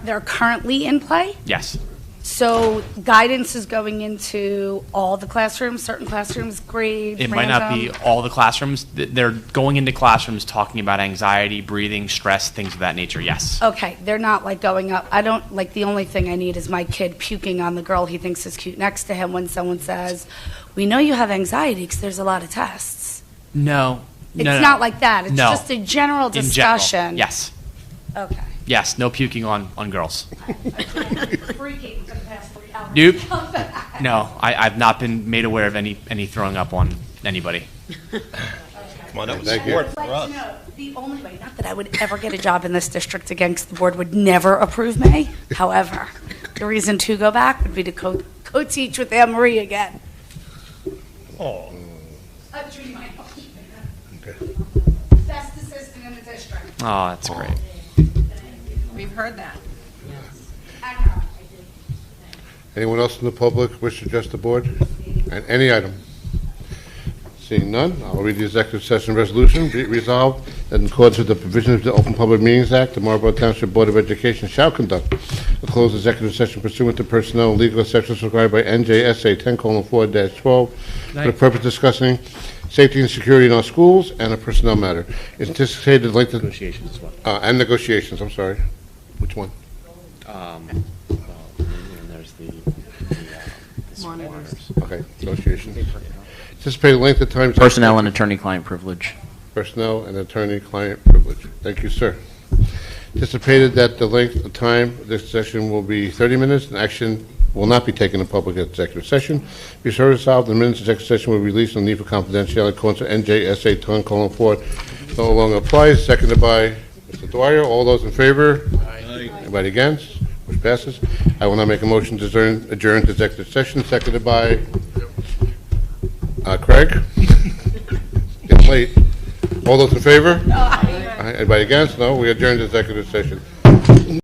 Speaker 8: They're currently in play?
Speaker 3: Yes.
Speaker 8: So guidance is going into all the classrooms, certain classrooms, grades,
Speaker 3: It might not be all the classrooms. They're going into classrooms talking about anxiety, breathing, stress, things of that nature, yes.
Speaker 8: Okay, they're not like going up. I don't, like, the only thing I need is my kid puking on the girl he thinks is cute next to him when someone says, "We know you have anxiety because there's a lot of tests."
Speaker 3: No.
Speaker 8: It's
Speaker 3: no,
Speaker 8: not like that. It's
Speaker 3: No.
Speaker 8: just a general
Speaker 3: In general,
Speaker 8: discussion.
Speaker 3: yes.
Speaker 8: Okay.
Speaker 3: Yes, no puking on girls.
Speaker 8: Freaking for the past 3 hours.
Speaker 3: Nope.
Speaker 8: Come back.
Speaker 3: No, I've not been made aware of any throwing up on anybody.
Speaker 4: Come on, that was
Speaker 1: Thank you.
Speaker 4: sport
Speaker 8: I'd
Speaker 4: for
Speaker 8: like
Speaker 4: us.
Speaker 8: to know, the only way, not that I would ever get a job in this district again, because the board would never approve me. However, the reason to go back would be to co-teach with Anne Marie again.
Speaker 4: Oh.
Speaker 8: A dream I know.
Speaker 1: Okay.
Speaker 8: Best assistant in the district.
Speaker 3: Oh, that's great.
Speaker 10: We've heard that.
Speaker 1: Anyone else in the public wish to address the board? And any item? Seeing none, I'll read the executive session resolution. Be it resolved that in accordance with the provisions of the Open Public Meetings Act, the Marlborough Township Board of Education shall conduct a closed executive session pursuant to personnel and legal exceptions required by NJSA 10:4-12 for the purpose of discussing safety and security in our schools and a personnel matter. It's anticipated length of...
Speaker 3: Negotiations as well.
Speaker 1: And negotiations, I'm sorry. Which one?
Speaker 3: And there's the monitors.
Speaker 1: Okay, negotiations. Anticipated length of time...
Speaker 19: Personnel and attorney-client privilege.
Speaker 1: Personnel and attorney-client privilege. Thank you, sir. Anticipated that the length of time of this session will be 30 minutes, and action will not be taken in public executive session. Be so resolved, the minutes of executive session will be released on the need for confidentiality according to NJSA 10:4. No longer applies. Seconded by Mr. Dwyer. All those in favor? Aye. Anybody against? Which passes. I will now make a motion to adjourn to executive session. Seconded by Craig. Getting late. All those in favor? Aye. Anybody against? No. We adjourn to executive session.